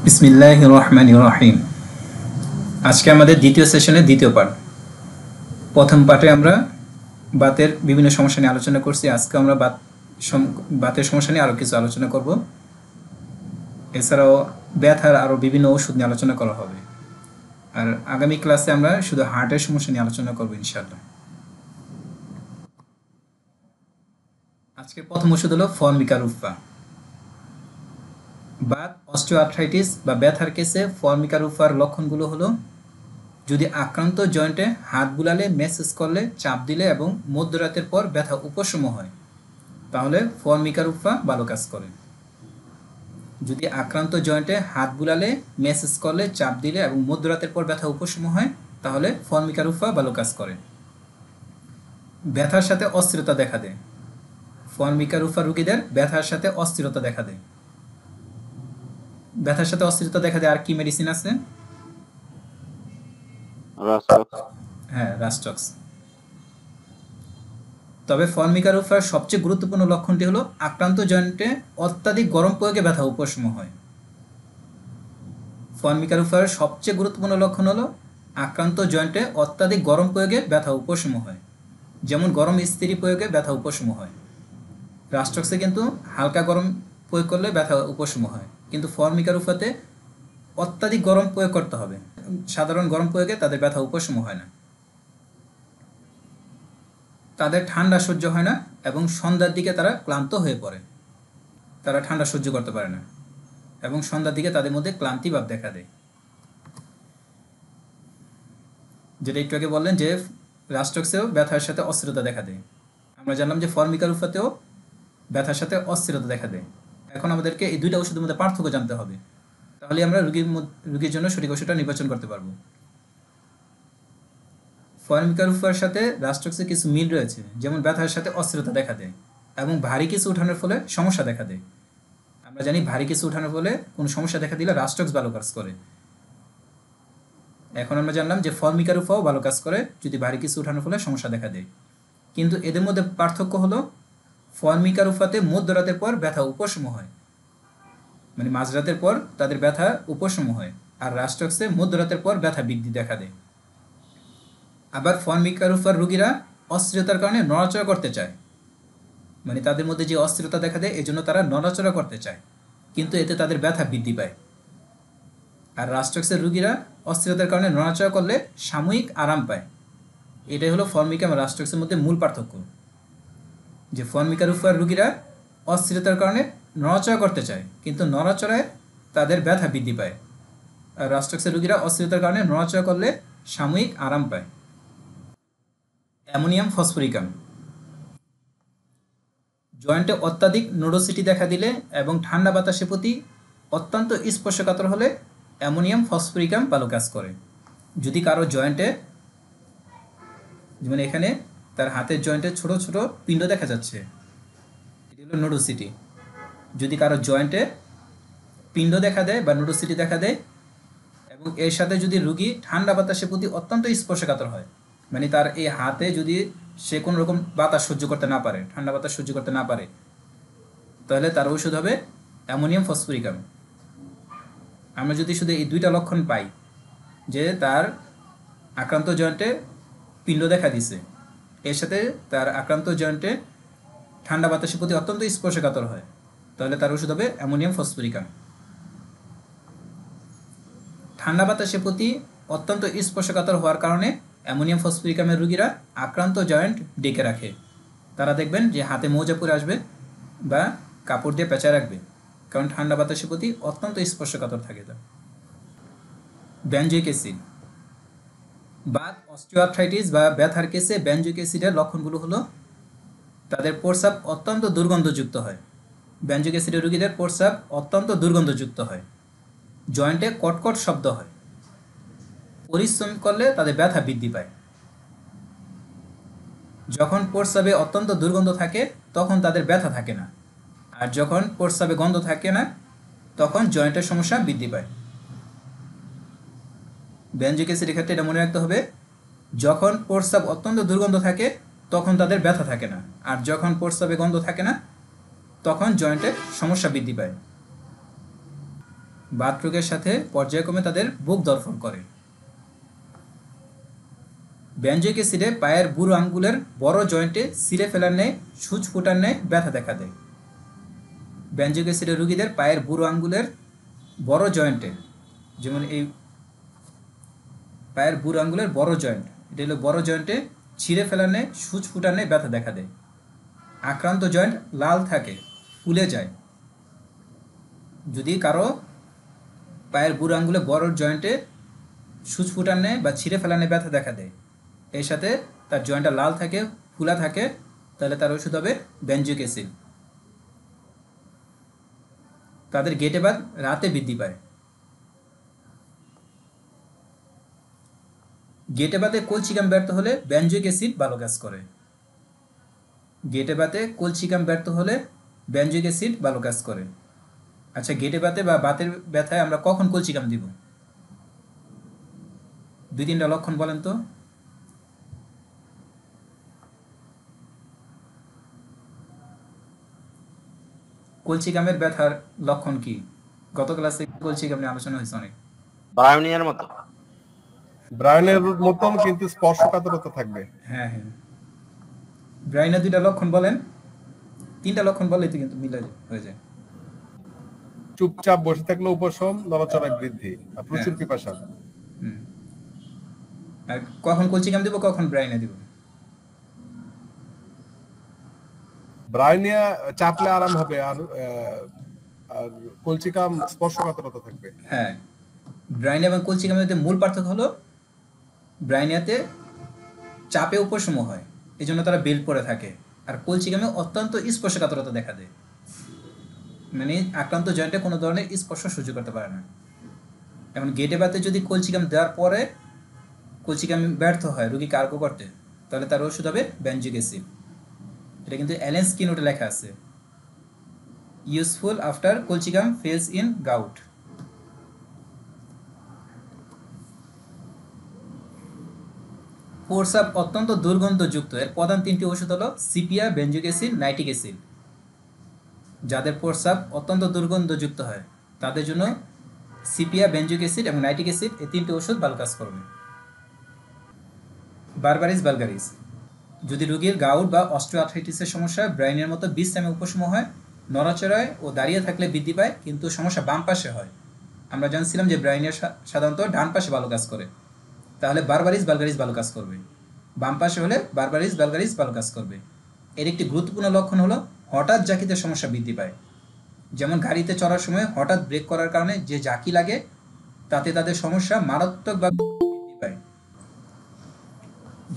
বিসমিল্লাহির রহমানির রহিম। আজকে আমাদের দ্বিতীয় সেশনের দ্বিতীয় পার্ট। প্রথম পার্টে আমরা বাতের বিভিন্ন সমস্যা নিয়ে আলোচনা করছি। আজকে আমরা বাতের সমস্যা নিয়ে আরও কিছু আলোচনা করব। এছাড়াও ব্যথার আরও বিভিন্ন ওষুধ নিয়ে আলোচনা করা হবে। আর আগামী ক্লাসে আমরা শুধু হার্টের সমস্যা নিয়ে আলোচনা করব ইনশাআল্লাহ। আজকের প্রথম ওষুধ হলো ফর্মিকা রুফা। বাত অস্টিওআর্থ্রাইটিস বা ব্যথার কেসে ফর্মিকা রুফার লক্ষণগুলো হলো: যদি আক্রান্ত জয়েন্টে হাত বুলালে, ম্যাসেজ করলে, চাপ দিলে এবং মধ্যরাতের পর ব্যথা উপশম হয়, তাহলে ফর্মিকা রুফা ভালো কাজ করে। যদি আক্রান্ত জয়েন্টে হাত বুলালে, ম্যাসেজ করলে, চাপ দিলে এবং মধ্যরাতের পর ব্যথা উপশম হয়, তাহলে ফর্মিকা রুফা ভালো কাজ করে। ব্যথার সাথে অস্থিরতা দেখা দেয়। ফর্মিকা রুফা রোগীদের ব্যথার সাথে অস্থিরতা দেখা দেয়। ব্যথার সাথে অস্থিরতা দেখা দেয় আর কি মেডিসিন আছে? হ্যাঁ, রাস্টক্স। তবে ফর্মিকা রুফার সবচেয়ে গুরুত্বপূর্ণ লক্ষণটি হলো আক্রান্ত জয়েন্টে অত্যাধিক গরম প্রয়োগে ব্যথা উপশম হয়। ফর্মিকা রুফার সবচেয়ে গুরুত্বপূর্ণ লক্ষণ হলো আক্রান্ত জয়েন্টে অত্যাধিক গরম প্রয়োগে ব্যথা উপশম হয়। যেমন গরম ইস্ত্রি প্রয়োগে ব্যথা উপশম হয়। রাস্টক্সে কিন্তু হালকা গরম প্রয়োগ করলে ব্যথা উপশম হয়, কিন্তু ফর্মিকা রুফাতে অত্যাধিক গরম প্রয়োগ করতে হবে। সাধারণ গরম প্রয়োগে তাদের ব্যথা উপশম হয় না। তাদের ঠান্ডা সহ্য হয় না এবং সন্ধ্যার দিকে তারা ক্লান্ত হয়ে পড়ে। তারা ঠান্ডা সহ্য করতে পারে না এবং সন্ধ্যার দিকে তাদের মধ্যে ক্লান্তি ভাব দেখা দেয়। যেটা একটু আগে বললেন যে রাস্টক্সেও ব্যথার সাথে অস্থিরতা দেখা দেয়, আমরা জানলাম যে ফর্মিকা রুফাতেও ব্যথার সাথে অস্থিরতা দেখা দেয়। এখন আমাদেরকে এই দুইটা ওষুধের মধ্যে পার্থক্য জানতে হবে, তাহলে আমরা রোগীর জন্য সঠিক ওষুধটা নির্বাচন করতে পারবো। ফর্মিকা রুফার সাথে রাস্টক্সের কিছু মিল রয়েছে, যেমন ব্যথার সাথে অস্থিরতা দেখা দেয় এবং ভারী কিছু উঠানোর ফলে সমস্যা দেখা দেয়। আমরা জানি ভারী কিছু উঠানোর ফলে কোনো সমস্যা দেখা দিলে রাস্টক্স ভালো কাজ করে। এখন আমরা জানলাম যে ফর্মিকা রুফাও ভালো কাজ করে যদি ভারী কিছু উঠানোর ফলে সমস্যা দেখা দেয়। কিন্তু এদের মধ্যে পার্থক্য হলো ফর্মিকা রুফাতে মধ্যরাতের পর ব্যথা উপশম হয়, মানে মাঝরাতের পর তাদের ব্যথা উপশম হয়, আর রাস্টক্সে মধ্যরাতের পর ব্যথা বৃদ্ধি দেখা দেয়। আবার ফর্মিকা রুফার রোগীরা অস্থিরতার কারণে নড়াচড়া করতে চায়, মানে তাদের মধ্যে যে অস্থিরতা দেখা দেয় এজন্য তারা নড়াচড়া করতে চায়, কিন্তু এতে তাদের ব্যথা বৃদ্ধি পায়। আর রাস্টক্সের রোগীরা অস্থিরতার কারণে নড়াচড়া করলে সাময়িক আরাম পায়। এটাই হলো ফর্মিকা এবং রাস্টক্সের মধ্যে মূল পার্থক্য, যে ফর্মিকা রুফার রোগীরা অস্থিরতার কারণে নড়াচড়া করতে চায়, কিন্তু নড়াচড়ায় তাদের ব্যথা বৃদ্ধি পায়। আর রাস্টক্সের রোগীরা অস্থিরতার কারণে নড়াচড়া করলে সাময়িক আরাম পায়। Ammonium phosphoricum. জয়েন্টে অত্যাধিক নোডোসিটি দেখা দিলে এবং ঠান্ডা বাতাসের প্রতি অত্যন্ত স্পর্শকাতর হলে অ্যামোনিয়াম ফসফরিকাম ভালো কাজ করে। যদি কারো জয়েন্টে, যেমন এখানে তার হাতের জয়েন্টে ছোট ছোট পিণ্ড দেখা যাচ্ছে, এটি হলো নোডোসিটি। যদি কারো জয়েন্টে পিণ্ড দেখা দেয় বা নোডোসিটি দেখা দেয় এবং এর সাথে যদি রোগী ঠান্ডা বাতাসের প্রতি অত্যন্ত স্পর্শকাতর হয়, মানে তার এই হাতে যদি সে কোনো রকম বাতাস সহ্য করতে না পারে, ঠান্ডা বাতাস সহ্য করতে না পারে, তাহলে তার ওষুধ হবে অ্যামোনিয়াম ফসফরিকাম। আমরা যদি শুধু এই দুইটা লক্ষণ পাই, যে তার আক্রান্ত জয়েন্টে পিণ্ড দেখা দিছে, এর সাথে তার আক্রান্ত জয়েন্টে ঠান্ডা বাতাসের প্রতি অত্যন্ত স্পর্শকাতর হয়, তাহলে তার ওষুধ হবে অ্যামোনিয়াম ফসফরিকাম। ঠান্ডা বাতাসের প্রতি অত্যন্ত স্পর্শকাতর হওয়ার কারণে অ্যামোনিয়াম ফসফরিকামের রোগীরা আক্রান্ত জয়েন্ট ডেকে রাখে। তারা দেখবেন যে হাতে মোজা পরে আসবে বা কাপড় দিয়ে পেঁচা রাখবে, কারণ ঠান্ডা বাতাসের প্রতি অত্যন্ত স্পর্শকাতর থাকে। তা বেনজোইক অ্যাসিড। বাত অস্টিওআর্থ্রাইটিস বা ব্যথার কেসে বেনজোইক অ্যাসিডের লক্ষণগুলো হলো তাদের প্রস্রাব অত্যন্ত দুর্গন্ধযুক্ত হয়। বেনজোইক অ্যাসিডের রোগীদের প্রস্রাব অত্যন্ত দুর্গন্ধযুক্ত হয়, জয়েন্টে কটকট শব্দ হয়, পরিশ্রম করলে তাদের ব্যথা বৃদ্ধি পায়। যখন প্রস্রাবে অত্যন্ত দুর্গন্ধ থাকে তখন তাদের ব্যথা থাকে না, আর যখন প্রস্রাবে গন্ধ থাকে না তখন জয়েন্টের সমস্যা বৃদ্ধি পায়। বেনজোইক অ্যাসিডের ক্ষেত্রে এটা মনে রাখতে হবে, যখন প্রস্রাব অত্যন্ত দুর্গন্ধ থাকে তখন তাদের ব্যথা থাকে না, আর যখন প্রস্রাবে গন্ধ থাকে না তখন জয়েন্টের সমস্যা বৃদ্ধি পায়। বাতরোগের সাথে পর্যায়ক্রমে তাদের বুক দর্পণ করে। বেনজোইক অ্যাসিডে পায়ের বুড়ো আঙ্গুলের বড় জয়েন্টে ছিঁড়ে ফেলার ন্যায় সূচ ফোটার ন্যায় ব্যথা দেখা দেয়। বেনজোইক অ্যাসিডের রোগীদের পায়ের বুড়ো আঙ্গুলের বড় জয়েন্টে, যেমন এই পায়ের বুড়ো আঙ্গুলের বড় জয়েন্ট, এটা হলো বড় জয়েন্টে ছিঁড়ে ফেলার ন্যায় সূচ ফোটার ন্যায় ব্যথা দেখা দেয়। আক্রান্ত জয়েন্ট লাল থাকে, ফুলে যায়। যদি কারো পায়ের বুড়ো আঙ্গুলে বড় জয়েন্টে সূচ ফোটার ন্যায় বা ছিঁড়ে ফেলার ন্যায় ব্যথা দেখা দেয়, এর সাথে তার জয়েন্টটা লাল থাকে, ফুলা থাকে, তাহলে তার ওষুধ হবে বেনজোইক অ্যাসিড। তাদের গেটে বাত রাতে বৃদ্ধি পায়। গেটে বাতে কলসিকাম ব্যর্থ হলে বেনজোইক অ্যাসিড ভালো কাজ করে। গেটে বাতে কলসিকাম ব্যর্থ হলে বেনজোইক অ্যাসিড ভালো কাজ করে। আচ্ছা, গেটে বাতে বা বাতের ব্যথায় আমরা কখন কলসিকাম দিব? 2-3টা লক্ষণ বলেন তো। কলসিকামের ব্যথার লক্ষণ কি? গত ক্লাসে কলসিকাম নিয়ে আলোচনা হয়েছে অনেক। ব্রাউনিয়ার মতো, ব্রাউনের মতন কিন্তু স্পর্শকাতরতা থাকবে। হ্যাঁ হ্যাঁ, ব্রাইনের 2টা লক্ষণ বলেন। 3টা লক্ষণ বললেই তো কিন্তু মিলে হয়ে যায়। চুপচাপ বসে থাকলে উপশম, নড়াচড়ায় বৃদ্ধি, আর প্রচুর পিপাসা। আর কখন কলসিকাম দিব, কখন ব্রাইনে দিব? ব্রাউনিয়া চাপলে আরাম হবে, আর কলসিকাম স্পর্শকাতরতা থাকবে। হ্যাঁ, ব্রাইন এবং কলসিকামের মধ্যে মূল পার্থক্য হলো ব্রাইনিয়াতে চাপে উপশম হয়, এই জন্য তারা বেল্ট পরে থাকে, আর কলসিকামে অত্যন্ত স্পর্শকাতরতা দেখা দেয়, মানে আক্রান্ত জয়েন্টে কোনো ধরনের স্পর্শ সহ্য করতে পারে না। এখন গেটে বাতে যদি কলসিকাম দেওয়ার পরে কলসিকাম ব্যর্থ হয় রোগী কার্য করতে, তাহলে তার ওষুধ হবে বেনজোইক অ্যাসিড। এটা কিন্তু অ্যালেন্স কি নোটে লেখা আছে, useful after colchicum fails in gout. প্রস্রাব অত্যন্ত দুর্গন্ধযুক্ত, এর প্রধান 3টি ওষুধ হলো sepia, benzoic acid, nitric acid. যাদের প্রস্রাব অত্যন্ত দুর্গন্ধযুক্ত হয় তাদের জন্য সিপিয়া, বেনজোইক অ্যাসিড এবং নাইট্রিক অ্যাসিড, এই 3টি ওষুধ ভালো কাজ করবে। বারবারিস ভালগারিস, যদি রোগীর গাউট বা অস্টিওআর্থ্রাইটিসের সমস্যা ব্রাইনের মতো বিশ্রামে উপশম হয়, নড়াচড়ায় ও দাঁড়িয়ে থাকলে বৃদ্ধি পায়, কিন্তু সমস্যা বাম পাশে হয়। আমরা জানছিলাম যে ব্রাইনের সাধারণত ডান পাশে ভালো কাজ করে, তাহলে বারবারিস ভালগারিস ভালো কাজ করবে। বাম পাশে হলে বারবারিস ভালগারিস ভালো কাজ করবে। এর একটি গুরুত্বপূর্ণ লক্ষণ হলো হঠাৎ জাকিতে সমস্যা বৃদ্ধি পায়, যেমন গাড়িতে চড়ার সময় হঠাৎ ব্রেক করার কারণে যে জাকি লাগে, তাতে তাদের সমস্যা মারাত্মকভাবে বৃদ্ধি পায়।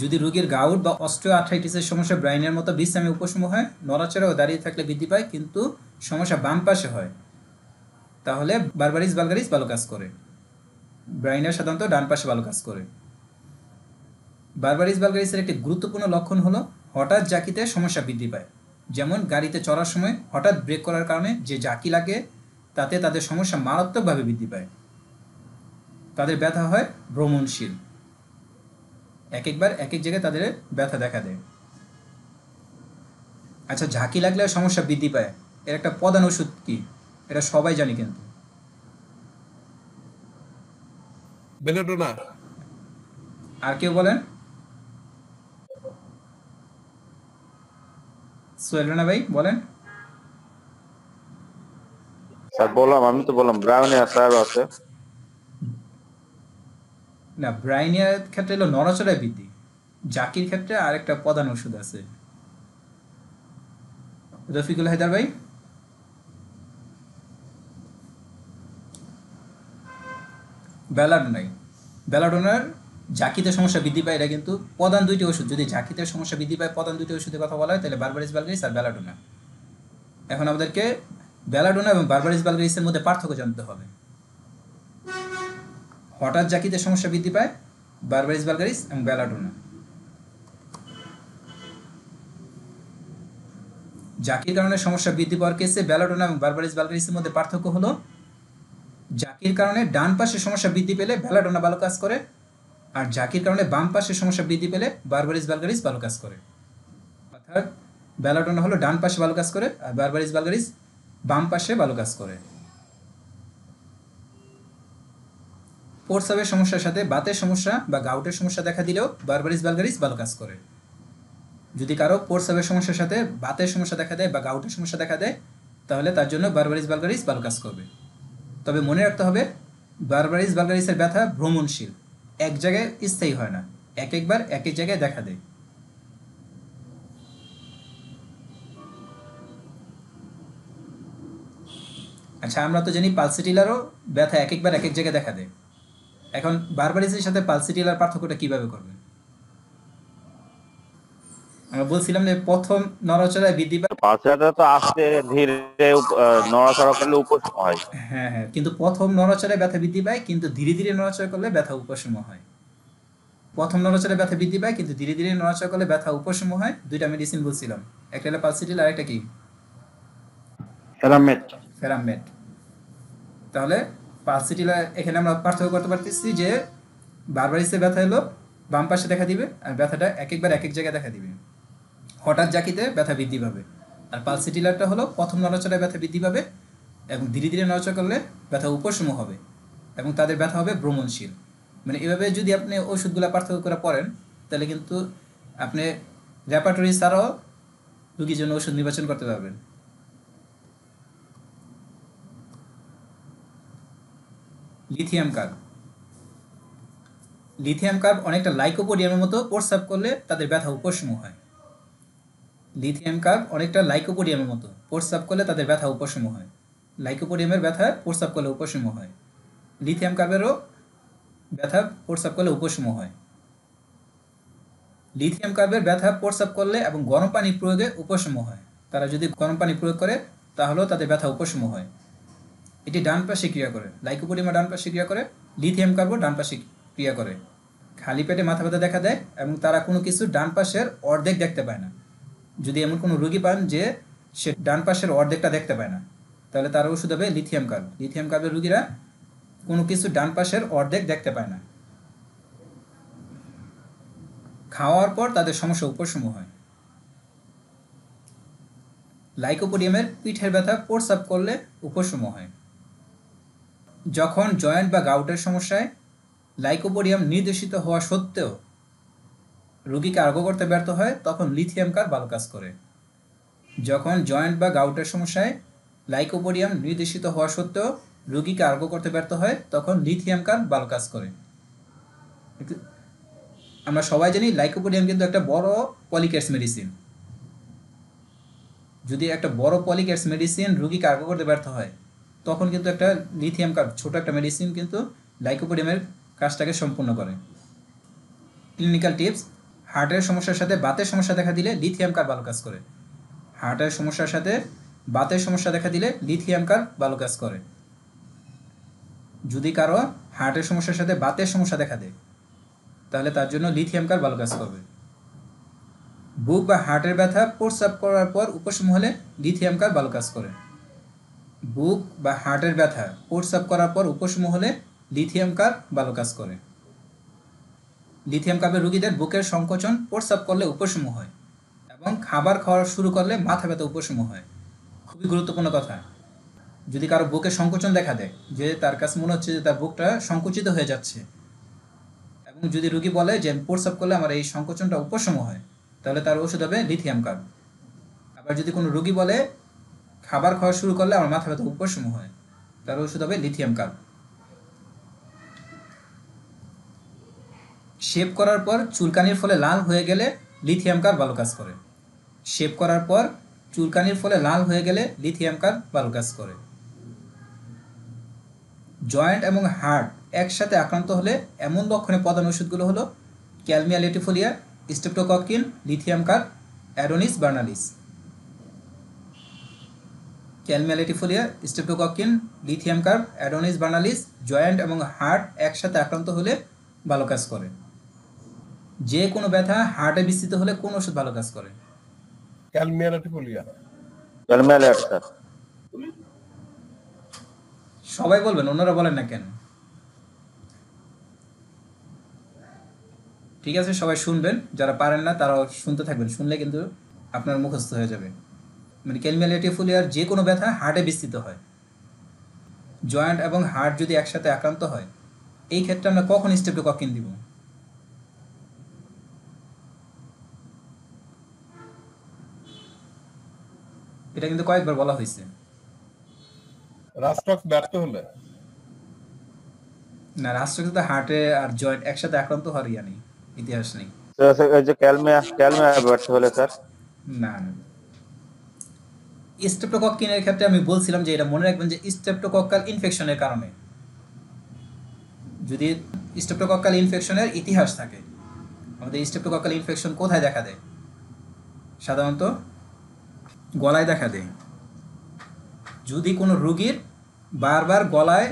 যদি রোগীর গাউট বা অস্টিওআর্থ্রাইটিসের সমস্যা ব্রাইনের মতো বিশ্রামে উপশম হয়, নড়াচড়া ও দাঁড়িয়ে থাকলে বৃদ্ধি পায়, কিন্তু সমস্যা বাম পাশে হয়, তাহলে বারবারিস ভালগারিস ভালো কাজ করে। ব্রাইনের সাধারণত ডান পাশে ভালো কাজ করে। বারবারিস ভালগারিসের একটি গুরুত্বপূর্ণ লক্ষণ হলো হঠাৎ জাকিতে সমস্যা বৃদ্ধি পায়, যেমন গাড়িতে চড়ার সময় হঠাৎ ব্রেক করার কারণে যে জাকি লাগে, তাতে তাদের সমস্যা মারাত্মকভাবে বৃদ্ধি পায়। তাদের ব্যথা হয় ভ্রমণশীল, একবার এক এক জায়গায় তাদের ব্যথা দেখা দেয়। আচ্ছা, ঝাঁকি লাগলে সমস্যা বৃদ্ধি পায়, এর একটা প্রধান ওষুধ কি? এটা সবাই জানি, কিন্তু বেলেডোনা। আর কেউ বলেন? সোহেল রানা ভাই বলেন। স্যার বললাম, আমি তো বললাম ব্রাউনিয়া স্যার আছে। না, ব্রাইনিয়ার ক্ষেত্রে হলো নড়াচড়ায় বৃদ্ধি, জাকির ক্ষেত্রে আরেকটা প্রধান ওষুধ আছে। রফিকুল হায়দার ভাই? বেলাডোনাই, বেলাডোনার জাকিতে সমস্যা বৃদ্ধি পায়, এটা কিন্তু প্রধান 2টি ওষুধ। যদি জাকিতে সমস্যা বৃদ্ধি পায় প্রধান 2টি ওষুধের কথা বলা হয়, তাহলে বারবারিস ভালগারিস আর বেলাডোনা। এখন আমাদেরকে বেলাডোনা এবং বারবারিস ভালগারিসের মধ্যে পার্থক্য জানতে হবে। হঠাৎ জাকিতে সমস্যা বৃদ্ধি পায় বারবারিস ভালগারিস এবং বেলাডোনা। জাকির কারণে সমস্যা বৃদ্ধি পাওয়ার কেসে বেলাডোনা এবং বারবারিস ভালগারিসের মধ্যে পার্থক্য হলো জাকির কারণে ডান পাশে সমস্যা বৃদ্ধি পেলে বেলাডোনা ভালো কাজ করে, আর জাকির কারণে বাম পাশে সমস্যা বৃদ্ধি পেলে বারবারিস ভালগারিস ভালো কাজ করে। অর্থাৎ বেলাডোনা হলো ডান পাশে ভালো কাজ করে, আর বারবারিস ভালগারিস বাম পাশে ভালো কাজ করে। প্রস্রাবের সমস্যার সাথে বাতের সমস্যা বা গাউটের সমস্যা দেখা দিলেও বারবারিস ভালগারিস ভালো কাজ করে। যদি কারো প্রস্রাবের সমস্যার সাথে বাতের সমস্যা দেখা দেয় বা গাউটের সমস্যা দেখা দেয় তাহলে তার জন্য বারবারিস ভালগারিস ভালো কাজ করবে। তবে মনে রাখতে হবে বারবারিস ভালগারিসের ব্যথা ভ্রমণশীল, এক জায়গায় স্থায়ী হয় না, এক একবার এক এক জায়গায় দেখা দেয়। আচ্ছা, আমরা তো জানি পালসিটিলারও ব্যথা এক একবার এক এক জায়গায় দেখা দেয়। এখন বারবারিসের সাথে পালসিটিলার পার্থক্যটা কিভাবে করবে? আমরা বলছিলাম যে প্রথম নড়াচড়ায় বৃদ্ধি পায়। পালসেটা তো আস্তে ধীরে নড়াচড়া করলে উপশম হয়। হ্যাঁ হ্যাঁ, কিন্তু প্রথম নড়াচড়ায় ব্যথা বৃদ্ধি পায়, কিন্তু ধীরে ধীরে নড়াচড়া করলে ব্যথা উপশম হয়। প্রথম নড়াচড়ায় ব্যথা বৃদ্ধি পায়, কিন্তু ধীরে ধীরে নড়াচড়া করলে ব্যথা উপশম হয়। দুইটা মেডিসিন বলছিলাম, একটা হলো পালসিটিল আর একটা কি ফেরামেট। ফেরামেট। তাহলে পালসিটিলার এখানে আমরা পার্থক্য করতে পারতেছি যে বারবারিসে ব্যথা হলো বাম পাশে দেখা দিবে, আর ব্যথাটা এক একবার এক এক জায়গায় দেখা দিবে, হঠাৎ জাকিতে ব্যথা বৃদ্ধি পাবে। আর পালসিটিলারটা হলো প্রথম নড়াচড়ায় ব্যথা বৃদ্ধি পাবে এবং ধীরে ধীরে নড়াচড়া করলে ব্যথা উপশম হবে এবং তাদের ব্যথা হবে ভ্রমণশীল। মানে এভাবে যদি আপনি ওষুধগুলো পার্থক্য করে পড়েন তাহলে কিন্তু আপনি রেপার্টরি ছাড়াও রুগীর জন্য ওষুধ নির্বাচন করতে পারবেন। Lithium carb. লিথিয়াম কার্ব অনেকটা লাইকোপোডিয়ামের মতো প্রস্রাব করলে তাদের ব্যথা উপশম হয়। লিথিয়াম কার্ব অনেকটা লাইকোপোডিয়ামের মতো প্রস্রাব করলে তাদের ব্যথা উপশম হয়। লাইকোপোডিয়ামের ব্যথা প্রস্রাব করলে উপশম হয়, লিথিয়াম কার্বেরও ব্যথা প্রস্রাব করলে উপশম হয়। লিথিয়াম কার্বের ব্যথা প্রস্রাব করলে এবং গরম পানি প্রয়োগে উপশম হয়। তারা যদি গরম পানি প্রয়োগ করে তাহলেও তাদের ব্যথা উপশম হয়। এটি ডান পাশে ক্রিয়া করে, লাইকোপোডিয়াম ডান পাশে ক্রিয়া করে, লিথিয়াম কার্বও ডান পাশে ক্রিয়া করে। খালি পেটে মাথা ব্যথা দেখা দেয় এবং তারা কোনো কিছু ডান পাশের অর্ধেক দেখতে পায় না। যদি এমন কোনো রোগী পান যে সে ডান পাশের অর্ধেকটা দেখতে পায় না তাহলে তার ওষুধ হবে লিথিয়াম কার্ব। লিথিয়াম কার্বের রোগীরা কোনো কিছু ডান পাশের অর্ধেক দেখতে পায় না, খাওয়ার পর তাদের সমস্যা উপশম হয়। লাইকোপোডিয়ামের পিঠের ব্যথা প্রস্রাব করলে উপশম হয়। যখন জয়েন্ট বা গাউটের সমস্যায় লাইকোপোডিয়াম নির্দেশিত হওয়া সত্ত্বেও রোগীকে আরোগ্য করতে ব্যর্থ হয় তখন লিথিয়াম কার্ব ভালো কাজ করে। যখন জয়েন্ট বা গাউটের সমস্যায় লাইকোপোডিয়াম নির্দেশিত হওয়া সত্ত্বেও রোগীকে আরোগ্য করতে ব্যর্থ হয় তখন লিথিয়াম কার্ব ভালো কাজ করে। আমরা সবাই জানি লাইকোপোডিয়াম কিন্তু একটা বড় পলিক্যাটস মেডিসিন। যদি একটা বড় পলিক্যাটস মেডিসিন রোগীকে আরোগ্য করতে ব্যর্থ হয় তখন কিন্তু একটা লিথিয়াম কার্ব ছোট একটা মেডিসিন কিন্তু লাইকোপোডিয়ামের কাজটাকে সম্পূর্ণ করে। ক্লিনিক্যাল টিপস: হার্টের সমস্যার সাথে বাতের সমস্যা দেখা দিলে লিথিয়াম কার্ব ভালো কাজ করে। হার্টের সমস্যার সাথে বাতের সমস্যা দেখা দিলে লিথিয়াম কার্ব ভালো কাজ করে। যদি কারো হার্টের সমস্যার সাথে বাতের সমস্যা দেখা দেয় তাহলে তার জন্য লিথিয়াম কার্ব ভালো কাজ করবে। বুক বা হার্টের ব্যথা প্রস্রাব করার পর উপশম হলে লিথিয়াম কার্ব ভালো কাজ করে। বুক বা হার্টের ব্যথা প্রস্রাব করার পর উপশম হলে লিথিয়াম কার্ব ভালো কাজ করে। লিথিয়াম কার্বের রোগীদের বুকের সংকোচন প্রস্রাব করলে উপশম হয় এবং খাবার খাওয়া শুরু করলে মাথা ব্যথা উপশম হয়। খুবই গুরুত্বপূর্ণ কথা। যদি কারো বুকে সংকোচন দেখা দেয়, যে তার কাছে মনে হচ্ছে যে তার বুকটা সংকুচিত হয়ে যাচ্ছে, এবং যদি রোগী বলে যে প্রস্রাব করলে আমার এই সংকোচনটা উপশম হয়, তাহলে তার ওষুধ হবে লিথিয়াম কার্ব। আবার যদি কোনো রোগী বলে খাবার খাওয়া শুরু করলে আমার মাথা ব্যথা উপশম হয়, তার ওষুধ হবে লিথিয়াম কার্ব। শেভ করার পর চুলকানির ফলে লাল হয়ে গেলে লিথিয়াম কার্ব ভালো কাজ করে। শেভ করার পর চুলকানির ফলে লাল হয়ে গেলে লিথিয়াম কার্ব ভালো কাজ করে। জয়েন্ট এবং হার্ট একসাথে আক্রান্ত হলে এমন লক্ষণে প্রধান ওষুধগুলো হলো kalmia latifolia, streptococcin, lithium carb, adonis vernalis. Kalmia latifolia, streptococcin, lithium carb, adonis vernalis joint এবং হার্ট একসাথে আক্রান্ত হলে ভালো কাজ করে। যে কোনো ব্যথা হার্টে বিস্তৃত হলে কোন ওষুধ ভালো কাজ করে? ক্যালমিয়া ল্যাটিফোলিয়া। স্যার। সবাই বলবেন, অন্যরা বলেন না কেন? ঠিক আছে, সবাই শুনবেন, যারা পারেন না তারাও শুনতে থাকবেন, শুনলে কিন্তু আপনার মুখস্থ হয়ে যাবে। মানে ক্যালমিয়া লেটিফোলিয়ার যে কোনো ব্যথা হার্টে বিস্তৃত হয়। জয়েন্ট এবং হার্ট যদি একসাথে আক্রান্ত হয় এই ক্ষেত্রে আমরা কখন স্ট্রেপ্টোকক্কিন দিব? এটা কিন্তু কয়েকবার বলা হয়েছে। রাস্টক্স ব্যর্থ হলে, না, রাষ্ট্রকে তো হার্টে আর জয়েন্ট একসাথে আক্রান্ত হওয়ার ইয়া নেই, ইতিহাস নেই। স্যার এই যে ক্যালমিয়া ব্যর্থ হলে স্যার? না না, স্ট্রেপ্টোকক্কিনের ক্ষেত্রে আমি বলছিলাম যে এটা মনে রাখবেন যে স্ট্রেপ্টোকক্কাল ইনফেকশনের কারণে, যদি স্ট্রেপ্টোকক্কাল ইনফেকশনের ইতিহাস থাকে, আমাদের স্ট্রেপ্টোকক্কাল ইনফেকশন কোথায় দেখা দেয়? সাধারণত গলায় দেখা দেয়। যদি কোনো রোগীর বারবার গলায়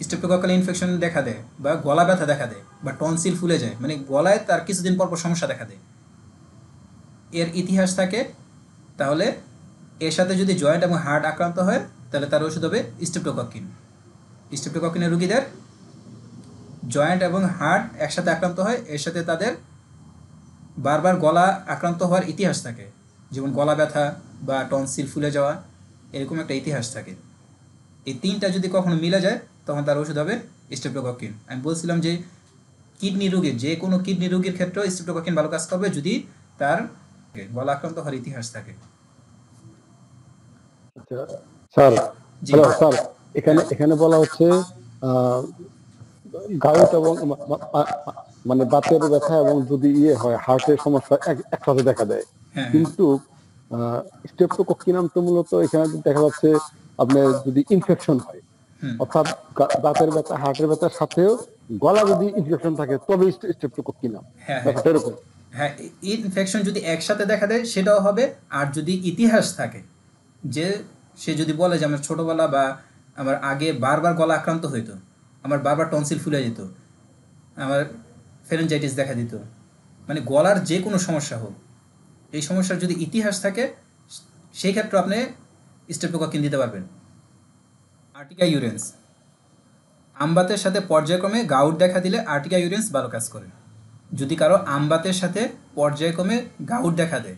স্ট্রেপ্টোকক্কাল ইনফেকশন দেখা দেয়, বা গলা ব্যথা দেখা দেয়, বা টনসিল ফুলে যায়, মানে গলায় তার কিছুদিন পর পর সমস্যা দেখা দেয়, এর ইতিহাস থাকে, তাহলে এর সাথে যদি জয়েন্ট এবং হার্ট আক্রান্ত হয়, তাহলে তার ওষুধ হবে স্ট্রেপ্টোকক্কিন। স্ট্রেপ্টোকক্কিনের রোগীদের জয়েন্ট এবং হার্ট একসাথে আক্রান্ত হয়, এর সাথে তাদের বারবার গলা আক্রান্ত হওয়ার ইতিহাস থাকে, যেমন গলা ব্যথা বা টনসিল ফুলে যাওয়া, এরকম একটা ইতিহাস থাকে। এই তিনটা যদি কখনো মিলে যায়, তখন তার ওষুধ হবে স্ট্রেপ্টোকক্কিন। আমি বলছিলাম যে কিডনি রোগীর, যে কোনো কিডনি রোগীর ক্ষেত্রেও স্ট্রেপ্টোকক্কিন ভালো কাজ করবে যদি তার গলা আক্রান্ত হওয়ার ইতিহাস থাকে। আচ্ছা স্যার, জি। হ্যালো স্যার, এখানে এখানে বলা হচ্ছে গাউট এবং মানে বাতের ব্যথা এবং যদি হয় হার্টের সমস্যা একসাথে দেখা দেয়, হ্যাঁ, কিন্তু স্ট্রেপ্টোকক্কিনাম তো মূলত এখানে দেখা যাচ্ছে আপনার যদি ইনফেকশন হয়, হুম, অর্থাৎ দাঁতের ব্যথা হার্টের ব্যথার সাথেও গলা যদি ইনফেকশন থাকে তবে স্ট্রেপ্টোকক্কিনাম, হ্যাঁ, হ্যাঁ, ব্যাপারটা এরকম। হ্যাঁ, ইনফেকশন যদি একসাথে দেখা দেয় সেটাও হবে। আর যদি ইতিহাস থাকে, যে সে যদি বলে যে আমার ছোটোবেলা বা আমার আগে বারবার গলা আক্রান্ত হইতো, আমার বারবার টনসিল ফুলে যেত, আমার ফেরেঞ্জাইটিস দেখা দিত, মানে গলার যে কোনো সমস্যা হোক, এই সমস্যার যদি ইতিহাস থাকে, সেই ক্ষেত্রে আপনি স্ট্রেপ্টোকক্কিন দিতে পারবেন। আর্টিকা ইউরেন্স, আমবাতের সাথে পর্যায়ক্রমে গাউট দেখা দিলে আর্টিকা ইউরেন্স ভালো কাজ করে। যদি কারো আমবাতের সাথে পর্যায়ক্রমে গাউট দেখা দেয়,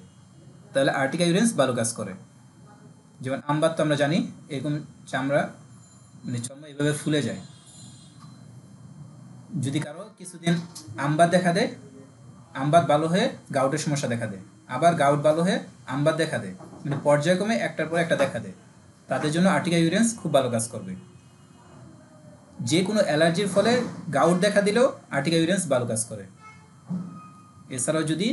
তাহলে আর্টিকা ইউরেন্স ভালো কাজ করে। যেমন আমবাত তো আমরা জানি, এরকম চামড়া মানে চর্ম এভাবে ফুলে যায়। যদি কারো কিছুদিন আমবাত দেখা দেয়, আমবাত ভালো হয়ে গাউটের সমস্যা দেখা দেয়, আবার গাউট ভালো হয়ে আমবাত দেখা দেয়, মানে পর্যায়ক্রমে একটার পর একটা দেখা দেয়, তাদের জন্য আর্টিকা ইউরেন্স খুব ভালো কাজ করবে। যে কোনো অ্যালার্জির ফলে গাউট দেখা দিলেও আর্টিকা ইউরেন্স ভালো কাজ করে। এছাড়াও যদি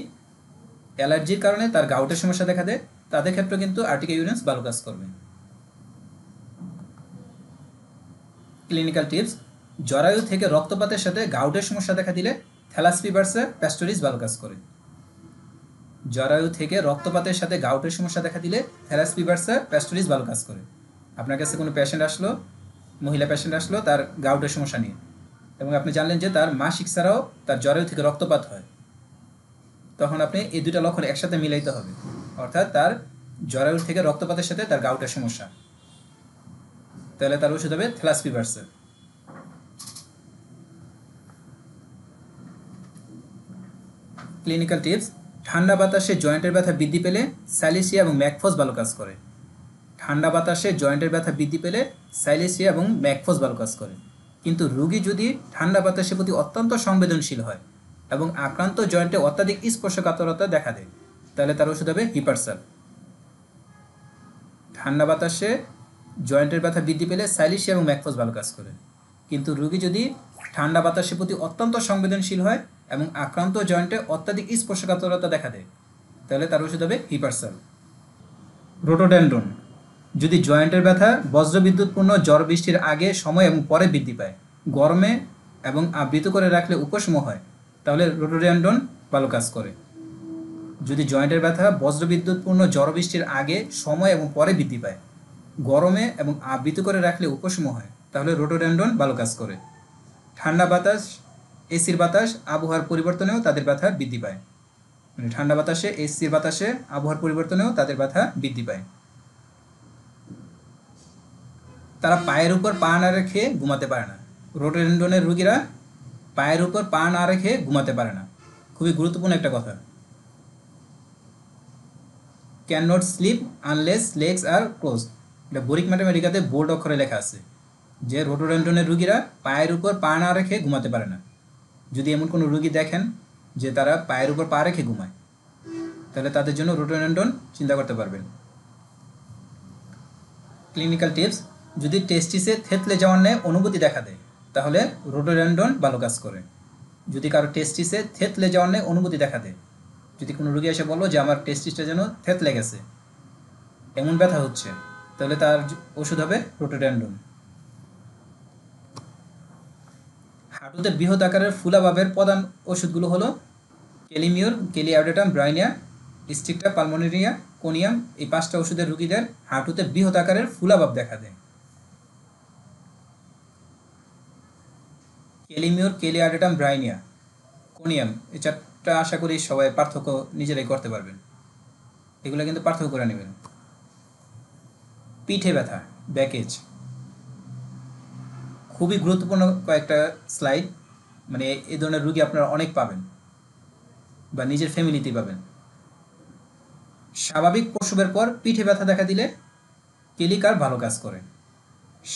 অ্যালার্জির কারণে তার গাউটের সমস্যা দেখা দেয়, তাদের ক্ষেত্রে কিন্তু আর্টিকা ইউরেন্স ভালো কাজ করবে। ক্লিনিক্যাল টিপস, জরায়ু থেকে রক্তপাতের সাথে গাউটের সমস্যা দেখা দিলে থ্যালাসপিভার্সা প্যাস্টোরিস ভালো কাজ করে। জরায়ু থেকে রক্তপাতের সাথে গাউটের সমস্যা দেখা দিলে থ্যালাসপিভার্সা প্যাস্টোরিস ভালো কাজ করে। আপনার কাছে কোনো পেশেন্ট আসলো, মহিলা পেশেন্ট আসলো তার গাউটের সমস্যা নিয়ে, এবং আপনি জানলেন যে তার মাসিক ছাড়াও তার জরায়ু থেকে রক্তপাত হয়, তখন আপনি এই দুটা লক্ষণ একসাথে মিলাইতে হবে, অর্থাৎ তার জরায়ু থেকে রক্তপাতের সাথে তার গাউটের সমস্যা, তাহলে তার ওষুধ হবে থ্যালাসপিভার্সা। ক্লিনিক্যাল টিপস, ঠান্ডা বাতাসে জয়েন্টের ব্যথা বৃদ্ধি পেলে সাইলেসিয়া এবং ম্যাকফস ভালো কাজ করে। ঠান্ডা বাতাসে জয়েন্টের ব্যথা বৃদ্ধি পেলে সাইলেসিয়া এবং ম্যাকফস ভালো কাজ করে। কিন্তু রোগী যদি ঠান্ডা বাতাসের প্রতি অত্যন্ত সংবেদনশীল হয় এবং আক্রান্ত জয়েন্টে অত্যাধিক স্পর্শকাতরতা দেখা দেয়, তাহলে তার ওষুধ হবে হিপারসাল। ঠান্ডা বাতাসে জয়েন্টের ব্যথা বৃদ্ধি পেলে সাইলেসিয়া এবং ম্যাকফস ভালো কাজ করে। কিন্তু রোগী যদি ঠান্ডা বাতাসের প্রতি অত্যন্ত সংবেদনশীল হয় এবং আক্রান্ত জয়েন্টে অত্যাধিক স্পর্শকাতরতা দেখা দেয়, তাহলে তার ওষুধ হবে হিপারসাল। রোটোডেনড্রন, যদি জয়েন্টের ব্যথা বজ্রবিদ্যুৎপূর্ণ ঝড় বৃষ্টির আগে, সময় এবং পরে বৃদ্ধি পায়, গরমে এবং আবৃত করে রাখলে উপশম হয়, তাহলে রোটোডেনড্রন ভালো কাজ করে। যদি জয়েন্টের ব্যথা বজ্রবিদ্যুৎপূর্ণ ঝড় বৃষ্টির আগে, সময় এবং পরে বৃদ্ধি পায়, গরমে এবং আবৃত করে রাখলে উপশম হয়, তাহলে রোটোডেনড্রন ভালো কাজ করে। ঠান্ডা বাতাস, এসির বাতাস, আবহাওয়ার পরিবর্তনেও তাদের ব্যথা বৃদ্ধি পায়, মানে ঠান্ডা বাতাসে, এসির বাতাসে, আবহাওয়ার পরিবর্তনেও তাদের ব্যথা বৃদ্ধি পায়। তারা পায়ের উপর পা না রেখে ঘুমাতে পারে না। রোটোডেনড্রনের রোগীরা পায়ের উপর পা না রেখে ঘুমাতে পারে না, খুবই গুরুত্বপূর্ণ একটা কথা। Can not sleep unless legs are close, এটা বোরিক ম্যাথমেটিকাতে বোল্ড অক্ষরে লেখা আছে। যে রোটোডেন্ড্রনের রুগীরা পায়ের উপর পা না রেখে ঘুমাতে পারে না, যদি এমন কোনো রুগী দেখেন যে তারা পায়ের উপর পা রেখে ঘুমায়, তাহলে তাদের জন্য রোটোডেন্ড্রন চিন্তা করতে পারবেন। ক্লিনিক্যাল টিপস: যদি টেস্টিসে থেতলে যাওয়ার ন্যায় অনুভূতি দেখা দেয় তাহলে রোটোডেন্ড্রন ভালো কাজ করে। যদি কারো টেস্টিসে থেতলে যাওয়ার ন্যায় অনুভূতি দেখা দেয়, যদি কোনো রুগী এসে বললো যে আমার টেস্টিসটা যেন থেতলে গেছে, এমন ব্যথা হচ্ছে, তাহলে তার ওষুধ হবে রোটোডেন্ড্রন। হাঁটুতে বৃহৎ আকারের ফুলাভাবের প্রধান ওষুধগুলো হলো কেলিমিউর, কেলিয়াডেটাম, ব্রাইনিয়া, স্টিকটা, পালমোনেরিয়া, কোনিয়াম। এই 5টা ওষুধের রুগীদের হাঁটুতে বৃহৎ আকারের ফুলাভাব দেখা দেয়। কেলিমিউর, কেলিয়াডেটাম, ব্রাইনিয়া, কোনিয়াম, এই 4টা আশা করি সবাই পার্থক্য নিজেরাই করতে পারবেন, এগুলো কিন্তু পার্থক্য করে নেবেন। পিঠে ব্যথা, ব্যাকেজ, খুবই গুরুত্বপূর্ণ কয়েকটা স্লাইড, মানে এই ধরনের রুগী আপনারা অনেক পাবেন বা নিজের ফ্যামিলিতেই পাবেন। স্বাভাবিক প্রসবের পর পিঠে ব্যথা দেখা দিলে কেলিকার ভালো কাজ করে।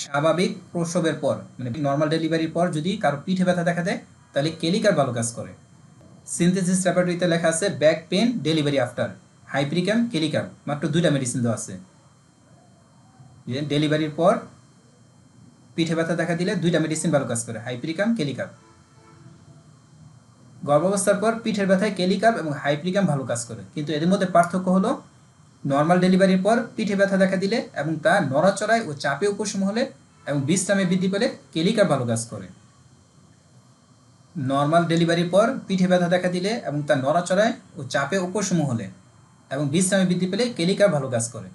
স্বাভাবিক প্রসবের পর মানে নর্মাল ডেলিভারির পর যদি কারো পিঠে ব্যথা দেখা দেয় তাহলে কেলিকার ভালো কাজ করে। সিনথেসিস ল্যাবরেটরিতে লেখা আছে ব্যাক পেন ডেলিভারি আফটার, হাইপ্রিক্যাম, কেলিকার, মাত্র 2টা মেডিসিন দেওয়া আছে। ডেলিভারির পর পিঠে ব্যথা দেখা দিলে 2টা মেডিসিন ভালো কাজ করে, হাইপ্রিক্যাম, কেলিকার। গর্ভাবস্থার পর পিঠের ব্যথায় কেলিকার এবং হাইপ্রিক্যাম ভালো কাজ করে, কিন্তু এদের মধ্যে পার্থক্য হলো নর্মাল ডেলিভারির পর পিঠে ব্যথা দেখা দিলে এবং তা নড়াচড়ায় ও চাপে উপশম হলে এবং বিশ্রামে বৃদ্ধি পেলে কেলিকার ভালো কাজ করে। নর্মাল ডেলিভারির পর পিঠে ব্যথা দেখা দিলে এবং তা নড়াচড়ায় ও চাপে উপশম হলে এবং বিশ্রামে বৃদ্ধি পেলে কেলিকার ভালো কাজ করে।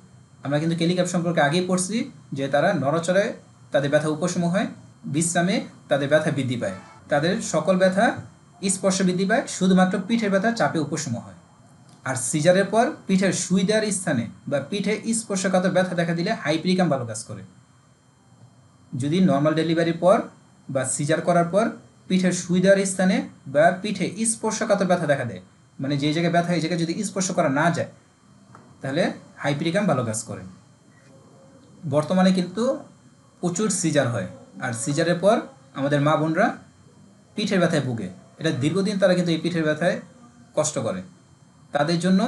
আমরা কিন্তু কেলিকার সম্পর্কে আগেই পড়ছি যে তারা নড়াচড়ায় তাদের ব্যথা উপশম হয়, বিশ্রামে তাদের ব্যথা বৃদ্ধি পায়। তাদের সকল ব্যথা স্পর্শ বৃদ্ধি পায়, শুধুমাত্র পিঠের ব্যথা চাপে উপশম হয়। আর সিজারের পর পিঠের সুই দেওয়ার স্থানে বা পিঠে স্পর্শকাতর ব্যথা দেখা দিলে হাইপ্রিক্যাম ভালো কাজ করে। যদি নর্মাল ডেলিভারির পর বা সিজার করার পর পিঠের সুই দেওয়ার স্থানে বা পিঠে স্পর্শকাতর ব্যথা দেখা দেয়, মানে যে জায়গায় ব্যথা এই জায়গায় যদি স্পর্শ করা না যায়, তাহলে হাইপ্রিক্যাম ভালো কাজ করে। বর্তমানে কিন্তু প্রচুর সিজার হয়, আর সিজারের পর আমাদের মা বোনরা পিঠের ব্যথায় ভুগে, এটা দীর্ঘদিন তারা কিন্তু এই পিঠের ব্যথায় কষ্ট করে। তাদের জন্য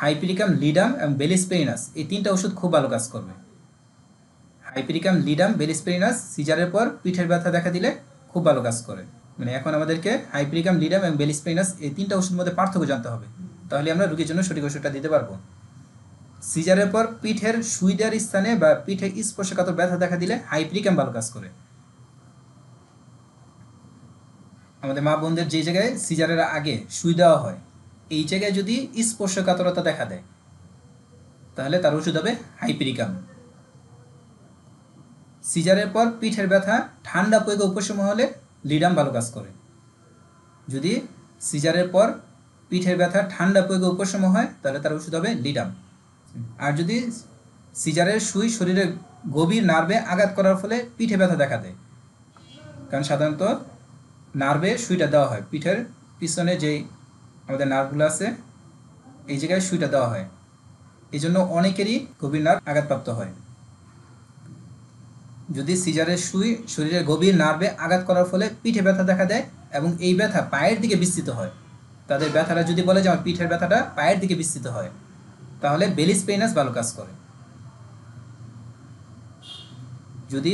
হাইপ্রিক্যাম, লিডাম এবং বেলিস্পেরিনাস এই 3টা ওষুধ খুব ভালো কাজ করবে। হাইপ্রিক্যাম, লিডাম, বেলিস্পেরিনাস সিজারের পর পিঠের ব্যথা দেখা দিলে খুব ভালো কাজ করে। মানে এখন আমাদেরকে হাইপ্রিক্যাম, লিডাম এবং বেলিস্পেরিনাস এই 3টা ওষুধের মধ্যে পার্থক্য জানতে হবে, তাহলে আমরা রোগীর জন্য সঠিক ওষুধটা দিতে পারবো। সিজারের পর পিঠের সুই দেওয়ার স্থানে বা পিঠে স্পর্শকাতর ব্যথা দেখা দিলে হাইপ্রিক্যাম ভালো কাজ করে। আমাদের মা বোনদের যে জায়গায় সিজারের আগে সুই দেওয়া হয় এই জায়গায় যদি স্পর্শকাতরতা দেখা দেয় তাহলে তার ওষুধ হবে হাইপ্রিক্যাম। সিজারের পর পিঠের ব্যথা ঠান্ডা প্রয়োগে উপশম হলে লিডাম ভালো কাজ করে। যদি সিজারের পর পিঠের ব্যথা ঠান্ডা প্রয়োগে উপশম হয় তাহলে তার ওষুধ হবে লিডাম। আর যদি সিজারের সুই শরীরের গভীর নার্ভে আঘাত করার ফলে পিঠে ব্যথা দেখা দেয়, কারণ সাধারণত নার্ভে সুইটা দেওয়া হয়, পিঠের পিছনে যেই আমাদের নার্ভগুলো আছে এই জায়গায় সুইটা দেওয়া হয়, এই জন্য অনেকেরই গভীর নার্ভ আঘাতপ্রাপ্ত হয়। যদি সিজারের সুই শরীরের গভীর নার্ভে আঘাত করার ফলে পিঠে ব্যথা দেখা দেয় এবং এই ব্যথা পায়ের দিকে বিস্তৃত হয়, তাদের ব্যথাটা যদি বলে যে আমার পিঠের ব্যথাটা পায়ের দিকে বিস্তৃত হয়, তাহলে বেলিস্পেরিনাস ভালো কাজ করে। যদি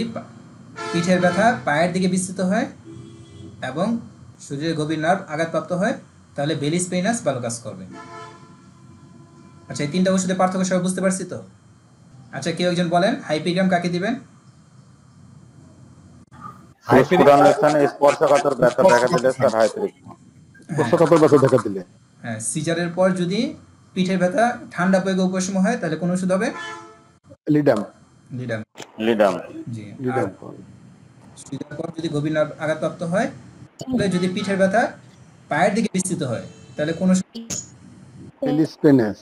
পিঠের ব্যথা পায়ের দিকে বিস্তৃত হয় এবং শরীরের গভীর নার্ভ আঘাতপ্রাপ্ত হয় তাহলে বেলিস্পেরিনাস ভালো কাজ করবে। আচ্ছা, এই 3টা ওষুধের পার্থক্য সবাই বুঝতে পারছি তো? আচ্ছা, কেউ একজন বলেন হাইপ্রিক্যাম কাকে দিবেন? ফুটানোর স্থানে স্পর্শকাতর ব্যথা দেখা দিলে স্যার হাইপ্রিক্যাম। স্পর্শকাতর ব্যথা দেখা দিলে হ্যাঁ, সিজারের পর যদি পিঠের ব্যথা ঠান্ডা প্রয়োগে উপশম হয় তাহলে কোন ওষুধ হবে? লিডাম। লিডাম। লিডাম। জি। লিডাম। সিজারের পর যদি গভীর নার্ভ আঘাতপ্রাপ্ত হয় তাহলে যদি পিঠের ব্যথা পায়ের দিকে বিস্তৃত হয় তাহলে কোন বেলিস্পেরিনাস।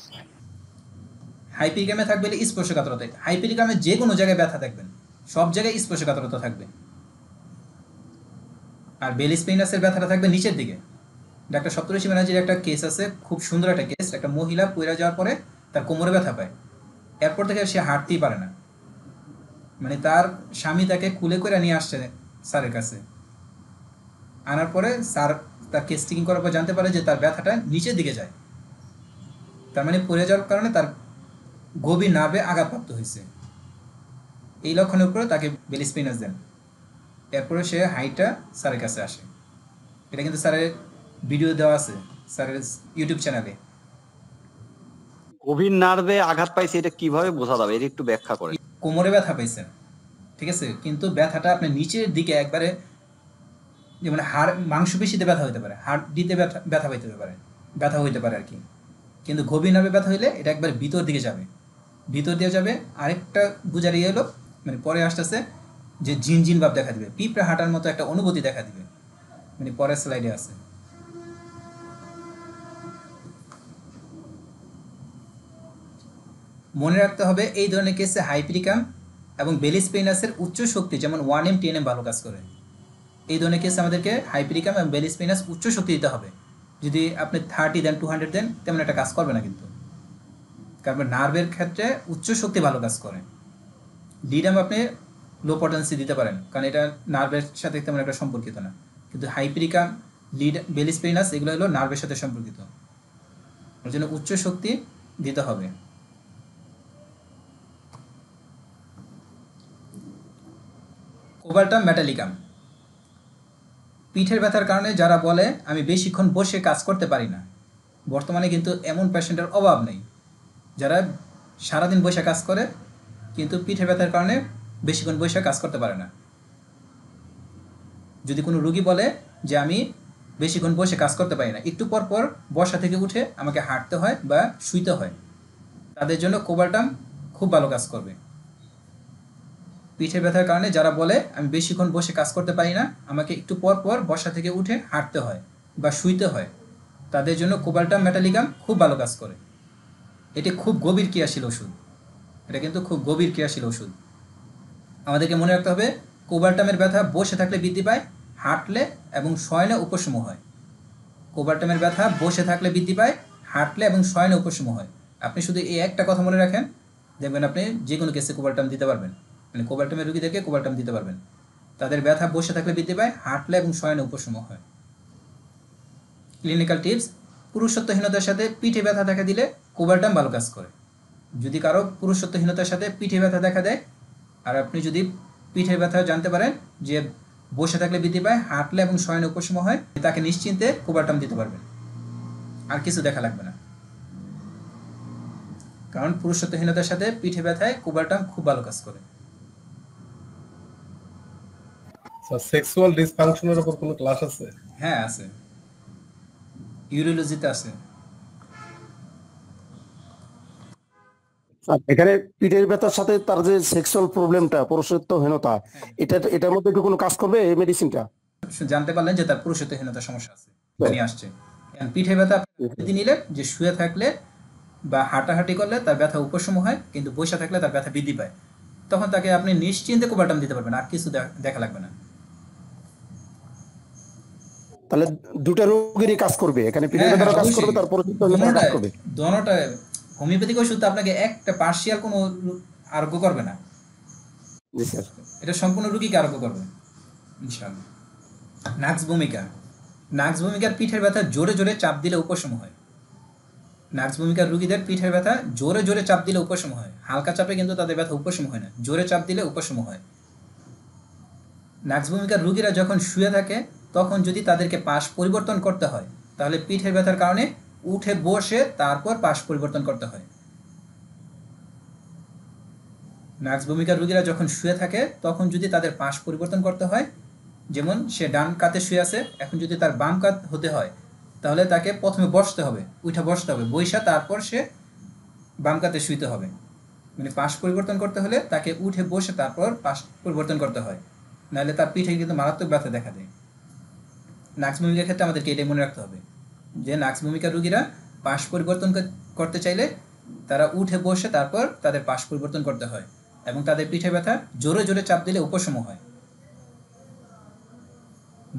হাইপ্রিক্যামে থাকবে স্পর্শকাতরতা। হাইপ্রিক্যামে যে কোনো জায়গায় ব্যথা থাকবেন, সব জায়গায় স্পর্শকাতরতা থাকবে। আর বেলিস্পেরিনাসের ব্যথাটা থাকবে নিচের দিকে। ডাক্তার সপ্তর্ষি ব্যানার্জির একটা কেস আছে, খুব সুন্দর একটা কেস। একটা মহিলা পইরা যাওয়ার পরে তার কোমরে ব্যথা পায়, এরপর থেকে সে হাঁটতেই পারে না। মানে তার স্বামী তাকে কুলে করে নিয়ে আসছে স্যারের কাছে, আনার পরে স্যার তার কেস চেকিং করার পর জানতে পারে যে তার ব্যথাটা নিচের দিকে যায়, তার মানে পড়ে যাওয়ার কারণে তার গভীর নার্ভে আঘাতপ্রাপ্ত হয়েছে। এই লক্ষণের উপরে তাকে বেলি স্পিনাস দেন। এরপরে সে হাইটা স্যারের কাছে আসে। এটা কিন্তু স্যারের ভিডিও দেওয়া আছে স্যারের ইউটিউব চ্যানেলে। গভীর নার্ভে আঘাত পাইছে, এটা কিভাবে বোঝা যাবে? এটা একটু ব্যাখ্যা করেন। কোমরে ব্যথা পাইছেন, ঠিক আছে, কিন্তু ব্যথাটা আপনার নিচের দিকে একবারে, যেমন হাড় মাংসপেশিতে ব্যথা হইতে পারে, হাড় দিতে ব্যথা ব্যথা পাইতে পারে, ব্যথা হইতে পারে আর কি। কিন্তু গভীর নার্ভে ব্যথা হইলে এটা একবার ভিতর দিকে যাবে, ভিতর দিয়ে যাবে। আরেকটা বুঝার ইয়ে হলো, মানে পরে আসতেছে যে ঝিনঝিন ভাব দেখা দিবে, পিঁপড়া হাঁটার মতো একটা অনুভূতি দেখা দিবে, মানে পরের স্লাইডে আছে। মনে রাখতে হবে এই ধরনের কেসে হাইপিরিকাম এবং বেলি স্পিনাসের উচ্চ শক্তি যেমন 1M 10M ভালো কাজ করে। এই ধরনের কেসে আমাদেরকে হাইপিরিকাম এবং বেলি স্পিনাস উচ্চ শক্তি দিতে হবে। যদি আপনি 30 দেন 200 দেন তেমন একটা কাজ করবে না কিন্তু, কারণ নার্ভের ক্ষেত্রে উচ্চ শক্তি ভালো কাজ করে। লিডাম আপনি লো পটেন্সি দিতে পারেন, কারণ এটা নার্ভের সাথে তেমন একটা সম্পর্কিত না। কিন্তু হাইপিরিকাম, লিড, বেলি স্পিনাস এগুলো হলো নার্ভের সাথে সম্পর্কিত, ওর জন্য উচ্চ শক্তি দিতে হবে। কোবাল্টাম মেটালিকাম, পিঠের ব্যথার কারণে যারা বলে আমি বেশিক্ষণ বসে কাজ করতে পারি না, বর্তমানে কিন্তু এমন পেশেন্টের অভাব নেই যারা সারাদিন বসে কাজ করে কিন্তু পিঠের ব্যথার কারণে বেশিক্ষণ বসে কাজ করতে পারে না। যদি কোনো রুগী বলে যে আমি বেশিক্ষণ বসে কাজ করতে পারি না, একটু পর পর বসা থেকে উঠে আমাকে হাঁটতে হয় বা শুইতে হয়, তাদের জন্য কোবাল্টাম খুব ভালো কাজ করবে। পিঠের ব্যথার কারণে যারা বলে আমি বেশিক্ষণ বসে কাজ করতে পারি না, আমাকে একটু পর পর বসা থেকে উঠে হাঁটতে হয় বা শুইতে হয়, তাদের জন্য কোবাল্টাম মেটালিকাম খুব ভালো কাজ করে। এটি খুব গভীর ক্রিয়াশীল ওষুধ, এটা কিন্তু খুব গভীর ক্রিয়াশীল ওষুধ। আমাদেরকে মনে রাখতে হবে কোবাল্টামের ব্যথা বসে থাকলে বৃদ্ধি পায়, হাঁটলে এবং শয়নে উপশম হয়। কোবাল্টামের ব্যথা বসে থাকলে বৃদ্ধি পায়, হাঁটলে এবং শয়নে উপশম হয়। আপনি শুধু এই একটা কথা মনে রাখেন, দেখবেন আপনি যে কোনো কেসে কোবাল্টাম দিতে পারবেন, মানে কোবাল্টামের রুগীদেরকে কোবাল্টাম দিতে পারবেন। তাদের ব্যথা বসে থাকলে বৃদ্ধি পায়, হাঁটলে এবং শয়নে উপশম হয়। ক্লিনিক্যাল টিপস, পুরুষত্বহীনতার সাথে পিঠে ব্যথা দেখা দিলে কোবাল্টাম ভালো কাজ করে। যদি কারো পুরুষত্বহীনতার সাথে পিঠে ব্যথা দেখা দেয় আর আপনি যদি পিঠের ব্যথা জানতে পারেন যে বসে থাকলে বৃদ্ধি পায়, হাঁটলে এবং শয়নে উপশম হয়, তাকে নিশ্চিন্তে কোবাল্টাম দিতে পারবেন, আর কিছু দেখা লাগবে না। কারণ পুরুষত্বহীনতার সাথে পিঠে ব্যথায় কোবাল্টাম খুব ভালো কাজ করে। সেক্সুয়াল ডিসফাংশনের উপর কোনো ক্লাস আছে? হ্যাঁ আছে, ইউরোলজিতে আছে। এখানে পিঠের ব্যথার সাথে তার যে সেক্সুয়াল প্রবলেমটা, পুরুষত্বহীনতা, এটার মধ্যে কি কোনো কাজ করবে এই মেডিসিনটা? জানতে পারলেন যে তার পুরুষত্বহীনতার সমস্যা আছে, নিয়ে আসছে। পিঠে ব্যথা আপনি নিলে যে শুয়ে থাকলে বা হাঁটাহাঁটি করলে তার ব্যথা উপশম হয়, কিন্তু বসে থাকলে তার ব্যথা বৃদ্ধি পায়, তখন তাকে আপনি নিশ্চিন্তে কোবাল্টাম দিতে পারবেন, আর কিছু দেখা লাগবে না। তাহলে দুটা রোগেরই কাজ করবে, এখানে পিঠের ব্যথারও কাজ করবে, তার পুরুষত্বহীনতারও কাজ করবে। দোনোটায় হোমিওপ্যাথিক ওষুধ আপনাকে একটা পার্শিয়াল কোনো আরোগ্য করবে না, জি স্যার। এটা সম্পূর্ণ রোগীকে আরোগ্য করবে ইনশাআল্লাহ। নাক্স ভূমিকা, নাক্স ভূমিকার পিঠের ব্যথা জোরে জোরে চাপ দিলে উপশম হয়। নাক্স ভূমিকার রোগীদের পিঠের ব্যথা জোরে জোরে চাপ দিলে উপশম হয়, হালকা চাপে কিন্তু তাদের ব্যথা উপশম হয় না, জোরে চাপ দিলে উপশম হয়। নাক্স ভূমিকার রোগীরা যখন শুয়ে থাকে তখন যদি তাদেরকে পাশ পরিবর্তন করতে হয়, তাহলে পিঠের ব্যথার কারণে উঠে বসে তারপর পাশ পরিবর্তন করতে হয়। নাক্স ভূমিকার রোগীরা যখন শুয়ে থাকে তখন যদি তাদের পাশ পরিবর্তন করতে হয়, যেমন সে ডান কাতে শুয়ে আছে, এখন যদি তার বাম কাত হতে হয় তাহলে তাকে প্রথমে বসতে হবে, উঠে বসতে হবে, বৈশা তারপর সে বাম কাতে শুইতে হবে। মানে পাশ পরিবর্তন করতে হলে তাকে উঠে বসে তারপর পাশ পরিবর্তন করতে হয়, নাহলে তার পিঠে কিন্তু মারাত্মক ব্যথা দেখা দেয়। নাক্স ভূমিকার ক্ষেত্রে আমাদেরকে এটাই মনে রাখতে হবে যে নাক্স ভূমিকার রোগীরা পাশ পরিবর্তন করতে চাইলে তারা উঠে বসে তারপর তাদের পাশ পরিবর্তন করতে হয়, এবং তাদের পিঠে ব্যথা জোরে জোরে চাপ দিলে উপশম হয়।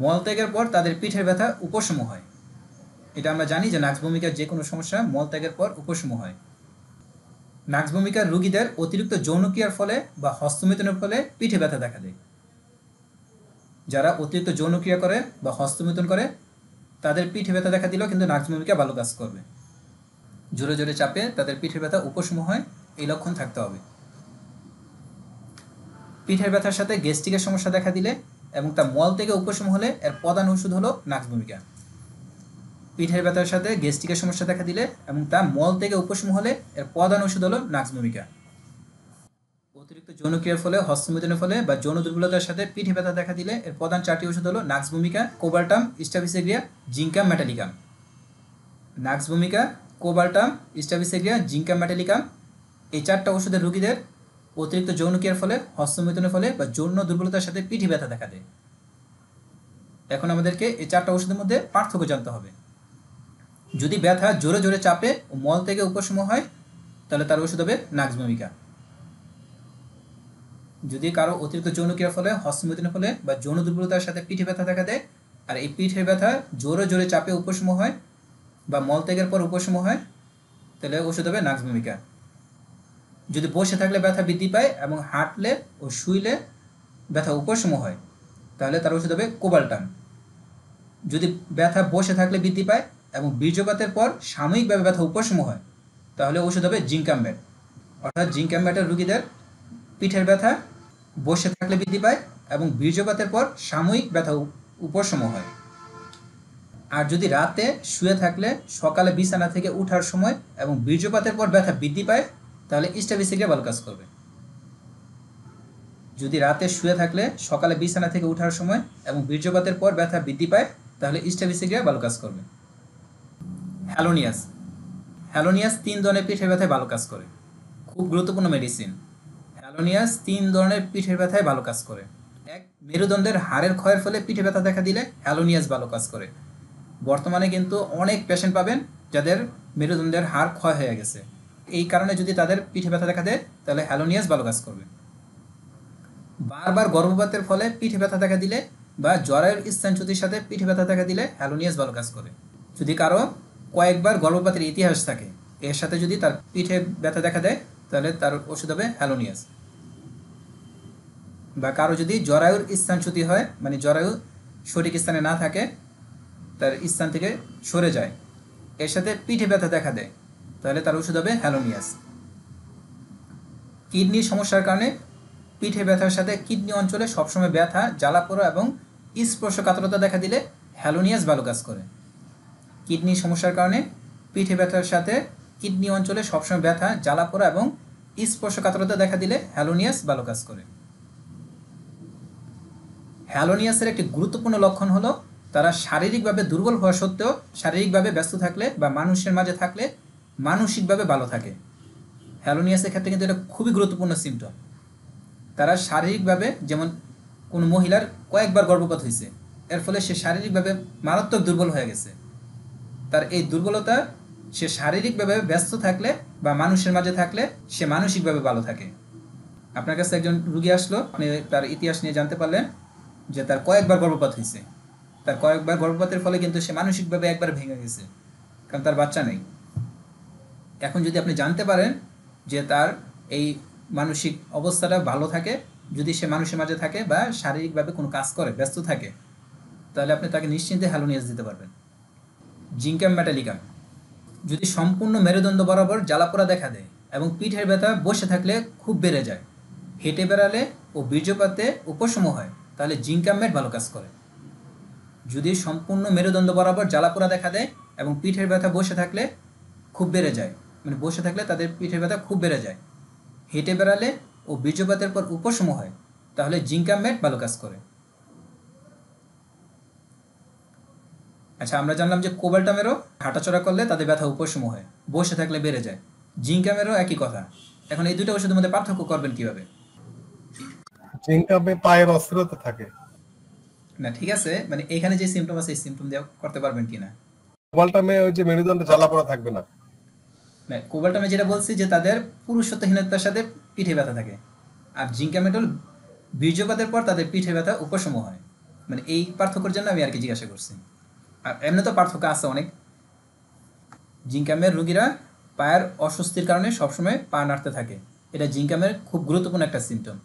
মলত্যাগের পর তাদের পিঠের ব্যথা উপশম হয়, এটা আমরা জানি যে নাক্স ভূমিকার যে কোনো সমস্যা মলত্যাগের পর উপশম হয়। নাক্স ভূমিকার রোগীদের অতিরিক্ত যৌনক্রিয়ার ফলে বা হস্তমিথুনের ফলে পিঠে ব্যথা দেখা দেয়। যারা অতিরিক্ত যৌনক্রিয়া করে বা হস্তমিথুন করে তাদের পিঠে ব্যথা দেখা দিলেও কিন্তু নাক্স ভূমিকা ভালো কাজ করবে। জোরে জোরে চাপে তাদের পিঠের ব্যথা উপশম হয়, এই লক্ষণ থাকতে হবে। পিঠের ব্যথার সাথে গ্যাস্ট্রিকের সমস্যা দেখা দিলে এবং তা মল থেকে উপশম হলে এর প্রধান ওষুধ হলো নাক্স ভূমিকা। পিঠের ব্যথার সাথে গ্যাস্ট্রিকের সমস্যা দেখা দিলে এবং তা মল থেকে উপশম হলে এর প্রধান ওষুধ হলো নাক্স ভূমিকা। অতিরিক্ত যৌনক্রিয়ার ফলে, হস্তমিথুনের ফলে বা যৌন দুর্বলতার সাথে পিঠে ব্যথা দেখা দিলে এর প্রধান 4টি ওষুধ হলো নাক্স ভূমিকা, কোবাল্টাম, স্টাফিসেগ্রিয়া, জিঙ্কাম, মেটালিকাম। নাক্স ভূমিকা, কোবাল্টাম, স্টাফিসেগ্রিয়া, জিঙ্কাম, মেটালিকাম এই 4টা ওষুধের রোগীদের অতিরিক্ত যৌনক্রিয়ার ফলে, হস্তমিথুনের ফলে বা যৌন দুর্বলতার সাথে পিঠে ব্যথা দেখা দেয়। এখন আমাদেরকে এই 4টা ওষুধের মধ্যে পার্থক্য জানতে হবে। যদি ব্যথা জোরে জোরে চাপে ও মল থেকে উপশম হয় তাহলে তার ওষুধ হবে নাক্স ভূমিকা। যদি কারো অতিরিক্ত যৌনক্রিয়ার ফলে, হস্তমিথুনের ফলে বা যৌন দুর্বলতার সাথে পিঠে ব্যথা দেখা দেয় আর এই পিঠের ব্যথা জোরে জোরে চাপে উপশম হয় বা মল ত্যাগের পর উপশম হয় তাহলে ওষুধ হবে নাক্স ভূমিকা। যদি বসে থাকলে ব্যথা বৃদ্ধি পায় এবং হাঁটলে ও শুইলে ব্যথা উপশম হয় তাহলে তার ওষুধ হবে কোবাল্টাম। যদি ব্যথা বসে থাকলে বৃদ্ধি পায় এবং বীর্যপাতের পর সাময়িকভাবে ব্যথা উপশম হয় তাহলে ওষুধ হবে জিঙ্কাম্যাট। অর্থাৎ জিঙ্কাম্যাটের রোগীদের পিঠের ব্যথা বসে থাকলে বৃদ্ধি পায় এবং বীর্যপাতের পর সাময়িক ব্যথা উপশম হয়। আর যদি রাতে শুয়ে থাকলে সকালে বিছানা থেকে ওঠার সময় এবং বীর্যপাতের পর ব্যথা বৃদ্ধি পায় তাহলে স্টাফিসেগ্রিয়া ভালো কাজ করবে। যদি রাতে শুয়ে থাকলে সকালে বিছানা থেকে ওঠার সময় এবং বীর্যপাতের পর ব্যথা বৃদ্ধি পায় তাহলে স্টাফিসেগ্রিয়া ভালো কাজ করবে। হ্যালোনিয়াস, হ্যালোনিয়াস 3 ধরনের পিঠের ব্যথায় ভালো কাজ করে, খুব গুরুত্বপূর্ণ মেডিসিন। হ্যালোনিয়াস 3 ধরনের পিঠের ব্যথায় ভালো কাজ করে। 1, মেরুদণ্ডের হাড়ের ক্ষয়ের ফলে পিঠে ব্যথা দেখা দিলে হ্যালোনিয়াস ভালো কাজ করে। বর্তমানে কিন্তু অনেক পেশেন্ট পাবেন যাদের মেরুদণ্ডের হাড় ক্ষয় হয়ে গেছে, এই কারণে যদি তাদের পিঠে ব্যথা দেখা দেয় তাহলে হ্যালোনিয়াস ভালো কাজ করবে। বারবার গর্ভপাতের ফলে পিঠে ব্যথা দেখা দিলে বা জরায়ুর স্থানচ্যুতির সাথে পিঠে ব্যথা দেখা দিলে হ্যালোনিয়াস ভালো কাজ করে। যদি কারো কয়েকবার গর্ভপাতের ইতিহাস থাকে এর সাথে যদি তার পিঠে ব্যথা দেখা দেয় তাহলে তার ওষুধ হবে হ্যালোনিয়াস। বা কারো যদি জরায়ুর স্থানচ্যুতি হয়, মানে জরায়ু সঠিক স্থানে না থাকে, তার স্থান থেকে সরে যায়, এর সাথে পিঠে ব্যথা দেখা দেয় তাহলে তার ওষুধ হবে হ্যালোনিয়াস। কিডনির সমস্যার কারণে পিঠে ব্যথার সাথে কিডনি অঞ্চলে সবসময় ব্যথা, জ্বালাপোড়া এবং স্পর্শকাতরতা দেখা দিলে হ্যালোনিয়াস ভালো কাজ করে। কিডনির সমস্যার কারণে পিঠে ব্যথার সাথে কিডনি অঞ্চলে সবসময় ব্যথা, জ্বালাপোড়া এবং স্পর্শকাতরতা দেখা দিলে হ্যালোনিয়াস ভালো কাজ করে। হ্যালোনিয়াসের একটি গুরুত্বপূর্ণ লক্ষণ হলো তারা শারীরিকভাবে দুর্বল হওয়া সত্ত্বেও শারীরিকভাবে ব্যস্ত থাকলে বা মানুষের মাঝে থাকলে মানসিকভাবে ভালো থাকে। হ্যালোনিয়াসের ক্ষেত্রে কিন্তু এটা খুবই গুরুত্বপূর্ণ সিমটম। তারা শারীরিকভাবে, যেমন কোনো মহিলার কয়েকবার গর্ভপাত হয়েছে, এর ফলে সে শারীরিকভাবে মারাত্মক দুর্বল হয়ে গেছে, তার এই দুর্বলতা সে শারীরিকভাবে ব্যস্ত থাকলে বা মানুষের মাঝে থাকলে সে মানসিকভাবে ভালো থাকে। আপনার কাছে একজন রুগী আসলো, আপনি তার ইতিহাস নিয়ে জানতে পারলেন যে তার কয়েকবার গর্ভপাত হয়েছে, তার কয়েকবার গর্ভপাতের ফলে কিন্তু সে মানসিকভাবে একবার ভেঙে গেছে, কারণ তার বাচ্চা নেই। এখন যদি আপনি জানতে পারেন যে তার এই মানসিক অবস্থাটা ভালো থাকে যদি সে মানুষের মাঝে থাকে বা শারীরিকভাবে কোনো কাজ করে, ব্যস্ত থাকে, তাহলে আপনি তাকে নিশ্চিন্তে হ্যালোনিয়াস দিতে পারবেন। জিঙ্কাম, মেটালিকাম যদি সম্পূর্ণ মেরুদণ্ড বরাবর জ্বালাপোড়া দেখা দেয় এবং পিঠের ব্যথা বসে থাকলে খুব বেড়ে যায়, হেঁটে বেড়ালে ও বীর্যপাতে উপশম হয় তাহলে জিঙ্কামেট ভালো কাজ করে। যদি সম্পূর্ণ মেরুদণ্ড বরাবর জ্বালাপোড়া দেখা দেয় এবং পিঠের ব্যথা বসে থাকলে খুব বেড়ে যায়, মানে বসে থাকলে তাদের পিঠের ব্যথা খুব বেড়ে যায়, হেঁটে বেড়ালে ও বীর্যপাতের পর উপশম হয় তাহলে জিঙ্কামেট ভালো কাজ করে। আচ্ছা, আমরা জানলাম যে কোবাল্টামেরও হাঁটাচলা করলে তাদের ব্যথা উপশম হয়, বসে থাকলে বেড়ে যায়। জিঙ্কামেরও একই কথা। এখন এই দুটো ওষুধের মধ্যে পার্থক্য করবেন কিভাবে? জিঙ্কামে পায়ের অস্থিরতা থাকে। না, ঠিক আছে, মানে এখানে যে সিমটম আছে এই সিমটম দিয়ে করতে পারবেন কিনা? কোবাল্টামে ওই যে মেরুদণ্ডে জ্বালাপোড়া থাকবে না। না, কোবাল্টামে যেটা বলছি যে তাদের পুরুষত্বহীনতার সাথে পিঠে ব্যথা থাকে, আর জিঙ্কামেটল বীর্যপাতের পর তাদের পিঠে ব্যথা উপশম হয়। মানে এই পার্থক্যের জন্য আমি আর কি জিজ্ঞাসা করছি। আর এমনি তো পার্থক্য আছে অনেক। জিঙ্কামের রোগীরা পায়ের অস্বস্তির কারণে সবসময় পা নাড়তে থাকে, এটা জিঙ্কামের খুব গুরুত্বপূর্ণ একটা সিমটম।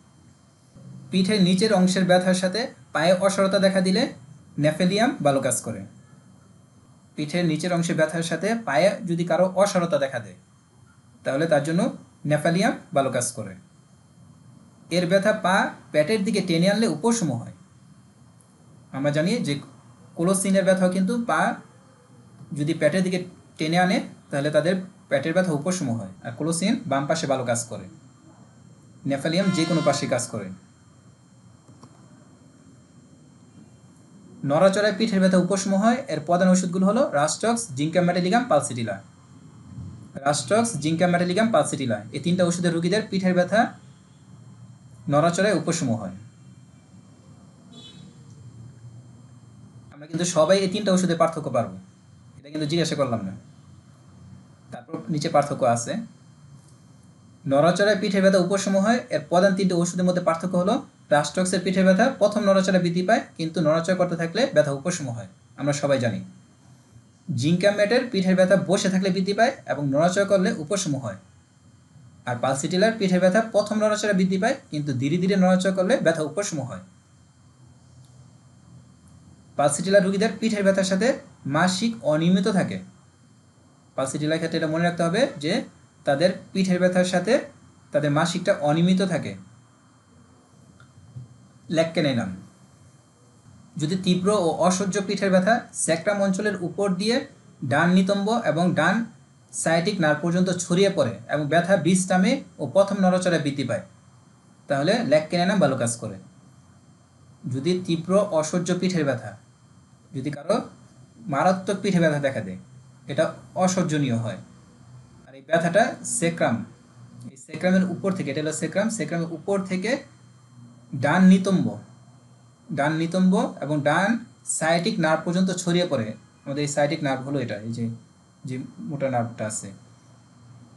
পিঠের নিচের অংশের ব্যথার সাথে পায়ে অসাড়তা দেখা দিলে নেফেলিয়াম ভালো কাজ করে। পিঠের নিচের অংশের ব্যথার সাথে পায়ে যদি কারো অসাড়তা দেখা দেয় তাহলে তার জন্য নেফেলিয়াম ভালো কাজ করে। এর ব্যথা পা পেটের দিকে টেনে আনলে উপশম হয়। আমরা জানি যে কোলোসিনের ব্যথাও কিন্তু পা যদি পেটের দিকে টেনে আনে তাহলে তাদের পেটের ব্যথা উপশম হয়। আর কোলোসিন বাম পাশে ভালো কাজ করে, নেফেলিয়াম যে কোনো পাশে কাজ করে। নড়াচড়ায় পিঠের ব্যথা উপশম হয়। এর প্রধান ওষুধগুলো হলো রাস্টক্স, জিঙ্কাম মেটালিগাম, পালসিটিলা। রাস্টক্স, জিঙ্কাম মেটালিগাম, পালসিটিলা এই 3টা ওষুধের রোগীদের পিঠের ব্যথা নড়াচড়ায় উপশম হয়। আমরা কিন্তু সবাই এই 3টা ওষুধের পার্থক্য পারবো, এটা কিন্তু জিজ্ঞাসা করলাম না। তারপর নিচে পার্থক্য আছে। নড়াচড়ায় পিঠের ব্যথা উপশম হয়। এর প্রধান 3টে ওষুধের মধ্যে পার্থক্য হলো রাস্টক্সের পিঠের ব্যথা প্রথম নড়াচড়া বৃদ্ধি পায় কিন্তু নড়াচড়া করতে থাকলে ব্যথা উপশম হয়, আমরা সবাই জানি। জিঙ্কামেটের পিঠের ব্যথা বসে থাকলে বৃদ্ধি পায় এবং নড়াচড়া করলে উপশম হয়। আর পালসিটিলার পিঠের ব্যথা প্রথম নড়াচড়া বৃদ্ধি পায় কিন্তু ধীরে ধীরে নড়াচড়া করলে ব্যথা উপশম হয়। পালসিটিলার রোগীদের পিঠের ব্যথার সাথে মাসিক অনিয়মিত থাকে। পালসিটিলার ক্ষেত্রে এটা মনে রাখতে হবে যে তাদের পিঠের ব্যথার সাথে তাদের মাসিকটা অনিয়মিত থাকে। ল্যাক্কেনেনাম, যদি তীব্র ও অসহ্য পিঠের ব্যথা স্যাক্রাম অঞ্চলের উপর দিয়ে ডান নিতম্ব এবং ডান সায়াটিক নার্ভ পর্যন্ত ছড়িয়ে পড়ে এবং ব্যথা বিশ্রামে ও প্রথম নড়াচড়ায় বৃদ্ধি পায় তাহলে ল্যাক্কেনেনাম ভালো কাজ করে। যদি তীব্র অসহ্য পিঠের ব্যথা, যদি কারো মারাত্মক পিঠে ব্যথা দেখা দেয়, এটা অসহ্যনীয় হয়, আর এই ব্যথাটা সেক্রাম, এই সেক্রামের উপর থেকে, এটা হলো সেক্রাম, সেক্রামের উপর থেকে ডান নিতম্ব এবং ডান সায়াটিক নার্ভ পর্যন্ত ছড়িয়ে পড়ে। আমাদের এই সায়াটিক নার্ভ হলো এটা, এই যে যে মোটা নার্ভটা আছে,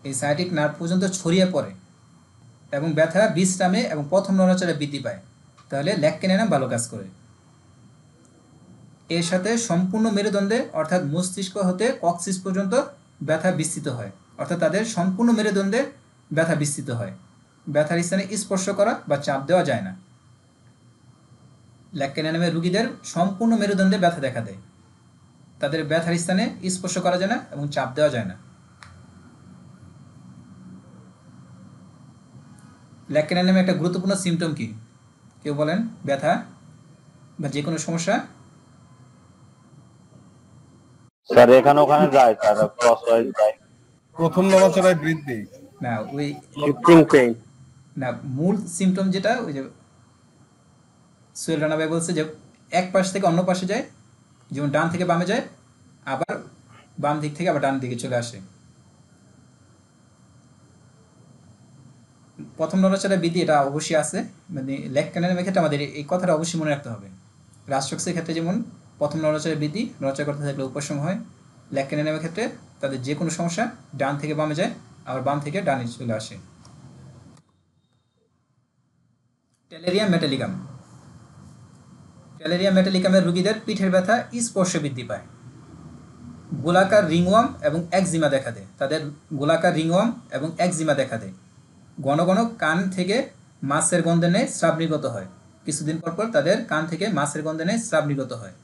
এই সায়াটিক নার্ভ পর্যন্ত ছড়িয়ে পড়ে এবং ব্যথা বিশ্রামে এবং প্রথম নড়াচড়ায় বৃদ্ধি পায় তাহলে ল্যাক্কেনেনাম ভালো কাজ করে। এর সাথে সম্পূর্ণ মেরুদণ্ডে অর্থাৎ মস্তিষ্ক হতে কক্সিস পর্যন্ত ব্যথা বিস্তৃত হয়, অর্থাৎ তাদের সম্পূর্ণ মেরুদণ্ডে ব্যথা বিস্তৃত হয়, ব্যথার স্থানে স্পর্শ করা বা চাপ দেওয়া যায় না। ল্যাক্কেনেনামের রোগীদের সম্পূর্ণ মেরুদণ্ডে ব্যথা দেখা দেয়, তাদের ব্যথার স্থানে স্পর্শ করা যায় না এবং চাপ দেওয়া যায় না। ল্যাক্কেনেনামের একটা গুরুত্বপূর্ণ সিমটম কি কেউ বলেন? ব্যথা বা যে কোনো সমস্যা স্যার এখানে ওখানে যায় স্যার, ক্রস ওয়াইজ যায়। প্রথম নড়াচড়ায় বৃদ্ধি না, ওই শিফটিং পেইন, না, মূল সিমটম যেটা ওই যে সোহেল রানা ভাই বলছে যে এক পাশ থেকে অন্য পাশে যায়, যেমন ডান থেকে বামে যায়, আবার বাম দিক থেকে আবার ডান দিকে চলে আসে। প্রথম নড়াচড়া বৃদ্ধি এটা অবশ্যই আছে, মানে ল্যাক্কেনেনামের ক্ষেত্রে আমাদের এই কথাটা অবশ্যই মনে রাখতে হবে। রাস্টক্সের ক্ষেত্রে যেমন প্রথম নড়াচড়া বৃদ্ধি, নড়াচড়া করতে থাকলে উপশম হয়। ল্যাক্কেনেনামের ক্ষেত্রে তাদের যে কোনো সমস্যা ডান থেকে বামে যায়, আবার বাম থেকে ডানে চলে আসে। ট্যালেরিয়াম মেটালিকাম, ট্যালেরিয়াম মেটালিকামের রোগীদের পিঠের ব্যথা স্পর্শে বৃদ্ধি পায়। গোলাকার রিংওয়ার্ম এবং একজিমা দেখা দেয়, তাদের গোলাকার রিংওয়ার্ম এবং একজিমা দেখা দেয়। ঘন ঘন কান থেকে মাছের গন্ধে নেয় স্রাব নির্গত হয়, কিছুদিন পর পর তাদের কান থেকে মাছের গন্ধে নেয় স্রাব নির্গত হয়।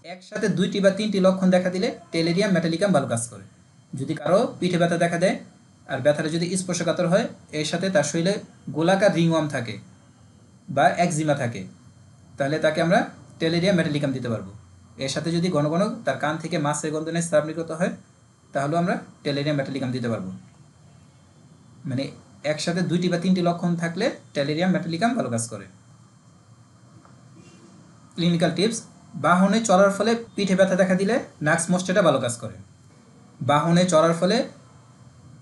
একসাথে 2টি বা 3টি লক্ষণ দেখা দিলে ট্যালেরিয়াম মেটালিকাম ভালো কাজ করে। যদি কারো পিঠে ব্যথা দেখা দেয় আর ব্যথাটা যদি স্পর্শকাতর হয়, এর সাথে তার শরীরে গোলাকার রিংওয়ার্ম থাকে বা একজিমা থাকে, তাহলে তাকে আমরা ট্যালেরিয়াম মেটালিকাম দিতে পারবো। এর সাথে যদি ঘন ঘন তার কান থেকে মাছের গন্ধ নেয় স্রাব নির্গত হয়, তাহলেও আমরা ট্যালেরিয়াম মেটালিকাম দিতে পারবো। মানে একসাথে 2টি বা 3টি লক্ষণ থাকলে ট্যালেরিয়াম মেটালিকাম ভালো কাজ করে। ক্লিনিক্যাল টিপস: বাহনে চলার ফলে পিঠে ব্যথা দেখা দিলে নাক্স মস্টেটা ভালো কাজ করে। বাহনে চলার ফলে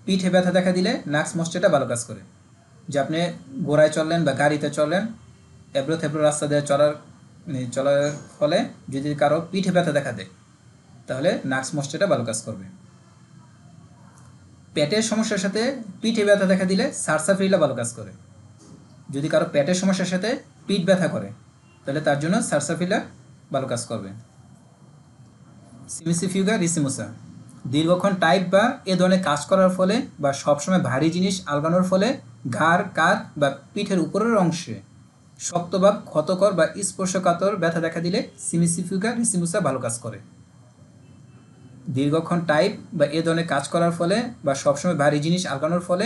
পিঠে ব্যথা দেখা দিলে নাক্স মস্টেটা ভালো কাজ করে। যে আপনি ঘোড়ায় চললেন বা গাড়িতে চললেন, এবড়ো থেবড়ো রাস্তা দিয়ে চলার ফলে যদি কারো পিঠে ব্যথা দেখা দেয় তাহলে নাক্স মস্টেটা ভালো কাজ করবে। পেটের সমস্যার সাথে পিঠে ব্যথা দেখা দিলে সারসাফিলা ভালো কাজ করে। যদি কারো পেটের সমস্যার সাথে পিঠ ব্যথা করে তাহলে তার জন্য সারসাফিলা ভালো কাজ করবে। সিমিসিফিউগা রিসিমোসা, দীর্ঘক্ষণ টাইপ বা এ ধরনের কাজ করার ফলে বা সবসময় ভারী জিনিস আলগানোর ফলে ঘাড়, কাঁধ বা পিঠের উপরের অংশে শক্ত বা ক্ষতকর বা স্পর্শকাতর ব্যথা দেখা দিলে সিমিসিফিকা রিসিমুসা ভালো কাজ করে। দীর্ঘক্ষণ টাইপ বা এ ধরনের কাজ করার ফলে বা সবসময় ভারী জিনিস আলগানোর ফলে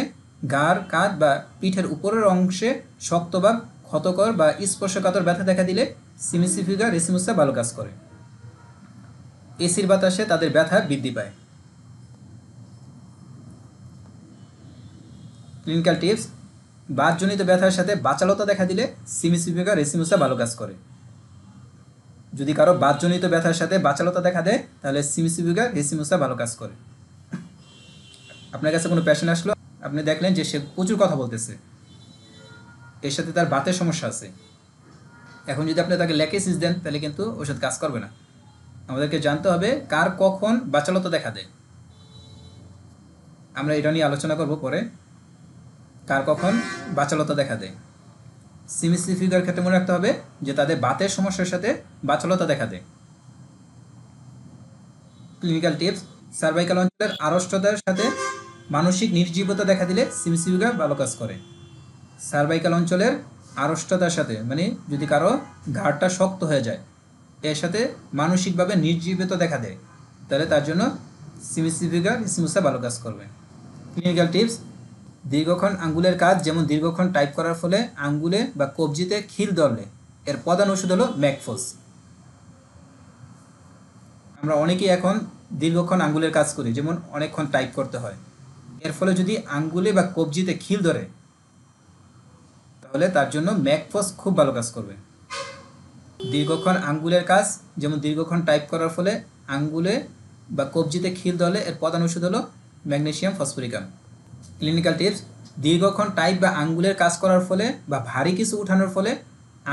ঘাড়, কাঁধ বা পিঠের উপরের অংশে শক্ত বা ক্ষতকর বা স্পর্শকাতর ব্যথা দেখা দিলে সিমিসিফিকা রিসিমুসা ভালো কাজ করে। এসির বাতাসে তাদের ব্যথা বৃদ্ধি পায়। ক্লিনিক্যাল টিপস: বাতজনিত ব্যথার সাথে বাচালতা দেখা দিলে সিমিসিফিকা রেসিমুসা ভালো কাজ করে। যদি কারো বাতজনিত ব্যথার সাথে বাচালতা দেখা দেয় তাহলে সিমিসিফিকা রেসিমুসা ভালো কাজ করে। আপনার কাছে কোনো পেশেন্ট আসলো, আপনি দেখলেন যে সে প্রচুর কথা বলতেছে, এর সাথে তার বাতের সমস্যা আছে। এখন যদি আপনি তাকে ল্যাকেসিস দেন তাহলে কিন্তু ওষুধ কাজ করবে না। আমাদেরকে জানতে হবে কার কখন বাচালতা দেখা দেয়। আমরা এটা নিয়ে আলোচনা করব পরে, কার কখন বাচালতা দেখা দেয়। সিমিসিফিকার ক্ষেত্রে মনে রাখতে হবে যে তাদের বাতের সমস্যার সাথে বাচালতা দেখা দেয়। ক্লিনিক্যাল টিপস: সার্ভাইকাল অঞ্চলের আড়ষ্টতার সাথে মানসিক নির্জীবতা দেখা দিলে সিমিসিফিকা ভালো কাজ করে। সার্ভাইকাল অঞ্চলের আড়ষ্টতার সাথে মানে যদি কারো ঘাড়টা শক্ত হয়ে যায়, এর সাথে মানসিকভাবে নির্জীবতা দেখা দেয়, তাহলে তার জন্য সিমিসিফিকা রিসিমুসা ভালো কাজ করবে। ক্লিনিক্যাল টিপস: দীর্ঘক্ষণ আঙ্গুলের কাজ, যেমন দীর্ঘক্ষণ টাইপ করার ফলে আঙ্গুলে বা কবজিতে খিল ধরলে এর প্রধান ওষুধ হলো ম্যাকফোস। আমরা অনেকেই এখন দীর্ঘক্ষণ আঙ্গুলের কাজ করি, যেমন অনেকক্ষণ টাইপ করতে হয়, এর ফলে যদি আঙ্গুলে বা কবজিতে খিল ধরে তাহলে তার জন্য ম্যাকফোস খুব ভালো কাজ করবে। দীর্ঘক্ষণ আঙ্গুলের কাজ, যেমন দীর্ঘক্ষণ টাইপ করার ফলে আঙ্গুলে বা কবজিতে খিল ধরলে এর প্রধান ওষুধ হলো ম্যাগনেসিয়াম ফসফরিকাম। ক্লিনিক্যাল টিপস: দীর্ঘক্ষণ টাইপ বা আঙ্গুলের কাজ করার ফলে বা ভারী কিছু উঠানোর ফলে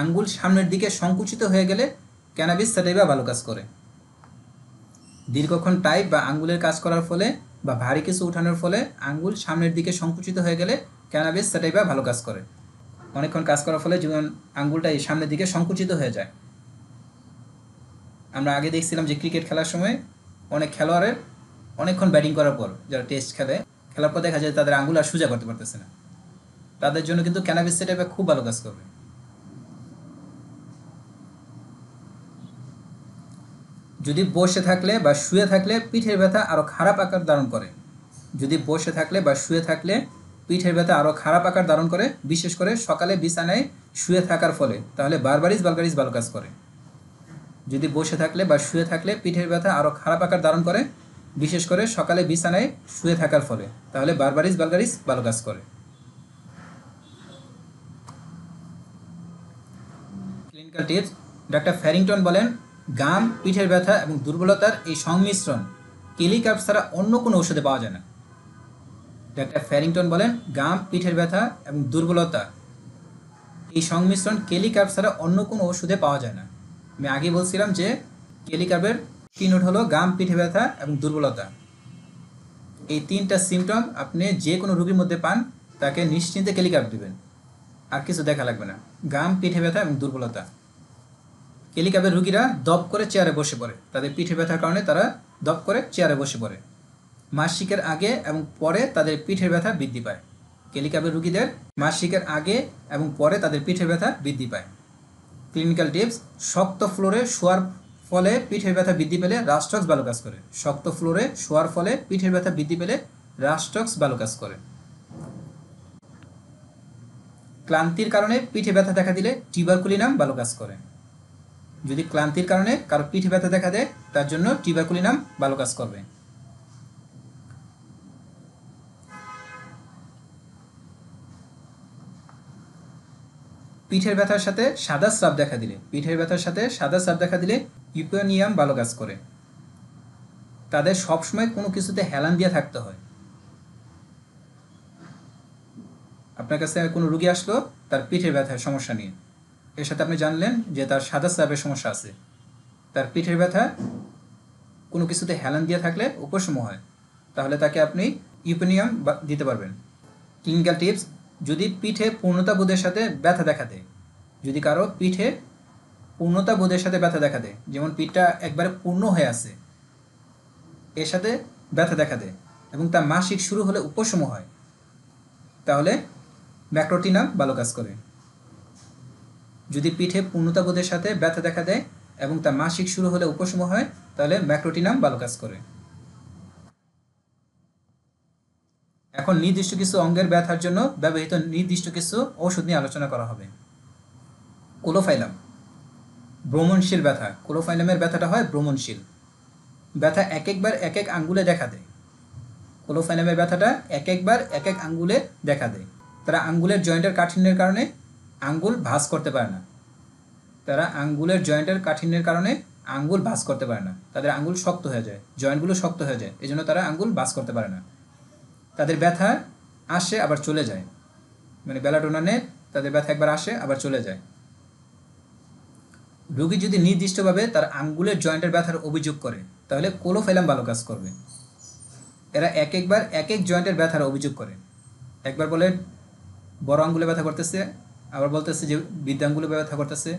আঙ্গুল সামনের দিকে সংকুচিত হয়ে গেলে ক্যানাবিস স্যাটাইভা ভালো কাজ করে। দীর্ঘক্ষণ টাইপ বা আঙ্গুলের কাজ করার ফলে বা ভারী কিছু উঠানোর ফলে আঙ্গুল সামনের দিকে সংকুচিত হয়ে গেলে ক্যানাবিস স্যাটাইভা ভালো কাজ করে। অনেকক্ষণ কাজ করার ফলে যেমন আঙ্গুলটা এই সামনের দিকে সংকুচিত হয়ে যায়। আমরা আগে দেখছিলাম যে ক্রিকেট খেলার সময় অনেক খেলোয়াড়ের অনেকক্ষণ ব্যাটিং করার পর, যারা টেস্ট খেলার পর দেখা যায় তাদের আঙ্গুল আর সোজা করতে পারতেছে না, তাদের জন্য কিন্তু ক্যানাবিস স্যাটাইভা খুব ভালো কাজ করবে। যদি বসে থাকলে বা শুয়ে থাকলে পিঠের ব্যথা আরও খারাপ আকার ধারণ করে। যদি বসে থাকলে বা শুয়ে থাকলে পিঠের ব্যথা আরও খারাপ আকার ধারণ করে, বিশেষ করে সকালে বিছানায় শুয়ে থাকার ফলে, তাহলে বারবারিস ভালগারিস ভালো কাজ করে। যদি বসে থাকলে বা শুয়ে থাকলে পিঠের ব্যথা আরও খারাপ আকার ধারণ করে, বিশেষ করে সকালে বিছানায় শুয়ে থাকার ফলে, তাহলে বারবারিস ভালগারিস ভালো কাজ করে। ক্লিনিক্যাল টিপস: ডাক্তার ফ্যারিংটন বলেন, গাম, পিঠের ব্যথা এবং দুর্বলতার এই সংমিশ্রণ কেলিকার্প ছাড়া অন্য কোনো ওষুধে পাওয়া যায় না। ডাক্তার ফ্যারিংটন বলেন, গাম, পিঠের ব্যথা এবং দুর্বলতা এই সংমিশ্রণ কেলিকার্প ছাড়া অন্য কোনো ওষুধে পাওয়া যায় না। আমি আগে বলছিলাম যে কেলিকার্পের কিনোট হলো গাম, পিঠে ব্যথা এবং দুর্বলতা। এই তিনটা সিমটম আপনি যে কোনো রোগীর মধ্যে পান তাকে নিশ্চিন্তে কেলিকার্প দিবেন, আর কিছু দেখা লাগবে না। গাম, পিঠে ব্যথা এবং দুর্বলতা। কেলিকার্পের রোগীরা দপ করে চেয়ারে বসে পড়ে, তাদের পিঠে ব্যথার কারণে তারা দপ করে চেয়ারে বসে পড়ে। মাসিকের আগে এবং পরে তাদের পিঠের ব্যথা বৃদ্ধি পায়। কেলিকার্পের রোগীদের মাসিকের আগে এবং পরে তাদের পিঠের ব্যথা বৃদ্ধি পায়। ক্লিনিক্যাল টিপস: শক্ত ফ্লোরে শোয়ার ফলে পিঠের ব্যথা বৃদ্ধি পেলে রাস্টক্স ভালো কাজ করে। শক্ত ফ্লোরে শোয়ার ফলে পিঠের ব্যথা বৃদ্ধি পেলে রাস্টক্স ভালো কাজ করে। ক্লান্তির কারণে পিঠে ব্যথা দেখা দিলে টিউবারকুলিনাম ভালো কাজ করে। যদি ক্লান্তির কারণে কারো পিঠে ব্যথা দেখা দেয় তার জন্য টিউবারকুলিনাম ভালো কাজ করবে। পিঠের ব্যথার সাথে সাদা স্রাব দেখা দিলে ইউপেনিয়াম ভালো কাজ করে। তাদের সবসময় কোনো কিছুতে হেলান দিয়ে থাকতে হয়। আপনার কাছে কোনো রোগী আসলো তার পিঠের ব্যথার সমস্যা নিয়ে, এর সাথে আপনি জানলেন যে তার সাদা স্রাবের সমস্যা আছে, তার পিঠের ব্যথা কোনো কিছুতে হেলান দিয়ে থাকলে উপশম হয়, তাহলে তাকে আপনি ইউপেনিয়াম দিতে পারবেন। ক্লিনিক্যাল টিপস: যদি পিঠে পূর্ণতা বোধের সাথে ব্যথা দেখা দেয়, যদি কারো পিঠে পূর্ণতা বোধের সাথে ব্যথা দেখা দেয়, যেমন পিঠটা একবারে পূর্ণ হয়ে আছে, এর সাথে ব্যথা দেখা দেয় এবং তার মাসিক শুরু হলে উপশম হয়, তাহলে ম্যাক্রোটিনাম ভালো কাজ করে। যদি পিঠে পূর্ণতাবোধের সাথে ব্যথা দেখা দেয় এবং তার মাসিক শুরু হলে উপশম হয়, তাহলে ম্যাক্রোটিনাম ভালো কাজ করে। এখন নির্দিষ্ট কিছু অঙ্গের ব্যথার জন্য ব্যবহৃত নির্দিষ্ট কিছু ঔষধ নিয়ে আলোচনা করা হবে। কোলোফাইলাম, ভ্রমণশীল ব্যথা। কোলোফাইলামের ব্যথাটা হয় ভ্রমণশীল। ব্যথা এক একবার এক এক আঙ্গুলে দেখা দেয়। কোলোফাইলামের ব্যথাটা এক একবার এক এক আঙ্গুলে দেখা দেয়। তারা আঙ্গুলের জয়েন্টের কাঠিন্যের কারণে আঙ্গুল ভাঁজ করতে পারে না। আঙ্গুল ভাঁজ করতে পারে না, তাদের আঙ্গুল শক্ত হয়ে যায়, জয়েন্টগুলো শক্ত হয়ে যায়, এই জন্য তারা আঙ্গুল ভাঁজ করতে পারে না। তাদের ব্যথা আসে আবার চলে যায়, মানে বেলাটোনানে তাদের ব্যথা একবার আসে আবার চলে যায়। রোগী যদি নির্দিষ্টভাবে তার আঙ্গুলের জয়েন্টের ব্যথার অভিযোগ করে, তাহলে কোলোফাইলাম ভালো কাজ করবে। এরা এক একবার এক এক জয়েন্টের ব্যথার অভিযোগ করে। একবার বলে বড় আঙ্গুলে ব্যথা করতেছে, আবার বলতেছে যে বৃদ্ধাঙ্গুলে ব্যথা করতেছে,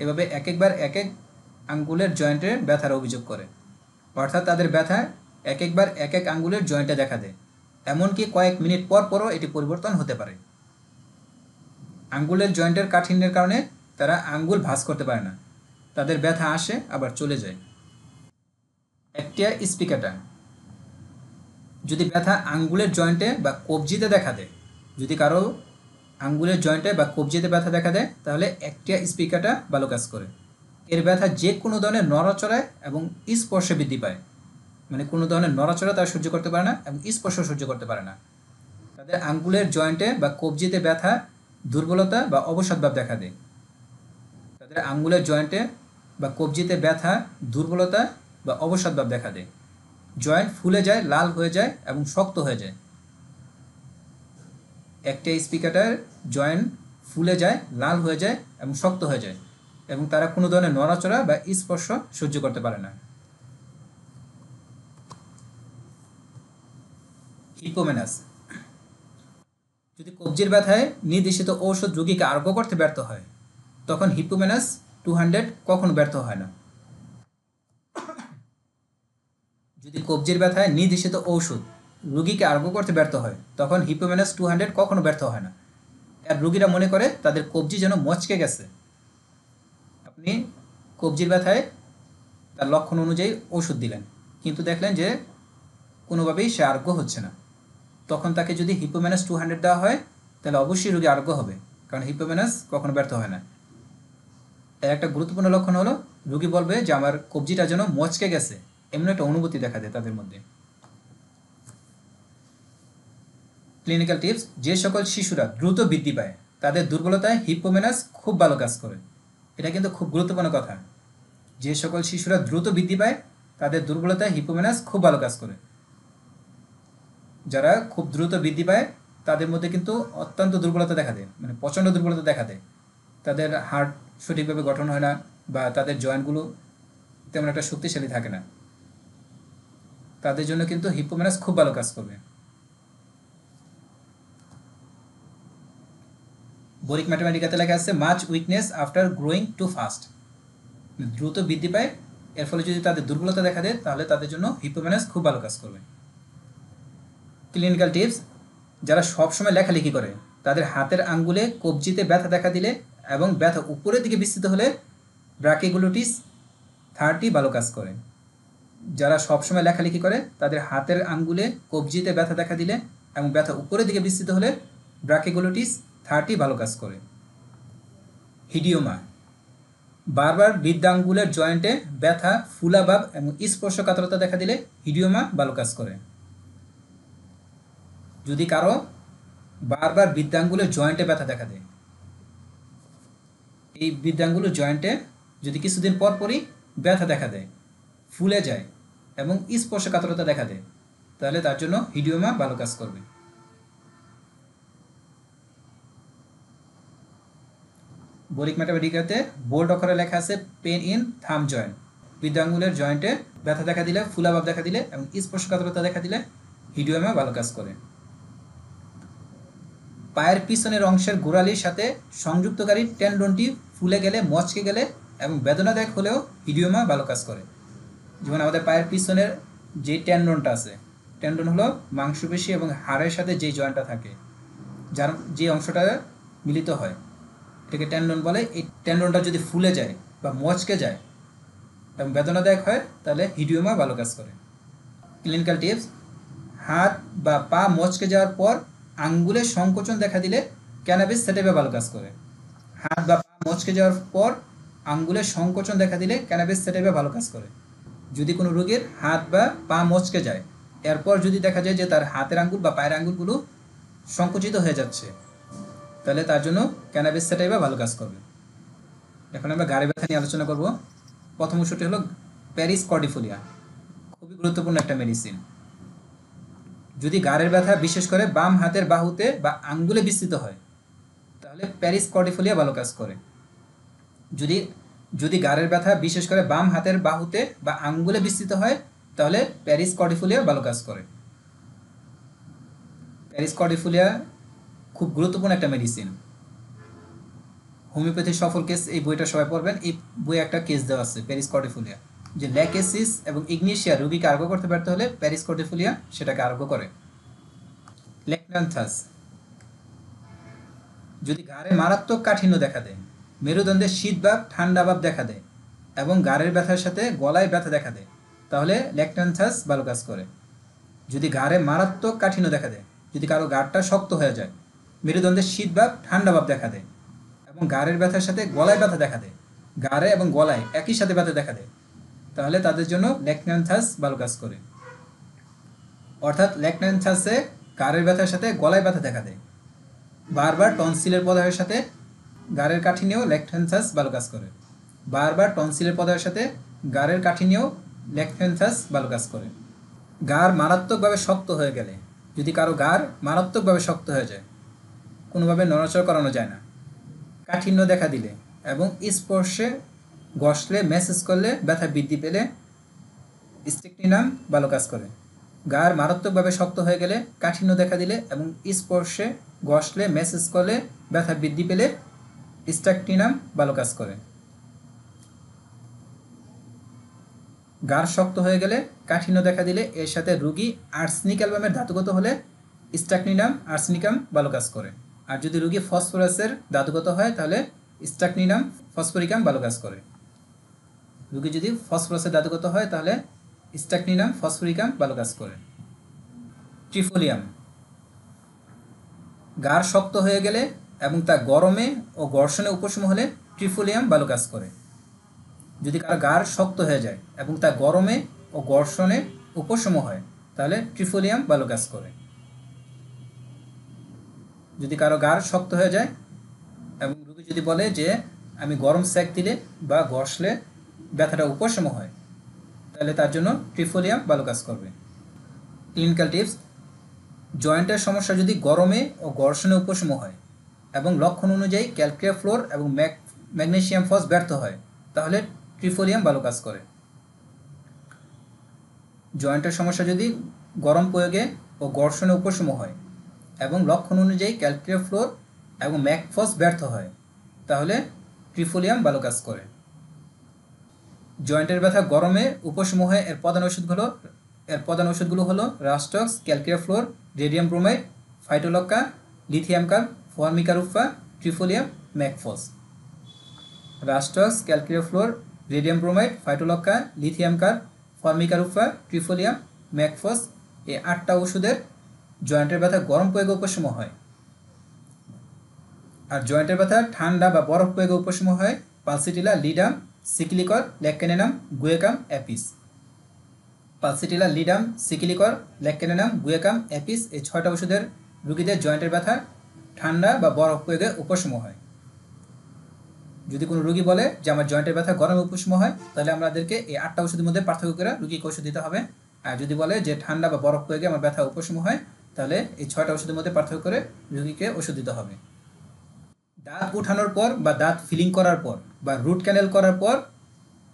এভাবে এক একবার এক এক আঙ্গুলের জয়েন্টের ব্যথার অভিযোগ করে। অর্থাৎ তাদের ব্যথা এক একবার এক এক আঙ্গুলের জয়েন্টে দেখা দেয়, এমনকি কয়েক মিনিট পর পরও এটি পরিবর্তন হতে পারে। আঙ্গুলের জয়েন্টের কাঠিন্যের কারণে তারা আঙ্গুল ভাঁজ করতে পারে না, তাদের ব্যথা আসে আবার চলে যায়। অ্যাক্টিয়া স্পিকাটা, যদি ব্যথা আঙ্গুলের জয়েন্টে বা কবজিতে দেখা দেয়, যদি কারো আঙ্গুলের জয়েন্টে বা কবজিতে ব্যথা দেখা দেয়, তাহলে অ্যাক্টিয়া স্পিকাটা ভালো কাজ করে। এর ব্যথা যে কোনো ধরনের নড়াচড়ায় এবং স্পর্শে বৃদ্ধি পায়, মানে কোনো ধরনের নড়াচড়া তারা সহ্য করতে পারে না এবং স্পর্শ সহ্য করতে পারে না। তাদের আঙ্গুলের জয়েন্টে বা কবজিতে ব্যথা, দুর্বলতা বা অবসাদভাব দেখা দেয়। তাদের আঙ্গুলের জয়েন্টে বা কবজিতে ব্যথা, দুর্বলতা বা অবসাদভাব দেখা দেয়। জয়েন্ট ফুলে যায়, লাল হয়ে যায় এবং শক্ত হয়ে যায়। একটা স্পিকাটার জয়েন্ট ফুলে যায়, লাল হয়ে যায় এবং শক্ত হয়ে যায়, এবং তারা কোনো ধরনের নড়াচড়া বা স্পর্শ সহ্য করতে পারে না। হিপোমেনাস, যদি কবজির ব্যথায় নির্দেশিত ঔষধ রোগীকে আরোগ্য করতে ব্যর্থ হয়, তখন হিপোমেনাস 200 কখনো ব্যর্থ হয় না। যদি কবজির ব্যথায় নির্দেশিত ঔষধ রোগীকে আরোগ্য করতে ব্যর্থ হয়, তখন হিপোমেনাস 200 কখনো ব্যর্থ হয় না। আর রোগীরা মনে করে তাদের কবজি যেন মচকে গেছে। আপনি কবজির ব্যথায় তার লক্ষণ অনুযায়ী ওষুধ দিলেন, কিন্তু দেখলেন যে কোনোভাবেই সে আরোগ্য হচ্ছে না, তখন তাকে যদি হিপোমেনাস 200 দেওয়া হয়, তাহলে অবশ্যই রোগী আরোগ্য হবে, কারণ হিপোমেনাস কখনো ব্যর্থ হয় না। এর একটা গুরুত্বপূর্ণ লক্ষণ হলো রোগী বলবে যে আমার কবজিটা যেন মচকে গেছে, এমন একটা অনুভূতি দেখা দেয় তাদের মধ্যে। ক্লিনিক্যাল টিপস, যে সকল শিশুরা দ্রুত বৃদ্ধি পায় তাদের দুর্বলতায় হিপোমেনাস খুব ভালো কাজ করে। এটা কিন্তু খুব গুরুত্বপূর্ণ কথা। যে সকল শিশুরা দ্রুত বৃদ্ধি পায় তাদের দুর্বলতায় হিপোমেনাস খুব ভালো কাজ করে। যারা খুব দ্রুত বৃদ্ধি পায় তাদের মধ্যে কিন্তু অত্যন্ত দুর্বলতা দেখা দেয়, মানে প্রচণ্ড দুর্বলতা দেখা দেয়। তাদের হার্ট সঠিকভাবে গঠন হয় না, বা তাদের জয়েন্টগুলো তেমন একটা শক্তিশালী থাকে না। তাদের জন্য কিন্তু হিপোমেনাস খুব ভালো কাজ করবে। বোরিক ম্যাথমেটিকাতে লেখা আছে much weakness after growing too fast, দ্রুত বৃদ্ধি পায়, এর ফলে যদি তাদের দুর্বলতা দেখা দেয় তাহলে তাদের জন্য হিপোমেনাস খুব ভালো কাজ করবে। ক্লিনিক্যাল টিপস, যারা সবসময় লেখালেখি করে তাদের হাতের আঙ্গুলে কবজিতে ব্যথা দেখা দিলে এবং ব্যথা উপরের দিকে বিস্তৃত হলে ব্রাকিগুলোটিস 30 ভালো কাজ করে। যারা সবসময় লেখালেখি করে তাদের হাতের আঙ্গুলে কবজিতে ব্যথা দেখা দিলে এবং ব্যথা উপরের দিকে বিস্তৃত হলে ব্রাকিগুলোটিস 30 ভালো কাজ করে। হিডিওমা, বারবার বৃদ্ধাঙ্গুলের জয়েন্টে ব্যথা, ফুলাভাব এবং স্পর্শকাতরতা দেখা দিলে হিডিওমা ভালো কাজ করে। যদি কারো বারবার বৃদ্ধাঙ্গুলের জয়েন্টে ব্যথা দেখা দেয়, এই বৃদ্ধাঙ্গুলের জয়েন্টে যদি কিছুদিন পর পরই ব্যথা দেখা দেয়, ফুলে যায় এবং স্পর্শকাতরতা দেখা দেয়, তাহলে তার জন্য হিডিওমা ভালো কাজ করবে। বোরিক ম্যাথমেটিকাতে বোল্ড অক্ষরে লেখা আছে পেন ইন থাম জয়েন্ট, বৃদ্ধাঙ্গুলের জয়েন্টে ব্যথা দেখা দিলে, ফুলাভাব দেখা দিলে এবং স্পর্শকাতরতা দেখা দিলে হিডিওমা ভালো কাজ করে। পায়ের পিছনের অংশের গোড়ালির সাথে সংযুক্তকারী টেন্ডনটি ফুলে গেলে, মচকে গেলে এবং বেদনাদায়ক হলেও হিডিওমা ভালো কাজ করে। যেমন আমাদের পায়ের পিছনের যে টেন্ডনটা আছে, টেন্ডন হলো মাংসপেশি এবং হাড়ের সাথে যে জয়েন্টটা থাকে, যার যে অংশটা মিলিত হয়, এটাকে টেন্ডন বলে। এই টেন্ডনটা যদি ফুলে যায় বা মচকে যায় এবং বেদনাদায়ক হয় তাহলে হিডিওমা ভালো কাজ করে। ক্লিনিক্যাল টিপস: হাত বা পা মচকে যাওয়ার পর আঙ্গুলের সংকোচন দেখা দিলে ক্যানাবিস সেটেপে ভালো কাজ করে। হাত বা পা মচকে যাওয়ার পর আঙ্গুলের সংকোচন দেখা দিলে ক্যানাবিস সেটেপে ভালো কাজ করে। যদি কোনো রোগীর হাত বা পা মচকে যায়, এরপর যদি দেখা যায় যে তার হাতের আঙ্গুল বা পায়ের আঙ্গুলগুলো সংকুচিত হয়ে যাচ্ছে, তাহলে তার জন্য ক্যানাবিস সেটাইবা ভালো কাজ করবে। এখন আমরা গাড়ি ব্যথা নিয়ে আলোচনা করব। প্রথম ওষুধটি হলো প্যারিস কর্ডিফোলিয়া, খুবই গুরুত্বপূর্ণ একটা মেডিসিন। যদি গাড়ের ব্যথা বিশেষ করে বাম হাতের বাহুতে বা আঙ্গুলে বিস্তৃত হয় তাহলে প্যারিস কর্ডিফোলিয়া ভালো কাজ করে। যদি গাড়ের ব্যথা বিশেষ করে বাম হাতের বাহুতে বা আঙ্গুলে বিস্তৃত হয় তাহলে প্যারিস কর্ডিফোলিয়া ভালো কাজ করে। প্যারিস কর্ডিফোলিয়া খুব গুরুত্বপূর্ণ একটা মেডিসিন। হোমিওপ্যাথি সফল কেস এই বইটা সবাই পড়বেন। এই বইয়ে একটা কেস দেওয়া আছে প্যারিস কর্ডিফোলিয়া, যে ল্যাকেসিস এবং ইগনিশিয়া রোগীকে আরোগ্য করতে ব্যর্থ হলে প্যারিস কর্ডিফোলিয়া সেটাকে আরোগ্য করে। ল্যাকট্যান্থাস: যদি ঘাড়ে মারাত্মক কাঠিন্য দেখা দেয়, মেরুদণ্ডে শীত ভাব ঠান্ডা ভাব দেখা দেয় এবং ঘাড়ের ব্যথার সাথে গলায় ব্যথা দেখা দেয় তাহলে ল্যাকট্যান্থাস ভালো কাজ করে। যদি ঘাড়ে মারাত্মক কাঠিন্য দেখা দেয়, যদি কারো ঘাড়টা শক্ত হয়ে যায়, মেরুদণ্ডে শীত ভাব ঠান্ডা ভাব দেখা দেয় এবং ঘাড়ের ব্যথার সাথে গলায় ব্যথা দেখা দেয়, ঘাড়ে এবং গলায় একই সাথে ব্যথা দেখা দেয়, তাহলে তাদের জন্য ল্যাকট্যান্থাস ভালো কাজ করে। অর্থাৎ ল্যাকট্যান্থাসে ঘাড়ের ব্যথার সাথে গলায় ব্যথা দেখা দেয়। বারবার টনসিলের প্রদাহের সাথে ঘাড়ের কাঠিন্যেও ল্যাকট্যান্থাস ভালো কাজ করে। বারবার টনসিলের প্রদাহের সাথে ঘাড়ের কাঠিন্যেও ল্যাকট্যান্থাস ভালো কাজ করে। ঘাড় মারাত্মকভাবে শক্ত হয়ে গেলে, যদি কারো ঘাড় মারাত্মকভাবে শক্ত হয়ে যায়, কোনোভাবে নড়াচড়া করানো যায় না, কাঠিন্য দেখা দিলে এবং স্পর্শে ঘষলে ম্যাসেজ করলে ব্যথা বৃদ্ধি পেলে স্ট্রিকনিনাম ভালো কাজ করে। ঘাড় মারাত্মকভাবে শক্ত হয়ে গেলে, কাঠিন্য দেখা দিলে এবং স্পর্শে ঘষলে ম্যাসেজ করলে ব্যথা বৃদ্ধি পেলে স্ট্রিকনিনাম ভালো কাজ করে। ঘাড় শক্ত হয়ে গেলে, কাঠিন্য দেখা দিলে, এর সাথে রোগী আর্সেনিক অ্যালবামের ধাতুগত হলে স্ট্রিকনিনাম আর্সেনিকাম ভালো কাজ করে। আর যদি রোগী ফসফরাসের ধাতুগত হয় তাহলে স্ট্রিকনিনাম ফসফরিকাম ভালো কাজ করে। রোগী যদি ফসফরাসের ধাতুগত হয় তাহলে স্ট্রিকনিনাম ফসফরিকাম ভালো কাজ করে। ট্রিফোলিয়াম: ঘাড় শক্ত হয়ে গেলে এবং তা গরমে ও ঘর্ষণে উপশম হলে ট্রিফোলিয়াম ভালো কাজ করে। যদি কারো ঘাড় শক্ত হয়ে যায় এবং তা গরমে ও ঘর্ষণে উপশম হয় তাহলে ট্রিফোলিয়াম ভালো কাজ করে। যদি কারো ঘাড় শক্ত হয়ে যায় এবং রোগী যদি বলে যে আমি গরম সেক দিলে বা ঘষলে ব্যথাটা উপশম হয় তাহলে তার জন্য ট্রিফোলিয়াম ভালো কাজ করবে। ক্লিনিক্যাল টিপস: জয়েন্টের সমস্যা যদি গরমে ও ঘর্ষণে উপশম হয় এবং লক্ষণ অনুযায়ী ক্যালক্রিয়া ফ্লোর এবং ম্যাগনেসিয়াম ফস ব্যর্থ হয় তাহলে ট্রিফোলিয়াম ভালো কাজ করে। জয়েন্টের সমস্যা যদি গরম প্রয়োগে ও ঘর্ষণে উপশম হয় এবং লক্ষণ অনুযায়ী ক্যালক্রিয়া ফ্লোর এবং ম্যাকফস ব্যর্থ হয় তাহলে ট্রিফোলিয়াম ভালো কাজ করে। জয়েন্টের ব্যথা গরমে উপশম হয় এর প্রধান ওষুধগুলো হলো rhus tox, calcarea fluor, radium bromide, phytolacca, lithium carb, formica rufa, trifolium, mag phos. Rhus tox, calcarea fluor, radium bromide, phytolacca, lithium carb, formica rufa, trifolium, mag phos, এই 8টা ওষুধের জয়েন্টের ব্যথা গরম প্রয়োগে উপশম হয়। আর জয়েন্টের ব্যথা ঠান্ডা বা বরফ প্রয়োগে উপশম হয় pulsatilla, ledum, secale cor, lac caninum, guaiacum, apis. Pulsatilla, ledum, secale cor, lac caninum, guaiacum, apis এই 6টা ওষুধের রোগীদের জয়েন্টের ব্যথা ঠান্ডা বা বরফ প্রয়োগে উপশম হয়। যদি কোনো রোগী বলে যে আমার জয়েন্টের ব্যথা গরমে উপশম হয় তাহলে আমাদেরকে এই 8টা ওষুধের মধ্যে পার্থক্য করে রোগীকে ওষুধ দিতে হবে। আর যদি বলে যে ঠান্ডা বা বরফ প্রয়োগে আমার ব্যথা উপশম হয় তাহলে এই 6টা ওষুধের মধ্যে পার্থক্য করে রোগীকে ওষুধ দিতে হবে। দাঁত উঠানোর পর বা দাঁত ফিলিং করার পর বা রুট ক্যানেল করার পর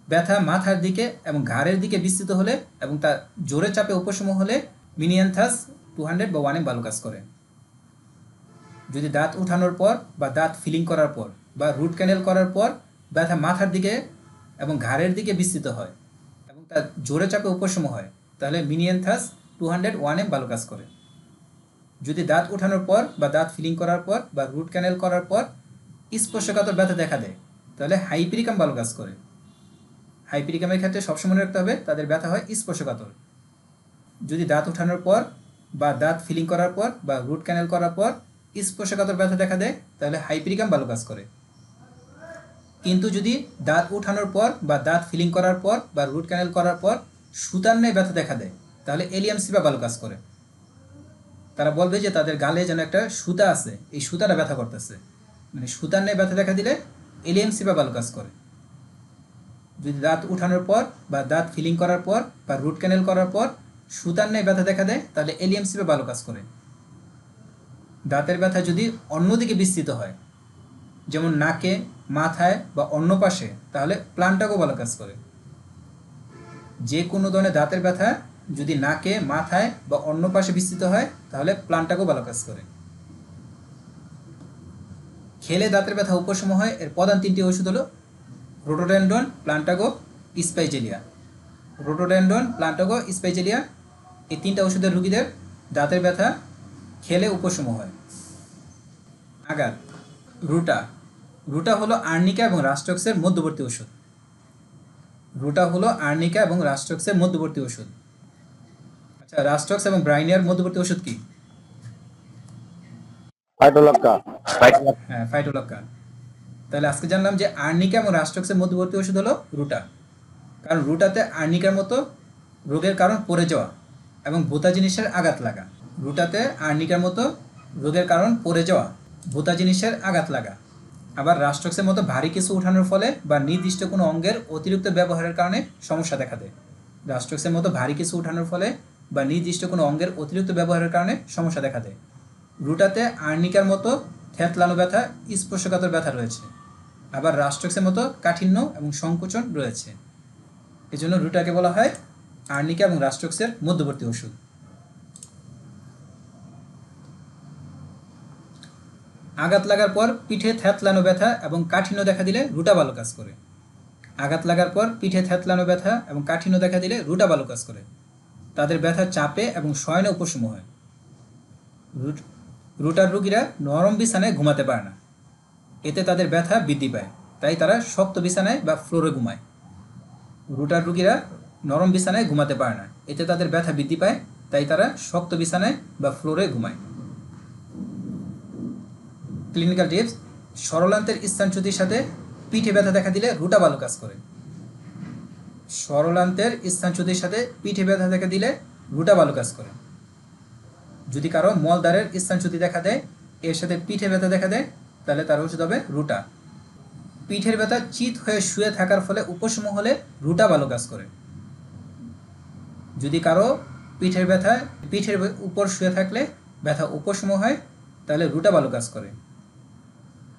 ব্যথা মাথার দিকে এবং ঘাড়ের দিকে বিস্তৃত হলে এবং তা জোরে চাপে উপশম হলে মিনিয়ানথাস 200 বা 1M ভালো কাজ করে। যদি দাঁত উঠানোর পর বা দাঁত ফিলিং করার পর বা রুট ক্যানেল করার পর ব্যথা মাথার দিকে এবং ঘাড়ের দিকে বিস্তৃত হয় এবং তা জোরে চাপে উপশম হয় তাহলে মিনিয়ানথাস 201 ভালো কাজ করে। যদি দাঁত উঠানোর পর বা দাঁত ফিলিং করার পর বা রুট ক্যানেল করার পর স্পর্শকাতর ব্যথা দেখা দেয় তাহলে হাইপেরিকাম ভালো কাজ করে। হাইপেরিকামের ক্ষেত্রে সবসময় মনে রাখতে হবে তাদের ব্যথা হয় স্পর্শকাতর। যদি দাঁত উঠানোর পর বা দাঁত ফিলিং করার পর বা রুট ক্যানেল করার পর স্পর্শকাতর ব্যথা দেখা দেয় তাহলে হাইপেরিকাম ভালো কাজ করে। কিন্তু যদি দাঁত উঠানোর পর বা দাঁত ফিলিং করার পর বা রুট ক্যানেল করার পর সুতার ন্যায় ব্যথা দেখা দেয় তাহলে এলিয়াম সিপা ভালো কাজ করে। তারা বলবে যে তাদের গালে যেন একটা সুতা আছে, এই সুতাটা ব্যথা করতেছে, মানে সুতার ন্যায় ব্যথা দেখা দিলে এলিয়াম সিপা ভালো কাজ করে। যদি দাঁত উঠানোর পর বা দাঁত ফিলিং করার পর বা রুট ক্যানেল করার পর সুতার ন্যায় ব্যথা দেখা দেয় তাহলে এলিয়াম সিপা ভালো কাজ করে। দাঁতের ব্যথা যদি অন্যদিকে বিস্তৃত হয়, যেমন নাকে, মাথায় বা অন্য পাশে, তাহলে প্লান্টাগো ভালো কাজ করে। যে কোনো ধরনের দাঁতের ব্যথা যদি নাকে, মাথায় বা অন্য পাশে বিস্তৃত হয় তাহলে প্লান্টাগো ভালো কাজ করে। খেলে দাঁতের ব্যথা উপশম হয় এর প্রধান 3টি ওষুধ হলো রোটোডেনড্রন, প্লান্টাগো, স্পাইজেলিয়া। রোটোডেনড্রন, প্লান্টাগো, স্পাইজেলিয়া এই 3টা ওষুধের রোগীদের দাঁতের ব্যথা খেলে উপশম হয়। আঘাত। রুটা। রুটা হলো আর্নিকা এবং রাস্টক্সের মধ্যবর্তী ওষুধ। রুটা হলো আর্নিকা এবং রাস্টক্সের মধ্যবর্তী ওষুধ। আচ্ছা, রাস্টক্স এবং ব্রাইনিয়ার মধ্যবর্তী ওষুধ কি? ফাইটোলক্কা। হ্যাঁ, ফাইটোলক্কা। তাহলে আজকে জানলাম যে আর্নিকা এবং রাস্টক্সের মধ্যবর্তী ওষুধ হলো রুটা। কারণ রুটাতে আর্নিকার মতো রোগের কারণ পড়ে যাওয়া এবং ভোতা জিনিসের আঘাত লাগা। রুটাতে আর্নিকার মতো রোগের কারণ পড়ে যাওয়া, ভোতা জিনিসের আঘাত লাগা। আবার রাস্টক্সের মতো ভারী কিছু উঠানোর ফলে বা নির্দিষ্ট কোনো অঙ্গের অতিরিক্ত ব্যবহারের কারণে সমস্যা দেখা দেয়। রাস্টক্সের মতো ভারী কিছু উঠানোর ফলে বা নির্দিষ্ট কোনো অঙ্গের অতিরিক্ত ব্যবহারের কারণে সমস্যা দেখা দেয়। রুটাতে আর্নিকার মতো থ্যাতলানো ব্যথা, স্পর্শকাতর ব্যথা রয়েছে। আবার রাস্টক্সের মতো কাঠিন্য এবং সংকোচন রয়েছে। এজন্য রুটাকে বলা হয় আর্নিকা এবং রাস্টক্সের মধ্যবর্তী ওষুধ। আঘাত লাগার পর পিঠে থ্যাতলানো ব্যথা এবং কাঠিন্য দেখা দিলে রুটা ভালো কাজ করে। আঘাত লাগার পর পিঠে থ্যাতলানো ব্যথা এবং কাঠিন্য দেখা দিলে রুটা ভালো কাজ করে। তাদের ব্যথা চাপে এবং শয়নে উপশম হয়। রুটার রোগীরা নরম বিছানায় ঘুমাতে পারে না, এতে তাদের ব্যথা বৃদ্ধি পায়, তাই তারা শক্ত বিছানায় বা ফ্লোরে ঘুমায়। রুটার রোগীরা নরম বিছানায় ঘুমাতে পারে না, এতে তাদের ব্যথা বৃদ্ধি পায়, তাই তারা শক্ত বিছানায় বা ফ্লোরে ঘুমায়। ক্লিনিক্যাল টিপস: সরলান্তের স্থানচ্যুতির সাথে পিঠে ব্যথা দেখা দিলে রুটা ভালো কাজ করে। সরলান্তের স্থানচ্যুতির সাথে পিঠে ব্যথা দেখা দিলে রুটা ভালো কাজ করে। যদি কারো মলদ্বারের স্থানচ্যুতি দেখা দেয়, এর সাথে পিঠে ব্যথা দেখা দেয়, তাহলে তার ওষুধ হবে রুটা। পিঠের ব্যথা চিত হয়ে শুয়ে থাকার ফলে উপশম হলে রুটা ভালো কাজ করে। যদি কারো পিঠের ব্যথায় পিঠের উপর শুয়ে থাকলে ব্যথা উপশম হয়, তাহলে রুটা ভালো কাজ করে।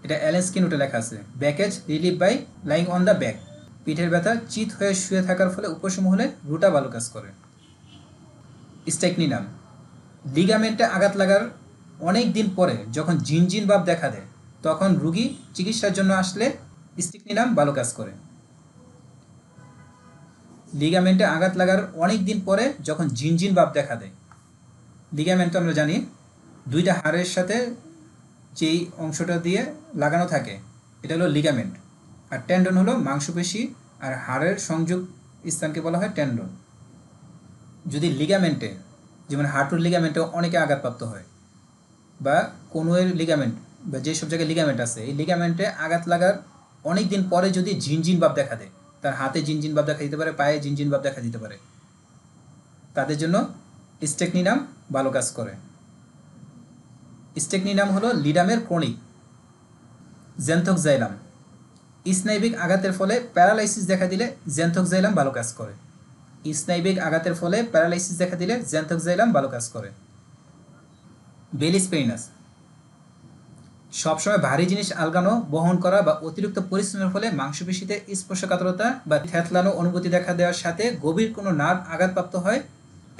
এটা অ্যালেন্সকি নোটে লেখা আছে, backache relief by lying on the back. পিঠের ব্যথা চিত হয়ে শুয়ে থাকার ফলে উপশম হলে রুটা ভালো কাজ করে। স্টেকনিনাম। লিগামেন্টে আঘাত লাগার অনেক দিন পরে যখন ঝিনঝিন ভাব দেখা দেয়, তখন রোগী চিকিৎসার জন্য আসলে স্টেকনিনাম ভালো কাজ করে। লিগামেন্টে আঘাত লাগার অনেক দিন পরে যখন ঝিনঝিন ভাব দেখা দেয়, লিগামেন্ট আমরা জানি দুইটা হাড়ের সাথে যেই অংশটা দিয়ে লাগানো থাকে এটা হলো লিগামেন্ট, আর টেন্ডন হলো মাংসপেশি আর হাড়ের সংযোগ স্থানকে বলা হয় টেন্ডন। যদি লিগামেন্টে, যেমন হাঁটুর লিগামেন্টে অনেকে আঘাতপ্রাপ্ত হয়, বা কোনোয়ের লিগামেন্ট বা যেসব জায়গায় লিগামেন্ট আছে, এই লিগামেন্টে আঘাত লাগার অনেক দিন পরে যদি ঝিনঝিন ভাব দেখা দেয়, তার হাতে ঝিনঝিন ভাব দেখা দিতে পারে, পায়ে ঝিনঝিন ভাব দেখা দিতে পারে, তাদের জন্য স্টেকনিনাম ভালো কাজ করে। স্টেকনিনাম হলো লিডামের ক্রনিক। জেন্থক্সাইলাম। স্নায়বিক আঘাতের ফলে প্যারালাইসিস দেখা দিলে জেন্থক্সাইলাম ভালো কাজ করে। স্নায়বিক আঘাতের ফলে প্যারালাইসিস দেখা দিলে জেন্থক্সাইলাম ভালো কাজ করে। বেলিস্পেইনাস। সবসময় ভারী জিনিস আলগানো, বহন করা বা অতিরিক্ত পরিশ্রমের ফলে মাংসপেশিতে স্পর্শকাতরতা বা থ্যাতলানো অনুভূতি দেখা দেওয়ার সাথে গভীর কোনো নার্ভ আঘাতপ্রাপ্ত হয়,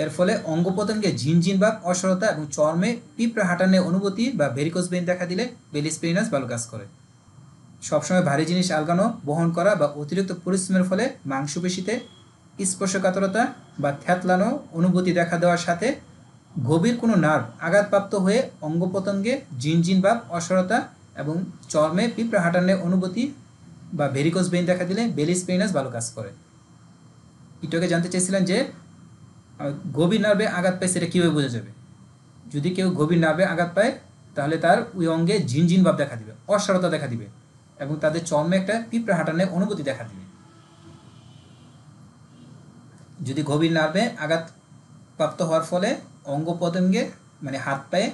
এর ফলে অঙ্গ প্রত্যঙ্গে ঝিনঝিন ভাব, অসরতা এবং চর্মে পিঁপড়া হাঁটানোর অনুভূতি বা ভেরিকোজ ভেইন দেখা দিলে বেলিস্পেইনাস ভালো কাজ করে। সবসময় ভারী জিনিস আলগানো, বহন করা বা অতিরিক্ত পরিশ্রমের ফলে মাংসপেশিতে স্পর্শকাতরতা বা থ্যাতলানো অনুভূতি দেখা দেওয়ার সাথে গভীর কোনো নার্ভ আঘাতপ্রাপ্ত হয়ে অঙ্গ প্রত্যঙ্গে ঝিনঝিন ভাব, অসাড়তা এবং চর্মে পিঁপড়া হাঁটানোর অনুভূতি বা ভেরিকোজ ভেইন দেখা দিলে বেলি স্পেনাস ভালো কাজ করে। এটাকে জানতে চেয়েছিলেন যে গভীর নার্ভে আঘাত পায় সেটা কীভাবে বোঝা যাবে। যদি কেউ গভীর নার্ভে আঘাত পায় তাহলে তার ওই অঙ্গে ঝিনঝিন ভাব দেখা দিবে, অসাড়তা দেখা দিবে এবং তাদের চর্মে একটা পিঁপড়া হাঁটানোর অনুভূতি দেখা দিবে। যদি গভীর নার্ভে আঘাতপ্রাপ্ত হওয়ার ফলে অঙ্গ প্রত্যঙ্গে মানে হাত পায়ে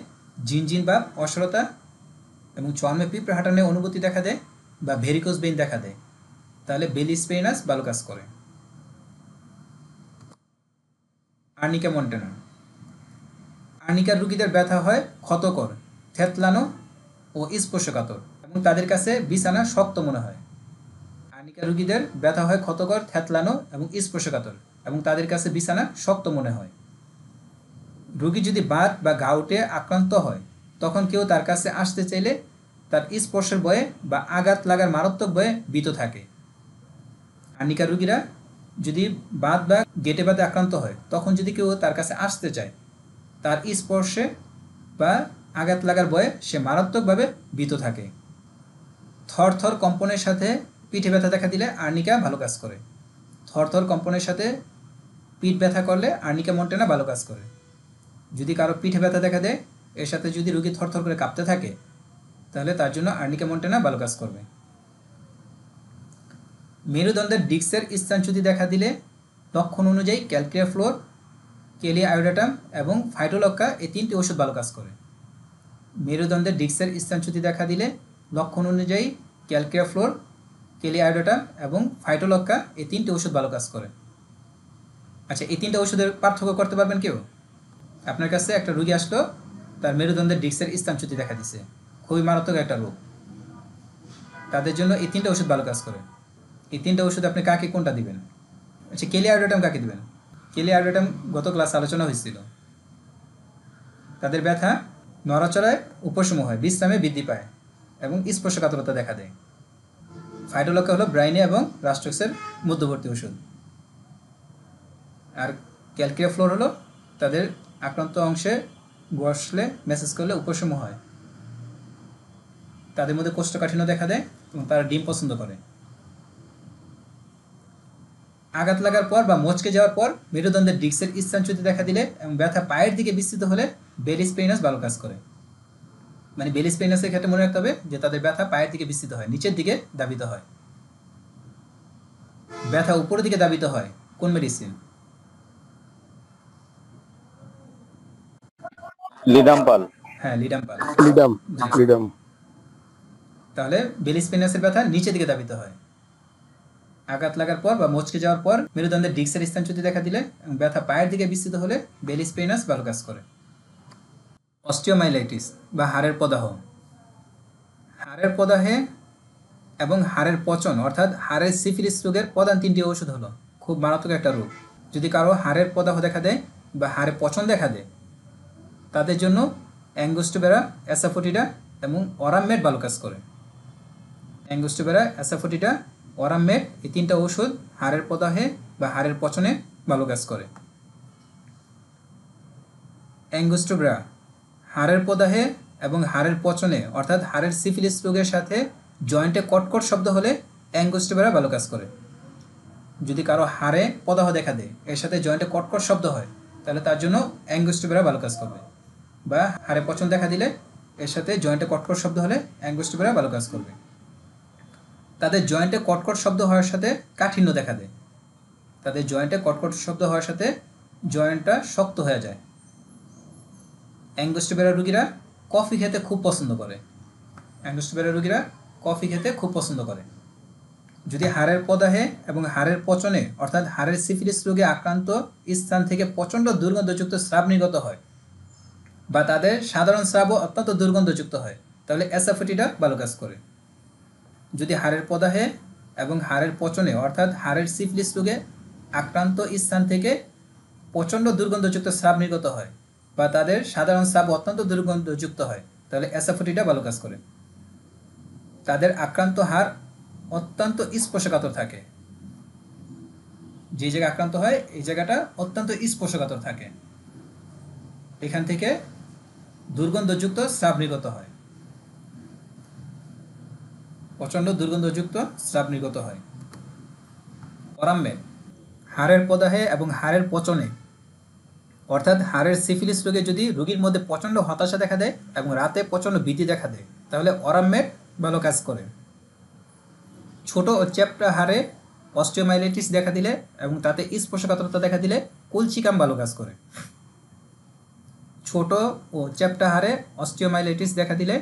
ঝিনঝিন ভাব, অসাড়তা এবং চর্মে পিঁপড়া হাঁটানোর অনুভূতি দেখা দেয় বা ভেরিকোজ ভেইন দেখা দেয় তাহলে বেলি স্পেনাস ভালো কাজ করে। Arnica Montana. আর্নিকার রোগীদের ব্যথা হয় ক্ষতকর, থেতলানো ও স্পর্শকাতর এবং তাদের কাছে বিছানা শক্ত মনে হয়। আর্নিকা রোগীদের ব্যথা হয় ক্ষতকর, থেতলানো এবং স্পর্শকাতর এবং তাদের কাছে বিছানা শক্ত মনে হয়। রোগী যদি বাত বা গাউটে আক্রান্ত হয় তখন কেউ তার কাছে আসতে চাইলে তার স্পর্শের ভয়ে বা আঘাত লাগার মারাত্মক ভয়ে ভীত থাকে। আর্নিকা রোগীরা যদি বাত বা গেটে বাতে আক্রান্ত হয় তখন যদি কেউ তার কাছে আসতে চায় তার স্পর্শে বা আঘাত লাগার ভয়ে সে মারাত্মকভাবে ভীত থাকে। থরথর কম্পনের সাথে পিঠে ব্যথা দেখা দিলে আর্নিকা ভালো কাজ করে। থরথর কম্পনের সাথে পিঠ ব্যথা করলে আর্নিকা মন্টানা ভালো কাজ করে। যদি কারো পিঠে ব্যথা দেখা দেয় এর সাথে যদি রোগী থরথর করে কাঁপতে থাকে তাহলে তার জন্য আর্নিকা মন্টানা ভালো কাজ করবে। মেরুদণ্ডের ডিস্কের স্থানচ্যুতি দেখা দিলে লক্ষণ অনুযায়ী ক্যালক্রিয়া ফ্লোর, কেলি আয়োডাটাম এবং ফাইটোলক্কা এই 3টি ওষুধ ভালো কাজ করে। মেরুদণ্ডের ডিস্কের স্থানচ্যুতি দেখা দিলে লক্ষণ অনুযায়ী ক্যালক্রিয়া ফ্লোর, কেলি আয়োডাটাম এবং ফাইটোলক্কা এই 3টি ওষুধ ভালো কাজ করে। আচ্ছা, এই 3টা ওষুধের পার্থক্য করতে পারবেন কেউ? আপনার কাছে একটা রোগী আসলো, তার মেরুদণ্ডের ডিস্কের স্থানচ্যুতি দেখা দিছে, খুবই মারাত্মক একটা রোগ। তাদের জন্য এই 3টা ওষুধ ভালো কাজ করে। এই 3টা ওষুধ আপনি কাকে কোনটা দিবেন? আচ্ছা, কেলি আয়োডাটাম কাকে দিবেন? কেলি আয়োডাটাম গত ক্লাসে আলোচনা হয়েছিল। তাদের ব্যথা নড়াচড়ায় উপশম হয়, বিশ্রামে বৃদ্ধি পায় এবং স্পর্শকাতরতা দেখা দেয়। ফাইটোলক্কা হলো ব্রাইনে এবং রাস্টক্সের মধ্যবর্তী ওষুধ। আর ক্যালক্রিয়া ফ্লোর হলো তাদের আক্রান্ত অংশে বসলে মেসেজ করলে উপশম হয়, তাদের মধ্যে কোষ্ঠকাঠিন্য দেখা দেয় এবং তারা ডিম পছন্দ করে। আঘাত লাগার পর বা মচকে যাওয়ার পর মেরুদণ্ডের ডিস্কের স্থানচ্যুতি দেখা দিলে এবং ব্যথা পায়ের দিকে বিস্তৃত হলে বেলি স্পেনাস ভালো কাজ করে। মানে বেলি স্পেনাসের ক্ষেত্রে মনে রাখতে হবে যে তাদের ব্যথা পায়ের দিকে বিস্তৃত হয়, নিচের দিকে দাবিত হয়। ব্যথা উপরের দিকে দাবিত হয় কোন মেডিসিন? লিডাম্পাল। হ্যাঁ, লিডাম্পাল। লিডাম। তাহলে বেলি স্পেনাসের ব্যথা নিচের দিকে দাবিত হয়। আঘাত লাগার পর বা মচকে যাওয়ার পর মেরুদণ্ডের ডিস্কের স্থানচ্যুতি দেখা দিলে এবং ব্যথা পায়ের দিকে বিস্তৃত হলে বেলি স্পেনাস ভালো কাজ করে। অস্টিওমাইলাইটিস বা হাড়ের প্রদাহ। হাড়ের প্রদাহে এবং হাড়ের পচন অর্থাৎ হাড়ের সিফিলিস রোগের প্রধান 3টি ওষুধ হলো, খুব মারাত্মক একটা রোগ। যদি কারো হাড়ের প্রদাহ দেখা দেয় বা হাড়ের পচন দেখা দেয় তাদের জন্য অ্যাঙ্গোস্টোবেরা, অ্যাসাফোটিডা এবং অরামমেড ভালো কাজ করে। অ্যাঙ্গোস্টোবেরা, অ্যাসাফোটিডা, অরামমেড এই 3টা ওষুধ হাড়ের প্রদাহে বা হাড়ের পচনে ভালো কাজ করে। অ্যাঙ্গোস্টোবেরা হাড়ের প্রদাহে এবং হাড়ের পচনে অর্থাৎ হাড়ের সিফিলিস রোগের সাথে জয়েন্টে কটকট শব্দ হলে অ্যাঙ্গোস্টোবেরা ভালো কাজ করে। যদি কারো হাড়ে প্রদাহ দেখা দেয় এর সাথে জয়েন্টে কটকট শব্দ হয় তাহলে তার জন্য অ্যাঙ্গোস্টোবেরা ভালো কাজ করবে। বা হাড়ে পচন দেখা দিলে এর সাথে জয়েন্টে কটকট শব্দ হলে অ্যাঙ্গোস্টোবেরা ভালো কাজ করবে। তাদের জয়েন্টে কটকট শব্দ হওয়ার সাথে কাঠিন্য দেখা দেয়, তাদের জয়েন্টে কটকট শব্দ হওয়ার সাথে জয়েন্টটা শক্ত হয়ে যায়। অ্যাঙ্গোস্টোবেরা রোগীরা কফি খেতে খুব পছন্দ করে। অ্যাঙ্গোস্টোবেরা রোগীরা কফি খেতে খুব পছন্দ করে। যদি হাড়ের প্রদাহে এবং হাড়ের পচনে অর্থাৎ হাড়ের সিফিলিস রোগে আক্রান্ত স্থান থেকে প্রচণ্ড দুর্গন্ধযুক্ত স্রাব নির্গত হয় বা তাদের সাধারণ স্রাবও অত্যন্ত দুর্গন্ধযুক্ত হয় তাহলে অ্যাসাফোটিডা ভালো কাজ করে। যদি হাড়ের প্রদাহে এবং হাড়ের পচনে অর্থাৎ হাড়ের সিফিলিস রোগে আক্রান্ত স্থান থেকে প্রচণ্ড দুর্গন্ধযুক্ত স্রাব নির্গত হয় বা তাদের সাধারণ স্রাব অত্যন্ত দুর্গন্ধযুক্ত হয় তাহলে অ্যাসাফোটিডা ভালো কাজ করে। তাদের আক্রান্ত হাড় অত্যন্ত স্পর্শকাতর থাকে। যে জায়গায় আক্রান্ত হয় এই জায়গাটা অত্যন্ত স্পর্শকাতর থাকে, এখান থেকে দুর্গন্ধযুক্ত স্রাব নির্গত হয়, প্রচণ্ড দুর্গন্ধযুক্ত স্রাব নির্গত হয়। অরাম্যে হাড়ের প্রদাহে এবং হাড়ের পচনে, অর্থাৎ হাড়ের সিফিলিস রোগে যদি রোগীর মধ্যে প্রচণ্ড হতাশা দেখা দেয় এবং রাতে প্রচণ্ড ভীতি দেখা দেয় তাহলে অরাম্যেট ভালো কাজ করে। ছোট ও চ্যাপ্টা হাড়ে অস্টিওমাইলাইটিস দেখা দিলে এবং তাতে স্পর্শকাতরতা দেখা দিলে কুলচিকাম ভালো কাজ করে। ছোট ও চ্যাপ্টা হাড়ে অস্টিওমাইলাইটিস দেখা দিলে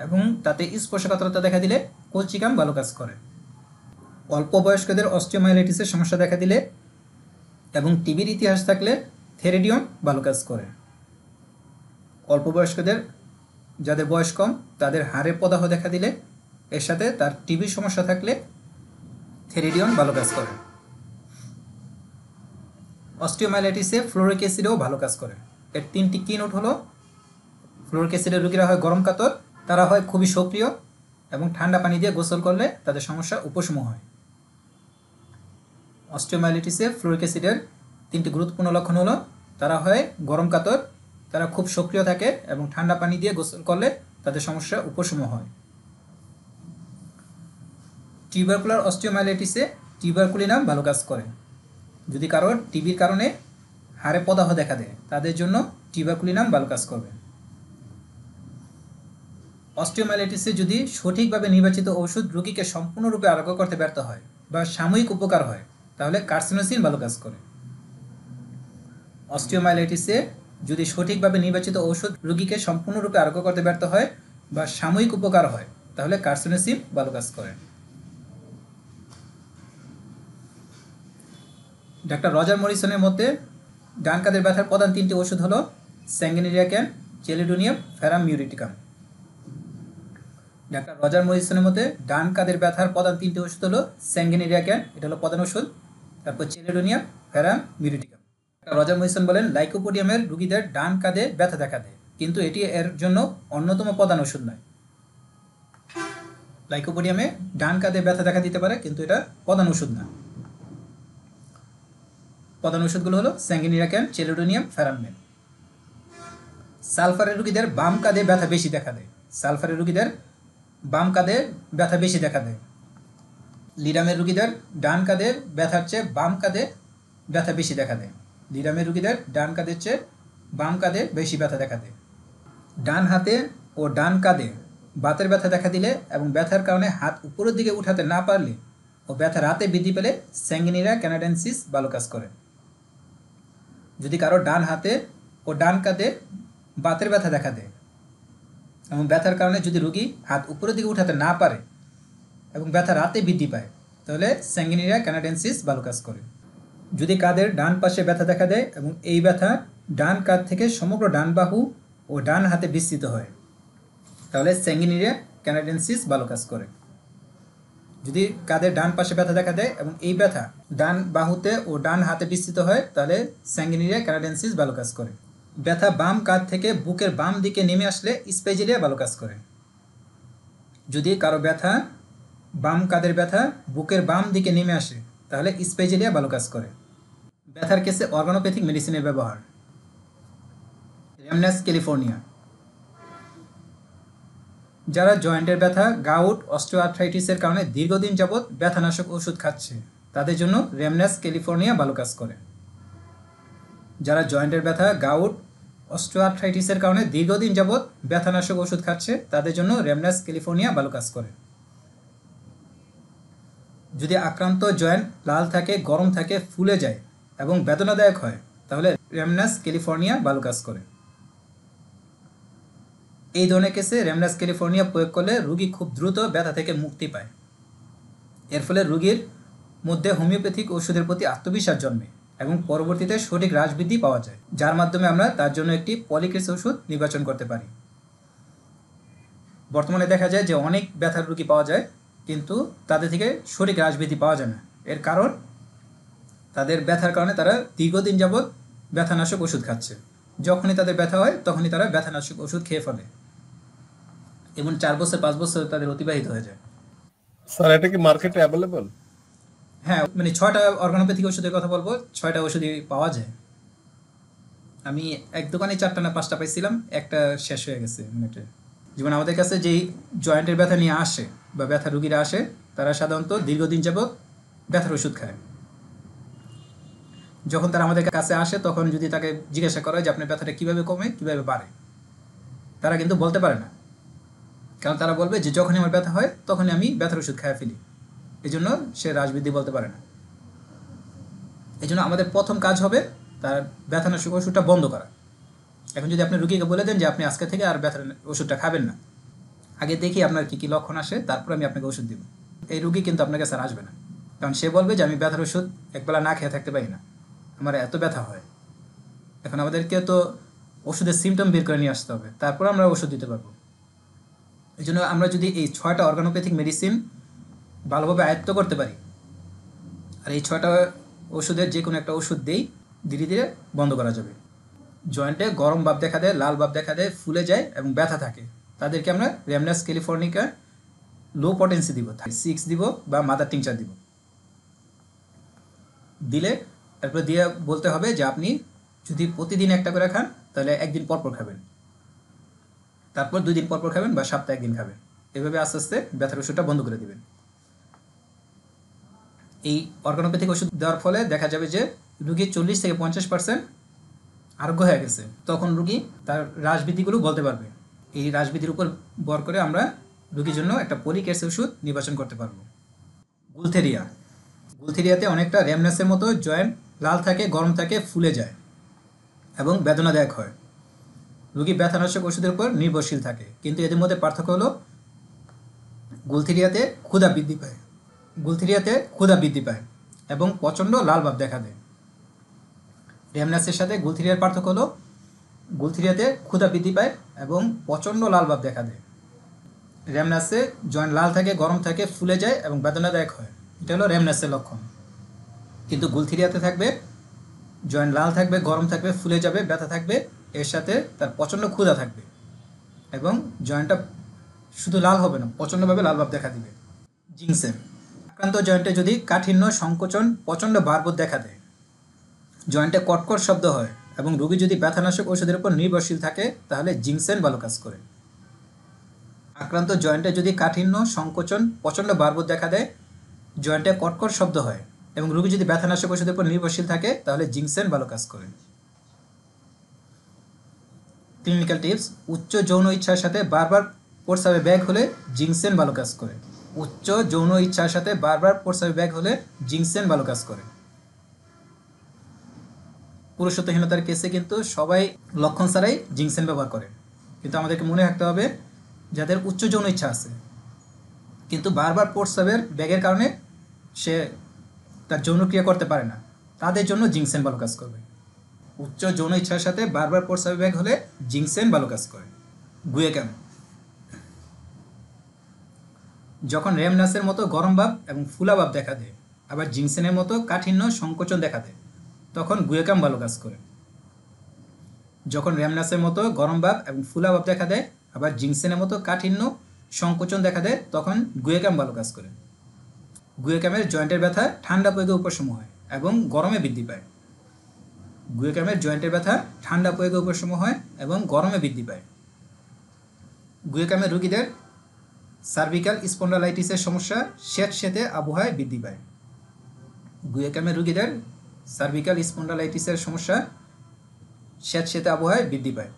এবং তাতে স্পর্শকাতরতা দেখা দিলে কুলচিকাম ভালো কাজ করে। অল্প বয়স্কদের অস্টিওমাইলাইটিসের সমস্যা দেখা দিলে এবং টিবির ইতিহাস থাকলে থেরিডিয়ন ভালো কাজ করে। অল্প বয়স্কদের, যাদের বয়স কম, তাদের হাড়ের প্রদাহ দেখা দিলে, এর সাথে তার টিবির সমস্যা থাকলে থেরিডিয়ন ভালো কাজ করে। অস্টিওমাইলাইটিসে ফ্লোরিক অ্যাসিডও ভালো কাজ করে। এর 3টি কি নোট হলো, ফ্লোরিক অ্যাসিডের রোগীরা হয় গরম কাতর, তারা হয় খুবই সক্রিয় এবং ঠান্ডা পানি দিয়ে গোসল করলে তাদের সমস্যা উপশম হয়। অস্টিওমাইলাইটিসে ফ্লোরিক অ্যাসিডের 3টি গুরুত্বপূর্ণ লক্ষণ হলো, তারা হয় গরম কাতর, তারা খুব সক্রিয় থাকে এবং ঠান্ডা পানি দিয়ে গোসল করলে তাদের সমস্যা উপশম হয়। টিউবারকুলার অস্টিওমাইলাইটিসে টিউবারকুলিনাম ভালো কাজ করে। যদি কারোর টিবির কারণে হাড়ে প্রদাহ দেখা দেয় তাদের জন্য টিউবারকুলিনাম ভালো কাজ করবে। অস্টিওমাইলাইটিসে যদি সঠিকভাবে নির্বাচিত ওষুধ রোগীকে সম্পূর্ণরূপে আরোগ্য করতে ব্যর্থ হয় বা সাময়িক উপকার হয় তাহলে কার্সিনোসিন ভালো কাজ করে। অস্টিওমাইলাইটিসে যদি সঠিকভাবে নির্বাচিত ওষুধ রোগীকে সম্পূর্ণরূপে আরোগ্য করতে ব্যর্থ হয় বা সাময়িক উপকার হয় তাহলে কার্সিনোসিন ভালো কাজ করে। ডাক্তার রজার মরিসনের মতে ডান কাঁধের ব্যথার প্রধান 3টি ওষুধ হলো স্যাঙ্গিনিরিয়াক্যান, chelidonium, ferrum muriaticum. Doctor Roger মরিসনের মতে ডান কাঁধের ব্যথার প্রধান 3টি ওষুধ হলো স্যাঙ্গিনিরিয়াক্যান, এটা হলো প্রধান ওষুধ, তারপর chelidonium, ferrum muriaticum. Doctor Roger Morrison বলেন লাইকোপোডিয়ামের রোগীদের ডান কাঁধে ব্যথা দেখা দেয়, কিন্তু এটি এর জন্য অন্যতম প্রধান ওষুধ নয়। লাইকোপোডিয়ামে ডান কাঁধে ব্যথা দেখা দিতে পারে কিন্তু এটা প্রধান ওষুধ না। প্রধান ওষুধগুলো হলো স্যাঙ্গিনিরিয়াক্যান, চেলিডোনিয়াম, ফেরামমেন। সালফারের রোগীদের বাম কাঁধে ব্যথা বেশি দেখা দেয়, সালফারের রোগীদের বাম কাঁধে ব্যথা বেশি দেখা দেয়। লিডামের রোগীদের ডান কাঁধের ব্যথার চেয়ে বাম কাঁধে ব্যথা বেশি দেখা দেয়। লিডামের রোগীদের ডান কাঁধের চেয়ে বাম কাঁধে বেশি ব্যথা দেখা দেয়। ডান হাতে ও ডান কাঁধে বাতের ব্যথা দেখা দিলে এবং ব্যথার কারণে হাত উপরের দিকে উঠাতে না পারলে ও ব্যথা রাতে বৃদ্ধি পেলে স্যাঙ্গিনিরিয়া ক্যানাডেন্সিস ভালো কাজ করে। যদি কারো ডান হাতে ও ডান কাঁধে বাতের ব্যথা দেখা দেয় এবং ব্যথার কারণে যদি রোগী হাত উপরের দিকে উঠাতে না পারে এবং ব্যথা রাতে বৃদ্ধি পায় তাহলে স্যাঙ্গিনিরিয়া ক্যানাডেন্সিস ভালো কাজ করে। যদি কাঁধের ডান পাশে ব্যথা দেখা দেয় এবং এই ব্যথা ডান কাঁধ থেকে সমগ্র ডান বাহু ও ডান হাতে বিস্তৃত হয় তাহলে স্যাঙ্গিনিরিয়া ক্যানাডেন্সিস ভালো কাজ করে। যদি কাঁধের ডান পাশে ব্যথা দেখা দেয় এবং এই ব্যথা ডান বাহুতে ও ডান হাতে বিস্তৃত হয় তাহলে স্যাঙ্গিনিরিয়া ক্যানাডেন্সিস ভালো কাজ করে। ব্যথা বাম কাঁধ থেকে বুকের বাম দিকে নেমে আসলে স্পেজিলিয়া ভালো কাজ করে। যদি কারো ব্যথা বাম কাঁধের ব্যথা বুকের বাম দিকে নেমে আসে তাহলে স্পেজিলিয়া ভালো কাজ করে। ব্যথার কেসে অর্গানোপ্যাথিক মেডিসিনের ব্যবহার। রেমনাস ক্যালিফোর্নিয়া। যারা জয়েন্টের ব্যথা, গাউট, অস্টিওআর্থ্রাইটিসের কারণে দীর্ঘদিন যাবৎ ব্যথানাশক ওষুধ খাচ্ছে তাদের জন্য রেমনাস ক্যালিফোর্নিয়া ভালো কাজ করে। যারা জয়েন্টের ব্যথা, গাউট, অস্টিওআর্থ্রাইটিসের কারণে দীর্ঘদিন যাবৎ ব্যথানাশক ওষুধ খাচ্ছে তাদের জন্য রেমনাস ক্যালিফোর্নিয়া ভালো কাজ করে। যদি আক্রান্ত জয়েন্ট লাল থাকে, গরম থাকে, ফুলে যায় এবং বেদনাদায়ক হয় তাহলে রেমনাস ক্যালিফোর্নিয়া ভালো কাজ করে। এই ধরনের কেসে রেমনাস ক্যালিফোর্নিয়া প্রয়োগ করলে রোগী খুব দ্রুত ব্যথা থেকে মুক্তি পায়। এর ফলে রোগীর মধ্যে হোমিওপ্যাথিক ওষুধের প্রতি আত্মবিশ্বাস জন্মে এবং পরবর্তীতে সঠিক হ্রাসবৃদ্ধি পাওয়া যায়, যার মাধ্যমে আমরা তার জন্য একটি পলিক্রিস ওষুধ নির্বাচন করতে পারি। বর্তমানে দেখা যায় যে অনেক ব্যথার রোগী পাওয়া যায় কিন্তু তাদের থেকে সঠিক হ্রাসবৃদ্ধি পাওয়া যায় না। এর কারণ তাদের ব্যথার কারণে তারা দীর্ঘদিন যাবৎ ব্যথানাশক ওষুধ খাচ্ছে। যখনই তাদের ব্যথা হয় তখনই তারা ব্যথানাশক ওষুধ খেয়ে ফেলে এবং 4 বছর 5 বছর তাদের অতিবাহিত হয়ে যায়। স্যার এটা কি মার্কেটে অ্যাভেলেবল? হ্যাঁ, মানে 6টা অর্গানোপ্যাথিক ওষুধের কথা বলবো, 6টা ওষুধই পাওয়া যায়। আমি এক দোকানে 4টা না 5টা পাইছিলাম, একটা শেষ হয়ে গেছে। মানে যেমন আমাদের কাছে যেই জয়েন্টের ব্যথা নিয়ে আসে বা ব্যথা রুগীরা আসে, তারা সাধারণত দীর্ঘদিন যাবৎ ব্যথার ওষুধ খায়। যখন তারা আমাদের কাছে আসে তখন যদি তাকে জিজ্ঞাসা করা হয় যে আপনার ব্যথাটা কীভাবে কমে, কীভাবে বাড়ে, তারা কিন্তু বলতে পারে না। কারণ তারা বলবে যে যখনই আমার ব্যথা হয় তখনই আমি ব্যথার ওষুধ খায় ফেলি, এই জন্য সে রাজবৃদ্ধি বলতে পারে না। এই জন্য আমাদের প্রথম কাজ হবে তার ব্যথানাশক ওষুধটা বন্ধ করা। এখন যদি আপনি রুগীকে বলে দেন যে আপনি আজকে থেকে আর ব্যথার ওষুধটা খাবেন না, আগে দেখি আপনার কী কী লক্ষণ আসে, তারপর আমি আপনাকে ওষুধ দিব, এই রুগী কিন্তু আপনার কাছে আর আসবে না। কারণ সে বলবে যে আমি ব্যথার ওষুধ একবেলা না খেয়ে থাকতে পারি না, আমার এত ব্যথা হয়। এখন আমাদেরকে তো ওষুধের সিমটম বের করে নিয়ে আসতে হবে, তারপর আমরা ওষুধ দিতে পারবো। এই জন্য আমরা যদি এই 6টা অর্গানোপ্যাথিক মেডিসিন ভালোভাবে আয়ত্ত করতে পারি, আর এই 6টা ওষুধের যে কোনো একটা ওষুধ দিই, ধীরে ধীরে বন্ধ করা যাবে। জয়েন্টে গরম ভাব দেখা দেয়, লাল ভাব দেখা দেয়, ফুলে যায় এবং ব্যথা থাকে, তাদেরকে আমরা রেমনাস ক্যালিফোর্নিকা লো পটেন্সি দিব, 6 দিব বা মাদার টিংচার দিব। দিলে তারপরে দিয়ে বলতে হবে যে আপনি যদি প্রতিদিন একটা করে খান তাহলে একদিন পরপর খাবেন, তারপর 2 দিন পরপর খাবেন বা সপ্তাহে 1 দিন খাবেন। এভাবে আস্তে আস্তে ব্যথার ওষুধটা বন্ধ করে দেবেন। এই অর্গানোপ্যাথিক ওষুধ দেওয়ার ফলে দেখা যাবে যে রুগী 40 থেকে 50% আরোগ্য হয়ে গেছে। তখন রুগী তার রাজবিধিগুলো বলতে পারবে। এই রাজবিধির উপর ভর করে আমরা রুগীর জন্য একটা পলিকেটস ওষুধ নির্বাচন করতে পারবো। গুলথেরিয়া, গুলথেরিয়াতে অনেকটা রেমনাসের মতো জয়েন্ট লাল থাকে, গরম থাকে, ফুলে যায় এবং বেদনাদায়ক হয়। রুগী ব্যথানাশক ওষুধের উপর নির্ভরশীল থাকে, কিন্তু এদের মধ্যে পার্থক্য হলো গুলথেরিয়াতে ক্ষুধা বৃদ্ধি পায়, এবং প্রচণ্ড লাল ভাব দেখা দেয়। রেমনাসের সাথে গুলথেরিয়ার পার্থক্য হলো গুলথেরিয়াতে ক্ষুধা বৃদ্ধি পায় এবং প্রচণ্ড লাল ভাব দেখা দেয়। রেমনাসে জয়েন্ট লাল থাকে, গরম থাকে, ফুলে যায় এবং বেদনাদায়ক হয়, এটা হলো রেমনাসের লক্ষণ। কিন্তু গুলথেরিয়াতে থাকবে জয়েন্ট লাল থাকবে, গরম থাকবে, ফুলে যাবে, ব্যথা থাকবে, এর সাথে তার প্রচণ্ড ক্ষুধা থাকবে এবং জয়েন্টটা শুধু লাল হবে না, প্রচণ্ডভাবে লাল ভাব দেখা দিবে। জিংসেন, আক্রান্ত জয়েন্টে যদি কাঠিন্য, সংকোচন, প্রচণ্ড বারবোধ দেখা দেয়, জয়েন্টে কটকট শব্দ হয় এবং রোগী যদি ব্যথানাশক ওষুধের উপর নির্ভরশীল থাকে, তাহলে জিংসেন ভালো কাজ করে। আক্রান্ত জয়েন্টে যদি কাঠিন্য, সংকোচন, প্রচণ্ড বারবোধ দেখা দেয়, জয়েন্টে কটকট শব্দ হয় এবং রোগী যদি ব্যথানাশক ওষুধের উপর নির্ভরশীল থাকে, তাহলে জিংসেন ভালো কাজ করে। ক্লিনিক্যাল টিপস: উচ্চ যৌন ইচ্ছার সাথে বারবার প্রস্রাবে ব্যাগ হলে জিংসেন ভালো কাজ করে। উচ্চ যৌন ইচ্ছার সাথে বারবার প্রস্রাবে ব্যাগ হলে জিংসেন ভালো কাজ করে। পুরুষত্বহীনতার কেসে কিন্তু সবাই লক্ষণ ছাড়াই জিংসেন ব্যবহার করে, কিন্তু আমাদেরকে মনে রাখতে হবে যাদের উচ্চ যৌন ইচ্ছা আছে কিন্তু বারবার প্রস্রাবের ব্যাগের কারণে সে তার যৌনক্রিয়া করতে পারে না, তাদের জন্য জিংসেন ভালো কাজ করবে। উচ্চ যৌন ইচ্ছার সাথে বারবার প্রস্রাবের ব্যাগ হলে জিংসেন ভালো কাজ করে। গুয়েকাম, যখন রেমনাসের মতো গরম ভাব এবং ফুলা ভাব দেখা দেয়, আবার জিংসেনের মতো কাঠিন্য, সংকোচন দেখা দেয়, তখন গুয়েকাম ভালো কাজ করে। যখন রেমনাসের মতো গরম ভাব এবং ফুলা ভাব দেখা দেয়, আবার জিংসেনের মতো কাঠিন্য, সংকোচন দেখা দেয়, তখন গুয়েকাম ভালো কাজ করে। গুয়েকামের জয়েন্টের ব্যথা ঠান্ডা প্রয়োগে উপশম হয় এবং গরমে বৃদ্ধি পায়। গুয়েকামের জয়েন্টের ব্যথা ঠান্ডা প্রয়োগে উপশম হয় এবং গরমে বৃদ্ধি পায়। গুয়েকামের রোগীদের সার্ভিক্যাল স্পন্ডালাইটিসের সমস্যা স্যাঁতসেঁতে আবহাওয়ায় বৃদ্ধি পায়। গুয়েকামের রোগীদের সার্ভিক্যাল স্পন্ডালাইটিসের সমস্যা স্যাঁতসেঁতে আবহাওয়ায় বৃদ্ধি পায়।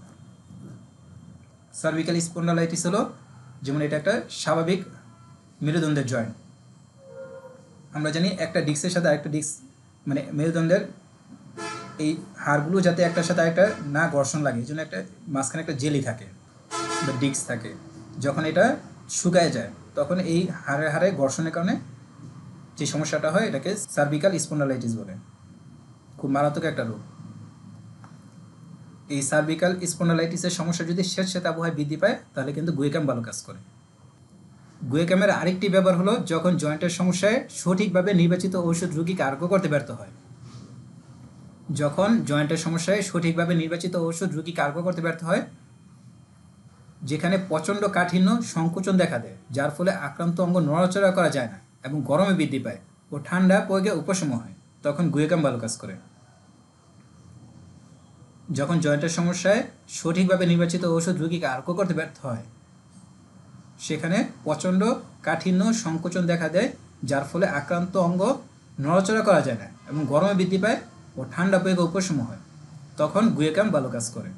সার্ভিক্যাল স্পন্ডালাইটিস হলো, যেমন এটা একটা স্বাভাবিক মেরুদণ্ডের জয়েন্ট। আমরা জানি একটা ডিস্কের সাথে আরেকটা ডিস্ক, মানে মেরুদণ্ডের এই হাড়গুলো যাতে একটার সাথে আরেকটা না ঘর্ষণ লাগে, এই জন্য একটা মাঝখানে একটা জেলি থাকে বা ডিস্ক থাকে। যখন এটা শুকায় যায় তখন এই হাড়ে হাড়ে ঘর্ষণের কারণে যে সমস্যাটা হয় এটাকে সার্ভিক্যাল স্পন্ডালাইটিস বলে। খুব মারাত্মক একটা রোগ। এই সার্ভিক্যাল স্পন্ডালাইটিসের সমস্যা যদি স্যাঁতসেঁতে আবহাওয়ায় বৃদ্ধি পায় তাহলে কিন্তু গুয়েকাম ভালো কাজ করে। গুয়েকামের আরেকটি ব্যবহার হলো যখন জয়েন্টের সমস্যায় সঠিকভাবে নির্বাচিত ঔষধ রোগীকে আরোগ্য করতে ব্যর্থ হয়। যখন জয়েন্টের সমস্যায় সঠিকভাবে নির্বাচিত ঔষধ রোগীকে আরোগ্য করতে ব্যর্থ হয়, যেখানে প্রচণ্ড কাঠিন্য, সংকোচন দেখা দেয়, যার ফলে আক্রান্ত অঙ্গ নড়াচড়া করা যায় না এবং গরমে বৃদ্ধি পায়, ও ঠান্ডা প্রয়োগে উপশম হয়, তখন গুয়েকাম ভালো কাজ করে। যখন জয়েন্টের সমস্যায় সঠিকভাবে নির্বাচিত ওষুধ রোগীকে আরোগ্য করতে ব্যর্থ হয়, সেখানে প্রচণ্ড কাঠিন্য সংকোচন দেখা দেয়, যার ফলে আক্রান্ত অঙ্গ নড়াচড়া করা যায় না এবং গরমে বৃদ্ধি পায় ও ঠান্ডা প্রয়োগে উপশম হয়, তখন গুয়েকাম ভালো কাজ করে।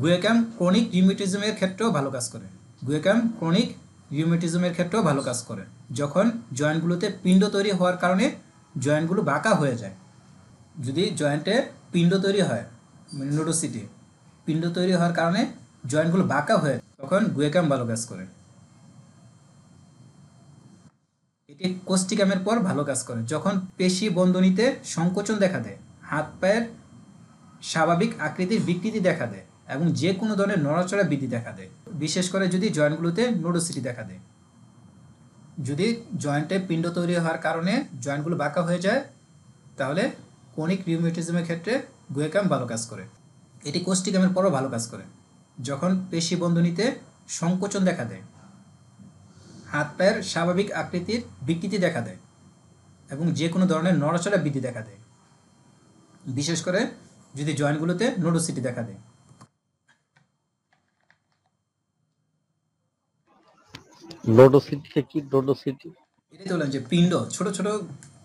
গুয়েকাম ক্রনিক রিউমেটিজমের ক্ষেত্রেও ভালো কাজ করে। গুয়েকাম ক্রনিক রিউমেটিজমের ক্ষেত্রেও ভালো কাজ করে যখন জয়েন্টগুলোতে পিণ্ড তৈরি হওয়ার কারণে জয়েন্টগুলো বাঁকা হয়ে যায়। যদি জয়েন্টে পিণ্ড তৈরি হয়, মানে নোডোসিটি, পিণ্ড তৈরি হওয়ার কারণে জয়েন্টগুলো বাঁকা হয়ে যায়, তখন গুয়েকাম ভালো কাজ করে। এটি কোস্টিকামের পর ভালো কাজ করে যখন পেশি বন্ধনীতে সংকোচন দেখা দেয়, হাত পায়ের স্বাভাবিক আকৃতির বিকৃতি দেখা দেয় এবং যে কোনো ধরনের নড়াচড়া বৃদ্ধি দেখা দেয়, বিশেষ করে যদি জয়েন্টগুলোতে নোডোসিটি দেখা দেয়। যদি জয়েন্টে পিণ্ড তৈরি হওয়ার কারণে জয়েন্টগুলো বাঁকা হয়ে যায়, তাহলে ক্রনিক রিউমেটিজমের ক্ষেত্রে গুয়েকাম ভালো কাজ করে। এটি কোস্টিকামের পরও ভালো কাজ করে যখন পেশি বন্ধনীতে সংকোচন দেখা দেয়, হাত পায়ের স্বাভাবিক আকৃতির বিকৃতি দেখা দেয় এবং যে কোনো ধরনের নড়াচড়া বৃদ্ধি দেখা দেয়, বিশেষ করে যদি জয়েন্টগুলোতে নোডোসিটি দেখা দেয়। লোডোসিটি কি? লোডোসিটি এটাই তো বললাম যে পিণ্ড, ছোট ছোট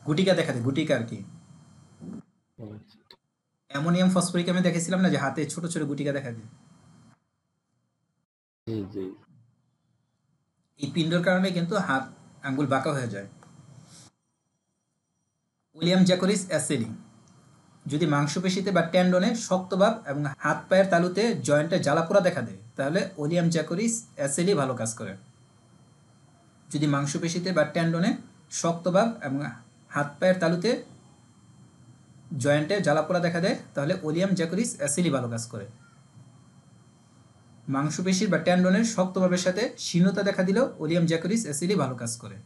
গুটিকা দেখা দেয়, গুটিকা আর কি। অ্যামোনিয়াম ফসফরিক আমি দেখেছিলাম না যে হাতে ছোট ছোট গুটিকা দেখা দেয়, জি জি। এই পিণ্ডর কারণে কিন্তু হাত আঙ্গুল বাঁকা হয়ে যায়। উইলিয়াম জ্যাকোরিস অ্যাসেলি, যদি মাংসপেশিতে বা টেন্ডনে শক্তভাব এবং হাত পায়ের তালুতে জয়েন্টে জ্বালাপোড়া দেখা দেয়, তাহলে উইলিয়াম জ্যাকোরিস অ্যাসেলি ভালো কাজ করে। যদি মাংসপেশিতে বা টেন্ডনে শক্তভাব এবং হাত পায়ের তালুতে জয়েন্টে জ্বালাপোড়া দেখা দেয়, তাহলে উইলিয়াম জ্যাকোরিস অ্যাসেলি ভালো কাজ করে। মাংসপেশির বা টেন্ডনের শক্তভাবের সাথে শীর্ণতা দেখা দিলেও উইলিয়াম জ্যাকোরিস অ্যাসেলি ভালো কাজ করে।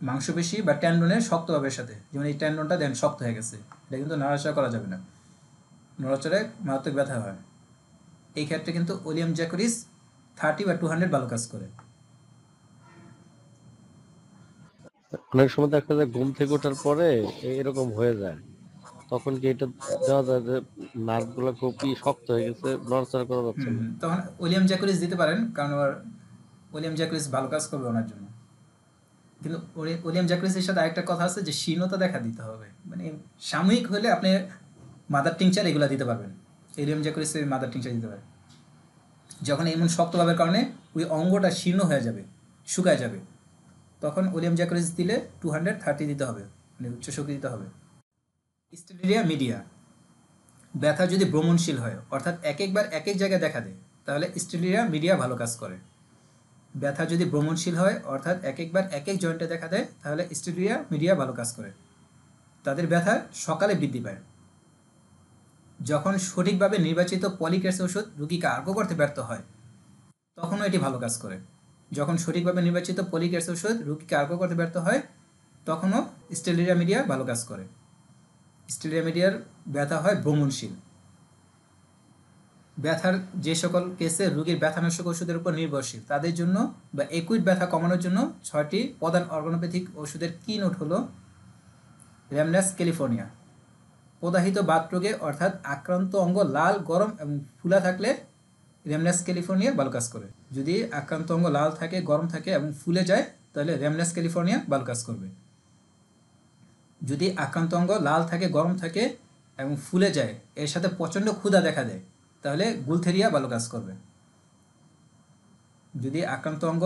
মাংসপেশি বা টেন্ডনের শক্তভাবের সাথে, যেমন এই টেন্ডনটা দেন শক্ত হয়ে গেছে, এটা কিন্তু নড়াচড়া করা যাবে না, নড়াচড়ায় মারাত্মক ব্যথা হয়, এই ক্ষেত্রে কিন্তু উইলিয়াম জ্যাকোরিস 30 বা 200 ভালো কাজ করে। অনেক সময় দেখা যায় ঘুম থেকে ওঠার পরে এরকম হয়ে যায়, তখন কি এটা দেওয়া যায় যে নার্ভ গুলো খুবই শক্ত হয়ে গেছে, নড়াচড়া করা যাচ্ছে না? তখন উইলিয়াম জ্যাকোরিস দিতে পারেন, কারণ ওর উইলিয়াম জ্যাকোরিস ভালো কাজ করবে ওনার জন্য। কিন্তু উইলিয়াম জ্যাকোরিসের সাথে আরেকটা কথা আছে যে শীর্ণতা দেখা দিতে হবে, মানে সাময়িক হলে আপনি মাদার টিংচার এগুলো দিতে পারবেন, উইলিয়াম জ্যাকোরিসের মাদার টিংচার দিতে পারেন। যখন এমন শক্তভাবের কারণে ওই অঙ্গটা শীর্ণ হয়ে যাবে, শুকায় যাবে, তখন উইলিয়াম জ্যাকোরিস দিলে 230 দিতে হবে, মানে উচ্চ শক্তি দিতে হবে। স্টেরিয়া মিডিয়া, ব্যথা যদি ভ্রমণশীল হয়, অর্থাৎ এক একবার এক এক জায়গায় দেখা দেয়, তাহলে স্টেরিয়া মিডিয়া ভালো কাজ করে। ব্যথা যদি ভ্রমণশীল হয়, অর্থাৎ এক একবার এক এক জয়েন্টে দেখা দেয়, তাহলে স্টেরিয়া মিডিয়া ভালো কাজ করে। তাদের ব্যথা সকালে বৃদ্ধি পায়। যখন সঠিকভাবে নির্বাচিত পলিক্রেস ওষুধ রোগীকে আরোগ্য করতে ব্যর্থ হয়, তখনও এটি ভালো কাজ করে। যখন সঠিকভাবে নির্বাচিত পলিক্রেস ওষুধ রোগীকে আরোগ্য করতে ব্যর্থ হয়, তখনও স্টেরিয়া মিডিয়া ভালো কাজ করে। স্টেরিয়া মিডিয়ার ব্যথা হয় ভ্রমণশীল। ব্যথার যে সকল কেসে রোগীর ব্যথানাশক ওষুধের উপর নির্ভরশীল, তাদের জন্য বা একুইট ব্যথা কমানোর জন্য 6টি প্রধান অর্গানোপ্যাথিক ওষুধের কি নোট হলো: রেমনেস ক্যালিফোর্নিয়া, প্রদাহিত বাতরোগে অর্থাৎ আক্রান্ত অঙ্গ লাল, গরম এবং ফুলা থাকলে রেমনেস ক্যালিফোর্নিয়া ভালো কাজ করে। যদি আক্রান্ত অঙ্গ লাল থাকে, গরম থাকে এবং ফুলে যায়, তাহলে রেমনেস ক্যালিফোর্নিয়া ভালো কাজ করবে। যদি আক্রান্ত অঙ্গ লাল থাকে, গরম থাকে এবং ফুলে যায়, এর সাথে প্রচণ্ড ক্ষুধা দেখা দেয়, তাহলে গুলথেরিয়া ভালো কাজ করবে। যদি আক্রান্ত অঙ্গ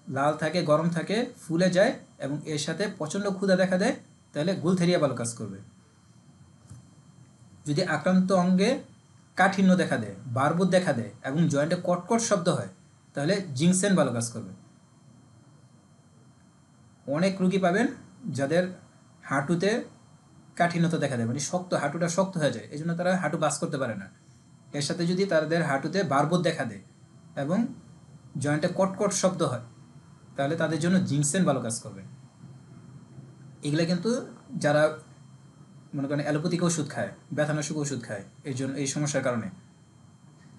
লাল থাকে, গরম থাকে, ফুলে যায় এবং এর সাথে প্রচণ্ড ক্ষুধা দেখা দেয়, তাহলে গুলথেরিয়া ভালো কাজ করবে। যদি আক্রান্ত অঙ্গে কাঠিন্য দেখা দেয়, বারবুদ দেখা দেয় এবং জয়েন্টে কটকট শব্দ হয়, তাহলে জিংসেন ভালো কাজ করবে। অনেক রুগী পাবেন যাদের হাঁটুতে কাঠিন্যতা দেখা দেয়, মানে শক্ত, হাঁটুটা শক্ত হয়ে যায়, এই জন্য তারা হাঁটু বাস করতে পারে না। এর সাথে যদি তাদের হাঁটুতে বারবুদ দেখা দেয় এবং জয়েন্টে কটকট শব্দ হয়, তাহলে তাদের জন্য জিংসেন ভালো কাজ করবে। এগুলো কিন্তু যারা মনে করেন অ্যালোপ্যাথিক ওষুধ খায়, ব্যথানাশক ওষুধ খায়, এই জন্য এই সমস্যার কারণে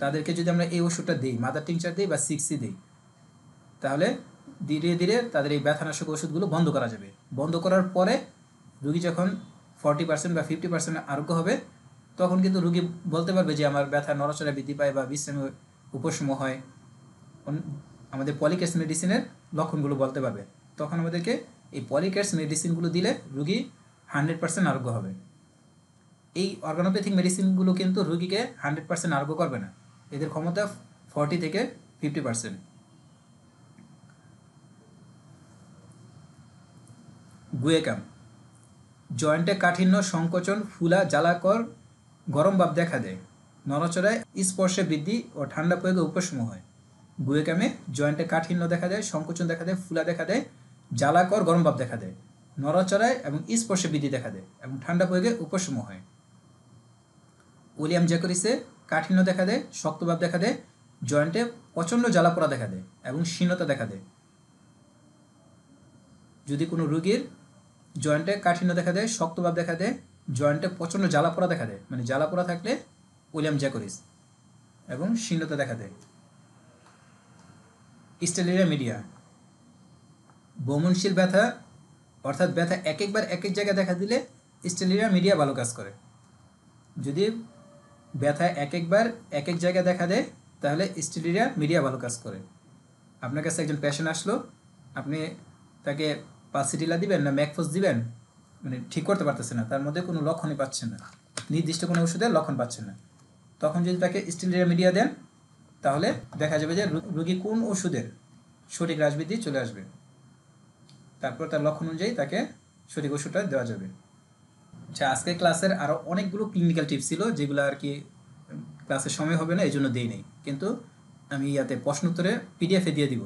তাদেরকে যদি আমরা এই ওষুধটা দিই, মাদার টিংচার দিই বা 6C দিই, তাহলে ধীরে ধীরে তাদের এই ব্যথানাশক ওষুধগুলো বন্ধ করা যাবে। বন্ধ করার পরে রুগী যখন 40% বা 50% আরোগ্য হবে, তখন কিন্তু রুগী বলতে পারবে যে আমার ব্যথা নড়াচড়া বৃদ্ধি পায় বা বিশ্রামে উপশম হয়, আমাদের পলিকেটস মেডিসিনের লক্ষণগুলো বলতে পারবে। তখন আমাদেরকে এই পলিকেটস মেডিসিনগুলো দিলে রুগী 100% আরোগ্য হবে। এই অর্গানোপ্যাথিক মেডিসিনগুলো কিন্তু রুগীকে 100% আরোগ্য করবে না, এদের ক্ষমতা 40 থেকে 50%। গুয়েকাম, জয়েন্টে কাঠিন্য, সংকোচন, ফুলা, জ্বালাকর, গরম ভাব দেখা দেয়, নড়াচড়ায় স্পর্শে বৃদ্ধি ও ঠান্ডা প্রয়োগে উপশম হয়। গুয়েকামে জয়েন্টে কাঠিন্য দেখা দেয়, সংকোচন দেখা দেয়, ফুলা দেখা দেয়, জ্বালাকর গরম ভাব দেখা দেয়, নড়াচড়ায় এবং স্পর্শে বৃদ্ধি দেখা দেয় এবং ঠান্ডা প্রয়োগে উপশম হয়। উইলিয়াম জ্যাকরিসে কাঠিন্য দেখা দেয়, শক্তভাব দেখা দেয়, জয়েন্টে প্রচণ্ড জ্বালাপোড়া দেখা দেয় এবং শীর্ণতা দেখা দেয়। যদি কোনো রোগীর জয়েন্টে কাঠিন্য দেখা দেয়, শক্তভাব দেখা দেয়, জয়েন্টে প্রচণ্ড জ্বালাপোড়া দেখা দেয়, মানে জ্বালাপোড়া থাকলে উইলিয়াম জ্যাকরিস, এবং শীর্ণতা দেখা দেয়। স্টেলেরিয়া মিডিয়া, বমনশীল ব্যথা, অর্থাৎ ব্যথা একবার এক এক জায়গায় দেখা দিলে স্টেলেরিয়া মিডিয়া ভালো কাজ করে। যদি ব্যথা একবার এক এক জায়গায় দেখা দেয় তাহলে স্টেলেরিয়া মিডিয়া ভালো কাজ করে। আপনার কাছে একজন পেশেন্ট আসলো, আপনি তাকে পালসিটিলা দিবেন না ম্যাকফোস দিবেন, মানে ঠিক করতে পারতেছে না, তার মধ্যে কোনো লক্ষণই পাচ্ছেন না, নির্দিষ্ট কোনো ওষুধের লক্ষণ পাচ্ছেন না। তখন যদি তাকে স্টেলেরিয়া মিডিয়া দেন তাহলে দেখা যাবে যে রোগী কোন ওষুধের সঠিক হ্রাসবৃদ্ধি চলে আসবে, তারপর তার লক্ষণ অনুযায়ী তাকে সঠিক ওষুধটা দেওয়া যাবে। আচ্ছা, আজকের ক্লাসের আরও অনেকগুলো ক্লিনিক্যাল টিপস ছিল যেগুলো আর কি ক্লাসের সময় হবে না এই জন্য দিই নেই, কিন্তু আমি ইয়াতে প্রশ্ন উত্তরে পিডিএফে দিয়ে দিব,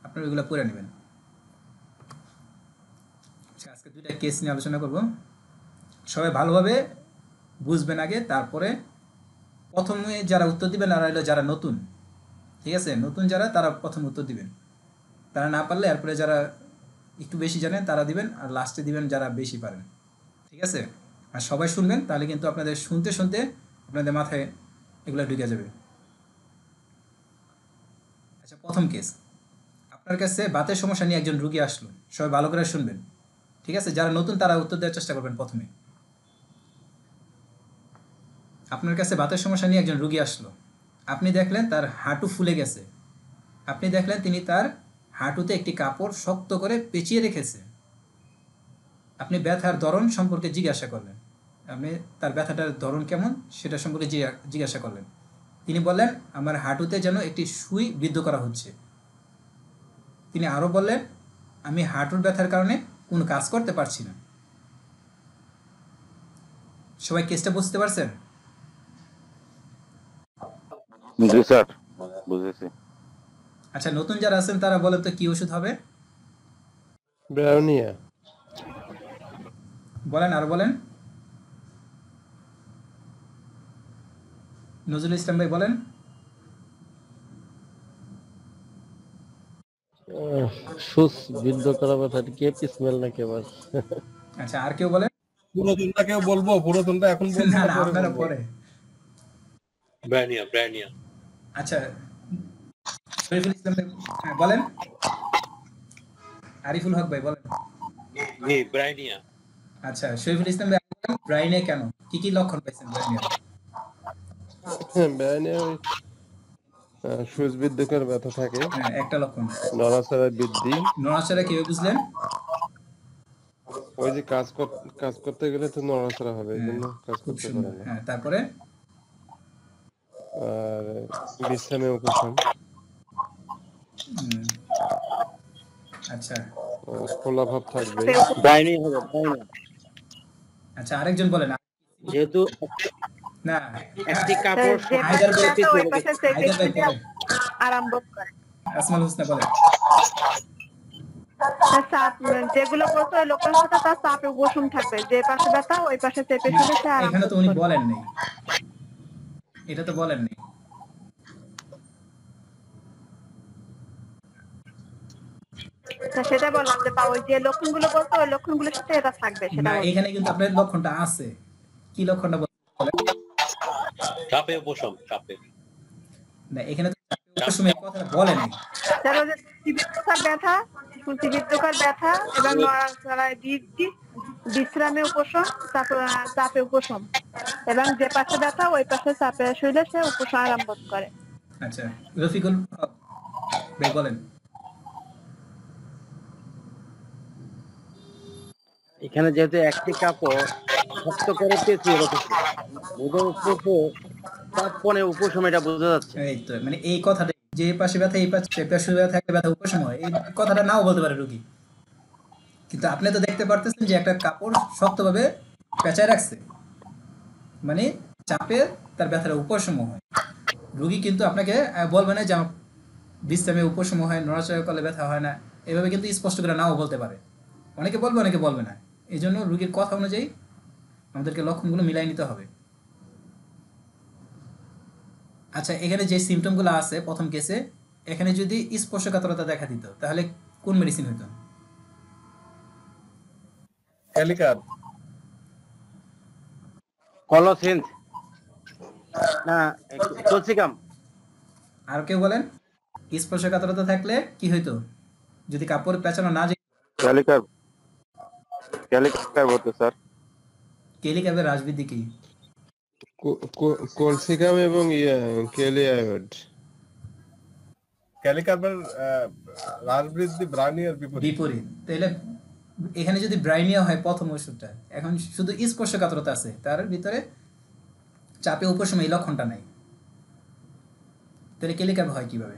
আপনারা এগুলো পড়ে নেবেন। আচ্ছা, আজকে দুইটা কেস নিয়ে আলোচনা করব, সবাই ভালোভাবে বুঝবেন আগে, তারপরে প্রথমে যারা উত্তর দিবেন আর হলো যারা নতুন, ঠিক আছে, নতুন যারা তারা প্রথম উত্তর দিবেন, তারা না পারলে এরপরে যারা একটু বেশি জানেন তারা দিবেন, আর লাস্টে দিবেন যারা বেশি পারেন, ঠিক আছে। আর সবাই শুনবেন, তাহলে কিন্তু আপনাদের শুনতে শুনতে আপনাদের মাথায় এগুলো ঢুকে যাবে। আচ্ছা, প্রথম কেস, আপনার কাছে বাতের সমস্যা নিয়ে একজন রুগী আসলো, সবাই ভালো করে শুনবেন, ঠিক আছে, যারা নতুন তারা উত্তর দেওয়ার চেষ্টা করবেন। প্রথমে আপনার কাছে বাতের সমস্যা নিয়ে একজন রুগী আসলো, আপনি দেখলেন তার হাঁটু ফুলে গেছে, আপনি দেখলেন তিনি তার হাঁটুতে একটি কাপড় শক্ত করে পেঁচিয়ে রেখেছে, আপনি ব্যথার ধরন সম্পর্কে জিজ্ঞাসা করলেন, আপনি তার ব্যথাটার ধরন কেমন সেটা সম্পর্কে জিজ্ঞাসা করলেন। তিনি বললেন আমার হাঁটুতে যেন একটি সুই বিদ্ধ করা হচ্ছে। তিনি আরও বললেন আমি হাঁটুর ব্যথার কারণে কোনো কাজ করতে পারছি না। সবাই কেসটা বুঝতে পারছেন? জি স্যার, বুঝেছি। আচ্ছা, নতুন যারা আছেন তারা বলেন তো কি ওষুধ হবে? ব্রাউনিয়া। বলেন, আর বলেন। নজরুল ইসলাম ভাই বলেন। সুস বিদ্ধ করা ব্যথাটা কি স্মেল নাকি আবার? আচ্ছা, আর কেউ বলেন? পুরাতনটা কেউ বলবো? পুরাতনটা এখন বলবো না না না, পরে আপনারা বলবো? পরে। ব্রানিয়া। আচ্ছা, শরীফুল ইসলাম ভাই বলেন। আরিফুল হক ভাই বলেন। জি, ব্রানিয়া। আচ্ছা, শরীফুল ইসলাম ভাই বলেন ব্রাইনে কেন, কি কি লক্ষণ পাইছেন ব্রাইনে? ব্রাউনিয়া সুচবিদ্ধকর ব্যথা থাকে, হ্যাঁ, একটা লক্ষণ। নড়াচড়া বৃদ্ধি, নড়াচড়া কিভাবে বুঝলেন? ওই যে কাজ করতে গেলে তো নড়াচড়া হবে, এই জন্য কাজ খুব করতে সুন্দর। পারে না। হ্যাঁ, তারপরে? আর বিশ্রামে উপশম, হুম, আচ্ছা খোলা ভাব থাকবে। ব্রানিয়া হবে, ব্রানিয়া। আচ্ছা, আরেকজন বলেন। যেহেতু না, একটি কাপড় যে হায়দার ভাই, পাশে ওই পাশে হায়দার ভাই বলেন। আরাম বোধ করে। আসমাল হোসনা বলেন। চাপ যেগুলো বলতো ওই লোকের সাথে তার চাপে উপশম থাকবে, যে পাশে ব্যথা ওই পাশে চেপে শুলে সে আরাম এখানে তো বোধ উনি করবে। বলেন নেই, এটা তো বলেন নেই। তা সেটা বললাম যে বা ওই যে লক্ষণগুলো বলতো ওই লক্ষণগুলোর সাথে এটা থাকবে, সেটা না, বললাম। এখানে কিন্তু আপনার লক্ষণটা আছে, কি লক্ষণটা বলেন? চাপে উপশম, চাপে। না, এখানে তো চাপে উপশমে এই কথাটা বলেনি। স্যার ওই যে তীব্রতার ব্যথা, তীব্রতার ব্যথা এবং নড়াচড়ায় বৃদ্ধি, বিশ্রামে উপশম, চাপে উপশম, এবং যে পাশে ব্যথা ওই পাশে চাপে শুইলে সে উপশম আরাম বোধ করে। আচ্ছা, রফিকুল হক ভাই বলেন। এখানে যেহেতু একটি কাপড় শক্ত করে পেঁচিয়ে রেখেছে, তাৎপরে উপশম এটা বোঝা যাচ্ছে। এই তো মানে এই কথাটা যে পাশে ব্যথা এই পাশে ব্যথা থাকলে ব্যথা উপশম হয়, এই কথাটা নাও বলতে পারে রোগী, কিন্তু আপনি তো দেখতে পারতেছেন যে একটা কাপড় শক্তভাবে পেঁচায় রাখছে, মানে চাপে তার ব্যথাটা উপশম হয়। রোগী কিন্তু আপনাকে বলবে না যে আমার বিশ্রামে উপশম হয়, নড়াচড়া করলে ব্যথা হয় না, এভাবে কিন্তু স্পষ্ট করে নাও বলতে পারে। অনেকে বলবে, অনেকে বলবে না। এই জন্য রোগীর কথা অনুযায়ী আমাদেরকে লক্ষণগুলো মিলাই নিতে হবে। আচ্ছা, এখানে যে সিমটমগুলো আছে প্রথম কেসে, এখানে যদি স্পর্শকাতরতা দেখা দিত তাহলে কোন মেডিসিন হইতো? ক্যালিকার, কলোসিন না ক্যালসিয়াম। আর কেউ বলেন স্পর্শকাতরতা থাকলে কি হইতো যদি কাপড় পেঁচানো না যায়? ক্যালিকার হতো স্যার। কেলিকাবের রাজবৃদ্ধি কি? ক্যালসিয়াম এবং কেলিয়াইড। ক্যালিকার্বের রাজবৃদ্ধি ব্রাউনিয়ার বিপরীত। তাহলে এখানে যদি ব্রাইনিয়া হয় প্রথম ওষুধটা, এখন শুধু স্পর্শকাতরতা আছে, তার ভিতরে চাপে উপশম এই লক্ষণটা নাই, তাহলে কেলিকাব হয় কিভাবে?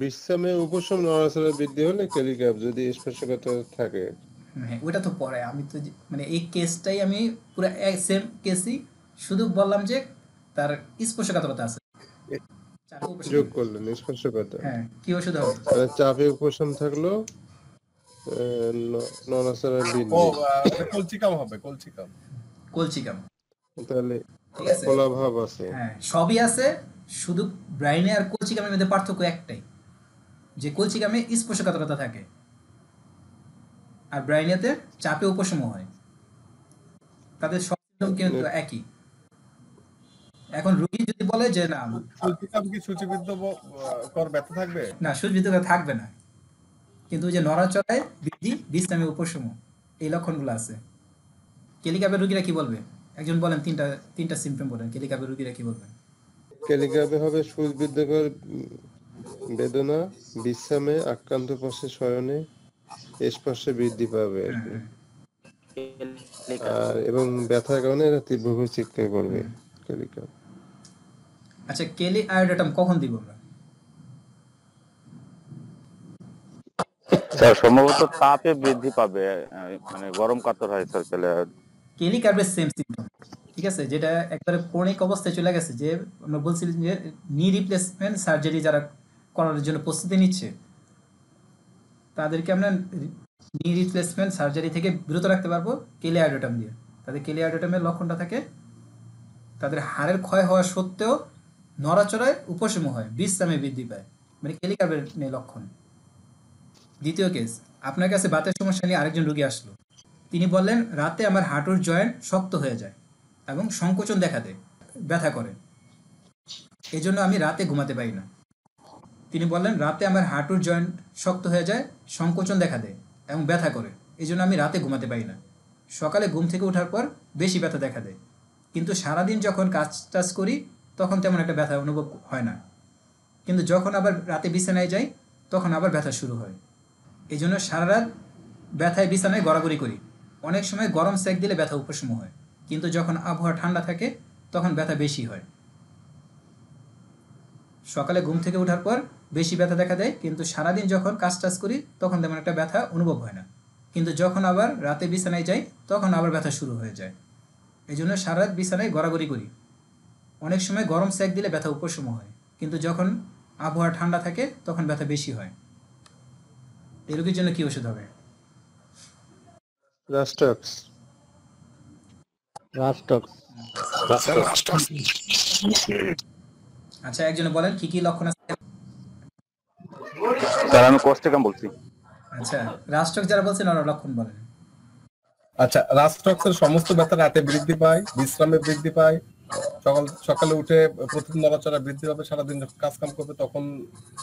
বিশ্রামে উপশম, নড়াচড়া বৃদ্ধি হলে ক্যালিকাপ যদি স্পর্শকাতরতা থাকে। হ্যাঁ, ওটা তো পরে আমি তো মানে এই কেসটাই আমি পুরো সেম কেসই, শুধু বললাম যে তার স্পর্শকাতরতা আছে, চাপে উপশম। যোগ করলেন স্পর্শকাতর। হ্যাঁ, কি ওষুধ হবে? চাপে উপশম থাকলো নড়াচড়া বৃদ্ধি। কলচিকাম হবে, কলচিকাম। তাহলে ঠিক আছে, ফলাভাব আছে। হ্যাঁ সবই আছে, শুধু ব্রাইনে আর কলচিকামের মধ্যে পার্থক্য একটাই, যে কলচিকামে স্পর্শকাতরতা থাকে আর ব্রাইনিয়াতে চাপে উপশম হয়। তাদের সব সিম্পটম কিন্তু একই। এখন রোগী যদি বলে যে না কলচিকাম কি সূচিবদ্ধ কর ব্যথা থাকবে? না, সুবিধা থাকবে না, কিন্তু ওই যে নড়াচড়ায় বৃদ্ধি, বিশ্রামে উপশম, এই লক্ষণগুলো আছে। কেলিকাপের রোগীরা কি বলবে? একজন বলেন, তিনটা সিম্পটম বলেন, কেলিকাপের রোগীরা কি বলবেন? ক্যালিকাপে হবে সুবিধাকর বেদনা, বিশ্রামে, আক্রান্ত পাশে শয়নে, স্পর্শে বৃদ্ধি পাবে আর কি। আর এবং ব্যথার কারণে এরা তীব্রভাবে চিৎকার করবে ক্যালিকাপ। আচ্ছা, কেলি আয়োডাটাম কখন দিব আমরা? স্যার সম্ভবত তাপে বৃদ্ধি পাবে, মানে গরম কাতর হয় স্যার পেলে। কেলিকাপের সেম সিম্পটম, ঠিক আছে, যেটা একবারে ক্রনিক অবস্থায় চলে গেছে, যে আমরা বলছিলাম যে নি রিপ্লেসমেন্ট সার্জারি যারা করার জন্য প্রস্তুতি নিচ্ছে তাদেরকে আমরা নি রিপ্লেসমেন্ট সার্জারি থেকে বিরত রাখতে পারবো কেলি আয়োডাটাম দিয়ে। তাদের কেলি আয়োডাটামের লক্ষণটা থাকে তাদের হাড়ের ক্ষয় হওয়া সত্ত্বেও নড়াচড়ায় উপশম হয়, বিশ্রামে বৃদ্ধি পায়, মানে কেলিকাপের নেই লক্ষণ। দ্বিতীয় কেস, আপনার কাছে বাতের সমস্যা নিয়ে আরেকজন রোগী আসলো। তিনি বললেন, রাতে আমার হাঁটুর জয়েন্ট শক্ত হয়ে যায় এবং সংকোচন দেখা দেয়, ব্যথা করে, এই জন্য আমি রাতে ঘুমাতে পারি না। তিনি বললেন, রাতে আমার হাঁটুর জয়েন্ট শক্ত হয়ে যায়, সংকোচন দেখা দেয় এবং ব্যথা করে, এই জন্য আমি রাতে ঘুমাতে পারি না। সকালে ঘুম থেকে ওঠার পর বেশি ব্যথা দেখা দেয়, কিন্তু সারাদিন যখন কাজ টাজ করি তখন তেমন একটা ব্যথা অনুভব হয় না, কিন্তু যখন আবার রাতে বিছানায় যাই তখন আবার ব্যথা শুরু হয়। এই জন্য সারা রাত ব্যথায় বিছানায় গড়াগড়ি করি। অনেক সময় গরম সেক দিলে ব্যথা উপশম হয়, কিন্তু যখন আবহাওয়া ঠান্ডা থাকে তখন ব্যথা বেশি হয়। সকালে ঘুম থেকে ওঠার পর বেশি ব্যথা দেখা দেয়, কিন্তু সারাদিন যখন কাজ টাজ করি তখন তেমন একটা ব্যথা অনুভব হয় না, কিন্তু যখন আবার রাতে বিছানায় যাই তখন আবার ব্যথা শুরু হয়ে যায়। এই জন্য সারা রাত বিছানায় গড়াগড়ি করি। অনেক সময় গরম সেক দিলে ব্যথা উপশম হয়, কিন্তু যখন আবহাওয়া ঠান্ডা থাকে তখন ব্যথা বেশি হয়। এই রোগীর জন্য কি ওষুধ হবে? রাস্টক্স। আচ্ছা, একজনে বলেন কি কি লক্ষণ আছে? স্যার আমি কস্টিকাম বলছি। আচ্ছা, রাষ্ট্রক যারা বলছেন ওরা লক্ষণ বলেন। আচ্ছা, রাস্টক্সের সমস্ত ব্যথা রাতে বৃদ্ধি পায়, বিশ্রামে বৃদ্ধি পায়, সকালে উঠে প্রতিদিন নড়াচড়া বৃদ্ধি পাবে, সারাদিন যখন কাজ কাম করবে তখন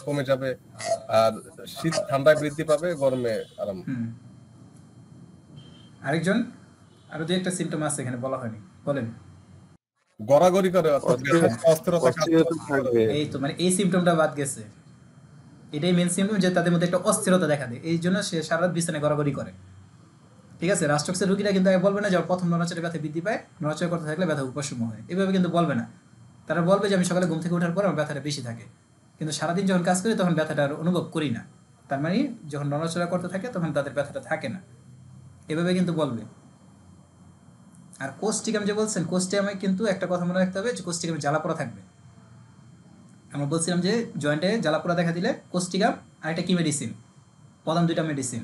কমে যাবে, আর শীত ঠান্ডায় বৃদ্ধি পাবে, গরমে আরাম। আরেকজন, আরো যে একটা সিমটম আছে এখানে বলা হয়নি, বলেন। গড়াগড়ি করে, অর্থাৎ অস্থিরতা কাজ করে। এই তো মানে এই সিমটমটা বাদ গেছে, এটাই মেন সিমটম যে তাদের মধ্যে একটা অস্থিরতা দেখা দেয়, এই জন্য সে সারা রাত বিছানায় গড়াগড়ি করে। ঠিক আছে, রাষ্ট্রক্সের রুগীরা কিন্তু আগে বলবে না যে প্রথম নড়াচড়ে ব্যথা বৃদ্ধি পায়, নড়াচড়া করতে থাকলে ব্যথা উপশম হয়, এভাবে কিন্তু বলবে না। তারা বলবে যে আমি সকালে ঘুম থেকে ওঠার পর আমার ব্যথাটা বেশি থাকে, কিন্তু সারাদিন যখন কাজ করি তখন ব্যথাটা আর অনুভব করি না। তার মানে যখন নড়াচড়া করতে থাকে তখন তাদের ব্যথাটা থাকে না, এভাবে কিন্তু বলবে। আর কোস্টিকাম যে বলছেন, কোস্টিকামে কিন্তু একটা কথা মনে রাখতে হবে যে কোস্টিকামে জ্বালাপোড়া থাকবে। আমরা বলছিলাম যে জয়েন্টে জ্বালাপোড়া দেখা দিলে কোস্টিকাম আর একটা কি মেডিসিন, প্রধান দুইটা মেডিসিন,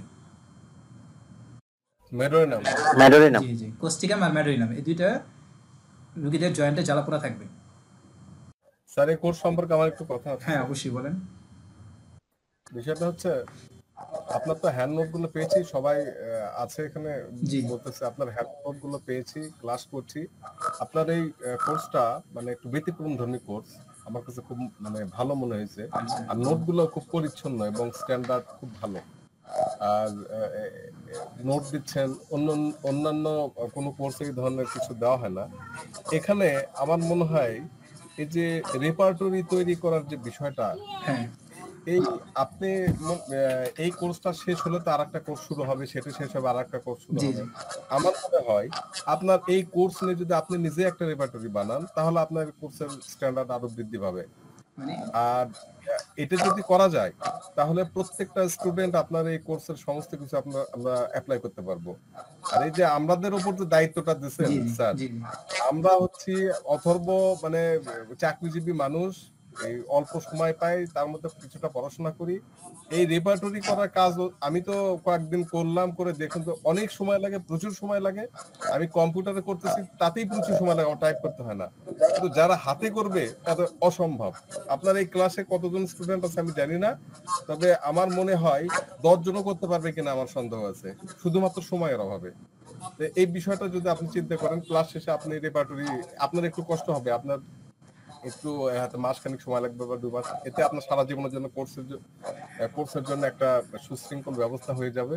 ম্যাডোরিনাম। জি জি, কোস্টিকাম আর ম্যাডোরিনাম, এই দুইটা রোগীদের জয়েন্টে জ্বালাপোড়া থাকবে। স্যার এই কোর্স সম্পর্কে আমার একটু কথা আছে। হ্যাঁ অবশ্যই বলেন। বিষয়টা হচ্ছে আপনার তো হ্যান্ড নোট গুলো পেয়েছি, সবাই আছে এখানে বলতেছে আপনার হ্যান্ড নোট গুলো পেয়েছি, ক্লাস করছি। আপনার এই কোর্সটা মানে একটু ব্যতিক্রম ধর্মী কোর্স, আমার কাছে খুব মানে ভালো মনে হয়েছে। আর নোট গুলো খুব পরিচ্ছন্ন এবং স্ট্যান্ডার্ড খুব ভালো। আর নোট দিচ্ছেন, অন্যান্য কোনো কোর্সে এই ধরনের কিছু দেওয়া হয় না। এখানে আমার মনে হয় এই যে রেপার্টরি তৈরি করার যে বিষয়টা, এই আপনি এই কোর্সটা শেষ হলে তো আরেকটা কোর্স শুরু হবে, সেটা শেষ হবে আরেকটা কোর্স শুরু হবে। আমার মনে হয় আপনার এই কোর্স নিয়ে যদি আপনি নিজে একটা রেপার্টরি বানান তাহলে আপনার কোর্সের স্ট্যান্ডার্ড আরো বৃদ্ধি পাবে। আর এটা যদি করা যায় তাহলে প্রত্যেকটা স্টুডেন্ট আপনার এই কোর্সের সমস্ত কিছু আমরা অ্যাপ্লাই করতে পারবো। আর এই যে আমাদের উপর যে দায়িত্বটা দিচ্ছেন স্যার, আমরা হচ্ছি অথর্ব মানে চাকরিজীবী মানুষ, এই অল্প সময় পাই, তার মধ্যে কিছুটা পড়াশোনা করি। এই রেপার্টরি করার কাজ আমি তো কয়েকদিন করলাম, করে দেখুন তো অনেক সময় লাগে, প্রচুর সময় লাগে। আমি কম্পিউটারে করতেছি, তাতেই প্রচুর সময় লাগে, টাইপ করতে হয় না। কিন্তু যারা হাতে করবে তাদের অসম্ভব। আপনার এই ক্লাসে কতজন স্টুডেন্ট আছে আমি জানি না, তবে আমার মনে হয় 10 জনও করতে পারবে কিনা আমার সন্দেহ আছে, শুধুমাত্র সময়ের অভাবে। এই বিষয়টা যদি আপনি চিন্তা করেন, ক্লাস শেষে আপনি রেপার্টরি, আপনার একটু কষ্ট হবে, আপনার একটু মাসখানিক সময় লাগবে বা 2 মাস, এতে আপনার সারা জীবনের জন্য কোর্সের জন্য একটা সুশৃঙ্খল ব্যবস্থা হয়ে যাবে।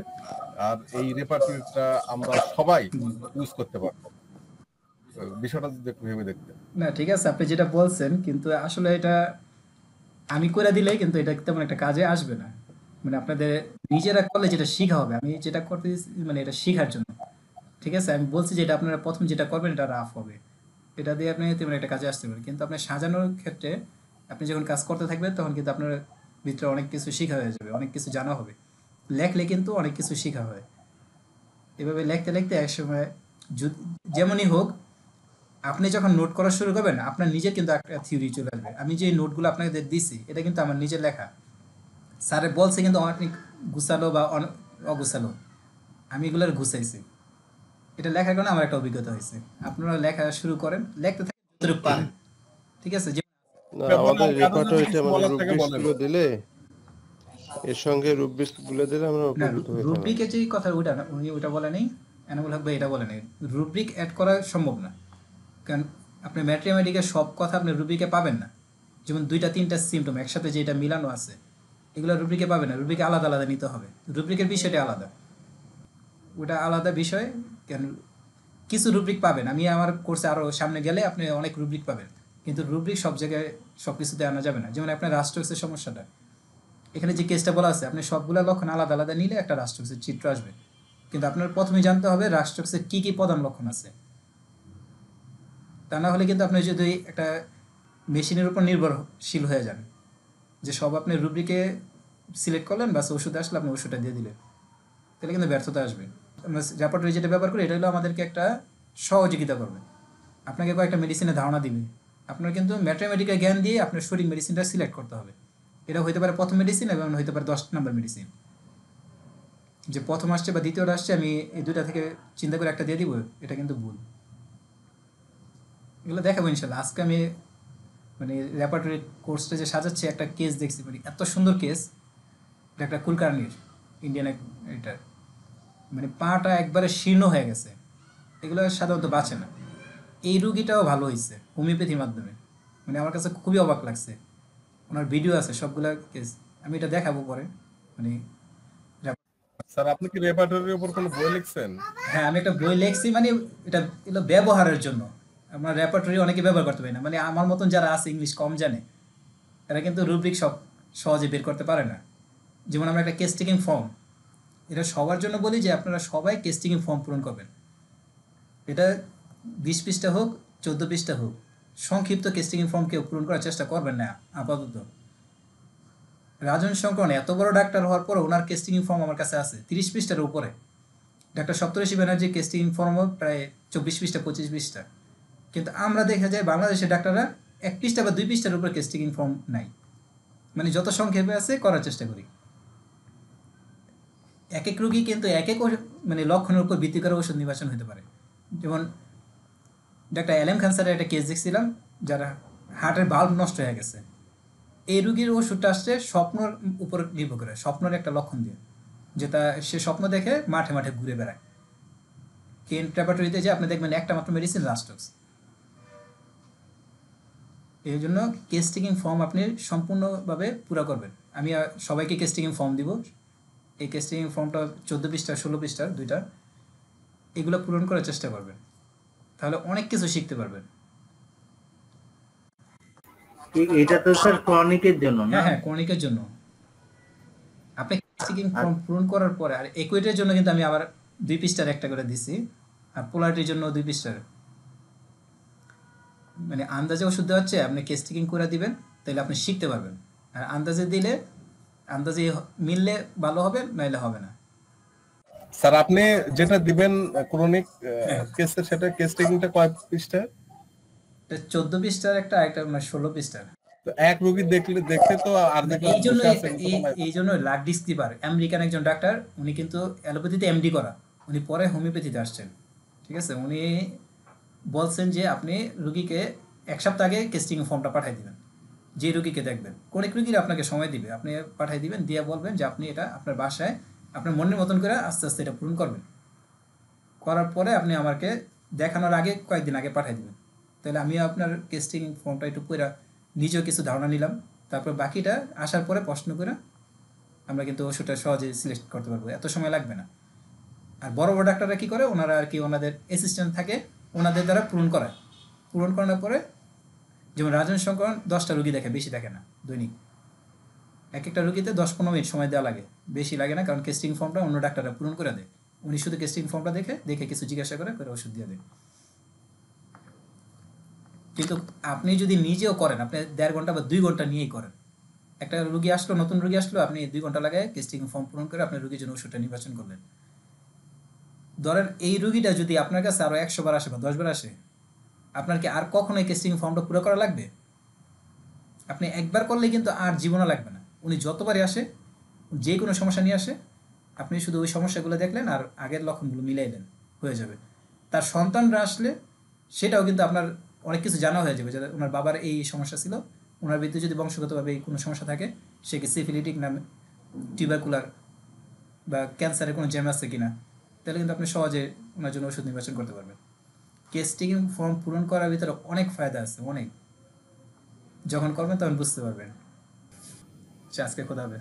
আর এই রেপার্টরিটা আমরা সবাই ইউজ করতে পারবো। বিষয়টা যদি একটু ভেবে দেখতে। না ঠিক আছে, আপনি যেটা বলছেন, কিন্তু আসলে এটা আমি করে দিলে কিন্তু এটা তেমন একটা কাজে আসবে না। মানে আপনাদের নিজেরা করলে যেটা শিখা হবে, আমি যেটা করতে মানে এটা শেখার জন্য। ঠিক আছে, আমি বলছি যে এটা আপনারা প্রথম যেটা করবেন এটা রাফ হবে, এটা দিয়ে আপনি তেমন একটা কাজে আসতে পারেন। কিন্তু আপনার সাজানোর ক্ষেত্রে আপনি যখন কাজ করতে থাকবেন তখন কিন্তু আপনার ভিতরে অনেক কিছু শেখা হয়ে যাবে, অনেক কিছু জানা হবে। লেখলে কিন্তু অনেক কিছু শেখা হয়। এভাবে লিখতে লিখতে একসময় যেমনই হোক, আপনি যখন নোট করা শুরু করবেন আপনার নিজের কিন্তু একটা থিওরি চলে আসবে। আমি যে নোটগুলো আপনাদের দিছি এটা কিন্তু আমার নিজের লেখা, স্যারে বলছে কিন্তু অনেক গুছালো বা অগুছালো, আমি এগুলোর গুছাইছি। এটা লেখার কারণে আমার একটা অভিজ্ঞতা হয়েছে। আপনারা লেখা শুরু করেন, লিখতে থাকেন যতটুকু পারেন। ঠিক আছে, আমাদের রেপার্টরিতে মানে রুব্রিক্সগুলো দিলে, এর সঙ্গে রুব্রিক্সগুলো দিলে আমরা উপকৃত হই। রুব্রিকের যে কথা ওটা না, উনি ওটা বলে নেই, এনামুল হক ভাই এটা বলে নেই। রুব্রিক অ্যাড করা সম্ভব না, কারণ আপনি ম্যাথমেটিক্যাল সব কথা আপনি রুব্রিকে পাবেন না। যেমন 2-3টা সিমটম একসাথে যেটা মিলানো আছে এগুলো রুব্রিকে পাবেন না, রুব্রিকে আলাদা আলাদা নিতে হবে। রুব্রিকের বিষয়টা আলাদা, ওটা আলাদা বিষয়। কেন কিছু রুব্রিক পাবেন, আমি আমার কোর্সে আরও সামনে গেলে আপনি অনেক রুব্রিক পাবেন, কিন্তু রুব্রিক সব জায়গায় সব কিছুতে আনা যাবে না। যেমন আপনার রাষ্ট্রক্সের সমস্যাটা, এখানে যে কেসটা বলা আছে, আপনি সবগুলো লক্ষণ আলাদা আলাদা নিলে একটা রাষ্ট্রক্সের চিত্র আসবে। কিন্তু আপনার প্রথমে জানতে হবে রাষ্ট্রক্সের কী কী প্রধান লক্ষণ আছে। তা না হলে কিন্তু আপনি যদি একটা মেশিনের উপর নির্ভরশীল হয়ে যান, যে সব আপনি রুব্রিকে সিলেক্ট করলেন, বাস ওষুধ আসলে আপনি ওষুধটা দিয়ে দিলেন, তাহলে কিন্তু ব্যর্থতা আসবে। আমরা রেপার্টরি যেটা ব্যবহার করি এটা হলো আমাদেরকে একটা সহযোগিতা করবে, আপনাকে কয়েকটা মেডিসিনের ধারণা দিবে। আপনার কিন্তু ম্যাথমেটিক্যাল জ্ঞান দিয়ে আপনার সঠিক মেডিসিনটা সিলেক্ট করতে হবে। এটা হইতে পারে প্রথম মেডিসিন এবং হইতে পারে 10 নম্বর মেডিসিন, যে প্রথম আসছে বা দ্বিতীয়টা আসছে আমি এই দুটা থেকে চিন্তা করে একটা দিয়ে দিব, এটা কিন্তু ভুল। এগুলো দেখাবো ইনশাল্লাহ। আজকে আমি মানে রেপার্টরি কোর্সটা যে সাজাচ্ছে একটা কেস দেখছি, মানে এত সুন্দর কেস। এটা একটা কুলকার্নির ইন্ডিয়ান এটার মানে পাটা একবারে শীর্ণ হয়ে গেছে, এগুলো সাধারণত বাঁচে না। এই রুগীটাও ভালো হয়েছে হোমিওপ্যাথির মাধ্যমে, মানে আমার কাছে খুবই অবাক লাগছে। ওনার ভিডিও আছে সবগুলা কেস, আমি এটা দেখাবো পরে। মানে স্যার আপনি কি রেপার্টরির উপর কোনো বই লিখছেন? হ্যাঁ, আমি একটা বই লিখছি, মানে এটা এগুলো ব্যবহারের জন্য। আমার রেপার্টরি অনেকে ব্যবহার করতে পারে না, মানে আমার মতন যারা আছে ইংলিশ কম জানে, এরা কিন্তু রুব্রিক সব সহজে বের করতে পারে না। যেমন আমরা একটা কেস টেকিং ফর্ম, এটা সবার জন্য বলি যে আপনারা সবাই কেস টেকিং ফর্ম পূরণ করবেন। এটা 20 পৃষ্ঠা হোক 14 পৃষ্ঠা হোক, সংক্ষিপ্ত কেস টেকিং ফর্ম কেউ পূরণ করার চেষ্টা করবেন না আপাতত। রাজন শঙ্করন এত বড় ডাক্তার হওয়ার পর ওনার কেস টেকিং ফর্ম আমার কাছে আছে 30 পৃষ্ঠার উপরে। ডাক্তার সপ্তর্ষি ব্যানার্জি কেস টেকিং ফর্মও প্রায় 24 পৃষ্ঠা 25 পৃষ্ঠা। কিন্তু আমরা দেখা যায় বাংলাদেশের ডাক্তাররা 1 পৃষ্ঠা বা 2 পৃষ্ঠার উপরে কেস টেকিং ফর্ম নাই, মানে যত সংক্ষেপে আছে করার চেষ্টা করি। এক এক রুগী কিন্তু এক এক মানে লক্ষণের উপর ভিত্তি করে ওষুধ নির্বাচন হতে পারে। যেমন ডাক্তার এলএম খান স্যারের একটা কেস দেখছিলাম, যারা হার্টের বাল্ব নষ্ট হয়ে গেছে। এই রুগীর ওষুধটা আসছে স্বপ্নের উপর নির্ভর করে, স্বপ্নের একটা লক্ষণ দিয়ে, যেটা সে স্বপ্ন দেখে মাঠে মাঠে ঘুরে বেড়ায়। কেন ল্যাবরেটরিতে যে আপনি দেখবেন একটা মাত্র মেডিসিন লাস্টক্স। এই জন্য কেস টেকিং ফর্ম আপনি সম্পূর্ণভাবে পুরো করবেন। আমি সবাইকে কেস টেকিং ফর্ম দিব। এই কেস টেকিং ফর্মটা 14 পৃষ্ঠা 16 পৃষ্ঠার দুইটা, এগুলো পূরণ করার চেষ্টা করবেন, তাহলে অনেক কিছু শিখতে পারবেন। এটা তো স্যার ক্রনিকের জন্য না? হ্যাঁ, ক্রনিকের জন্য। আপনি কেস টেকিং ফর্ম পূরণ করার পরে আর একুয়েটের জন্য কিন্তু আমি আবার 2 পৃষ্ঠার একটা করে দিছি, আর পোলারিটির জন্য 2 পৃষ্ঠার। মানে আন্দাজে ওষুধ দেওয়া হচ্ছে, আপনি কেস টেকিং করে দিবেন, তাহলে আপনি শিখতে পারবেন। আর আন্দাজে দিলে আন্দাজে মিললে ভালো হবে, নাইলে হবে না। স্যার আপনি যেটা দিবেন ক্রনিক কেসে, সেটা কেস টেকিংটা কয় পৃষ্ঠা? 14 পৃষ্ঠার একটা, একটা 16 পৃষ্ঠার। তো এক রোগী দেখতে তো আর এই জন্য লাক ডিস্কিপার আমেরিকান একজন ডাক্তার, উনি কিন্তু অ্যালোপ্যাথিতে এমডি করা, উনি পরে হোমিওপ্যাথিতে আসছেন। ঠিক আছে, উনি বলছেন যে আপনি রুগীকে 1 সপ্তাহ আগে কেস টেকিং ফর্মটা পাঠিয়ে দিবেন। যে রুগীকে দেখবেন, অনেক রুগীরা আপনাকে সময় দিবে, আপনি পাঠিয়ে দিবেন, দিয়ে বলবেন যে আপনি এটা আপনার বাসায় আপনার মনের মতন করে আস্তে আস্তে এটা পূরণ করবেন। করার পরে আপনি আমাকে দেখানোর আগে কয়েকদিন আগে পাঠিয়ে দিবেন, তাহলে আমি আপনার কেস টেকিং ফর্মটা একটু পুরা নিজেও কিছু ধারণা নিলাম, তারপর বাকিটা আসার পরে প্রশ্ন করে আমরা কিন্তু ওষুধটা সহজে সিলেক্ট করতে পারবো, এত সময় লাগবে না। আর বড় বড় ডাক্তাররা কী করে, ওনারা আর কি ওনাদের অ্যাসিস্ট্যান্ট থাকে, ওনাদের দ্বারা পূরণ করায়। পূরণ করানোর পরে যেমন রাজন শঙ্করন 10টা রুগী দেখে, বেশি দেখে না দৈনিক। এক একটা রুগীতে 10-15 মিনিট সময় দেওয়া লাগে, বেশি লাগে না, কারণ কেস টেকিং ফর্মটা অন্য ডাক্তাররা পূরণ করে দেয়। উনি শুধু কেস টেকিং ফর্মটা দেখে কিছু জিজ্ঞাসা করে ওষুধ দিয়ে দেয়। কিন্তু আপনি যদি নিজেও করেন, আপনি 1.5 ঘন্টা বা 2 ঘন্টা নিয়েই করেন। একটা রুগী আসলো, নতুন রুগী আসলো, আপনি 2 ঘন্টা লাগায় কেস টেকিং ফর্ম পূরণ করে আপনার রুগীর জন্য ওষুধটা নির্বাচন করলেন। ধরেন এই রুগীটা যদি আপনার কাছে আরও 100 বার আসে বা 10 বার আসে, আপনার কি আর কখনো এই কেস টেকিং ফর্মটা পুরো করা লাগবে? আপনি একবার করলে কিন্তু আর জীবনে লাগবে না। উনি যতবারই আসে, যে কোনো সমস্যা নিয়ে আসে, আপনি শুধু ওই সমস্যাগুলো দেখলেন আর আগের লক্ষণগুলো মিলাইলেন, হয়ে যাবে। তার সন্তানরা আসলে সেটাও কিন্তু আপনার অনেক কিছু জানা হয়ে যাবে, যে ওনার বাবার এই সমস্যা ছিল, ওনার ভিতরে যদি বংশগতভাবে এই কোনো সমস্যা থাকে, সে কি সিফিলিটিক নামে টিউবারকুলার বা ক্যান্সারের কোনো জ্যাম আছে কিনা, তাহলে কিন্তু আপনি সহজে ওনার জন্য ওষুধ নির্বাচন করতে পারবেন। কেস টেকিং ফর্ম পূরণ করার ভিতরে অনেক ফায়দা আছে, অনেক। যখন করবেন তখন বুঝতে পারবেন। আজকে কথা হবে।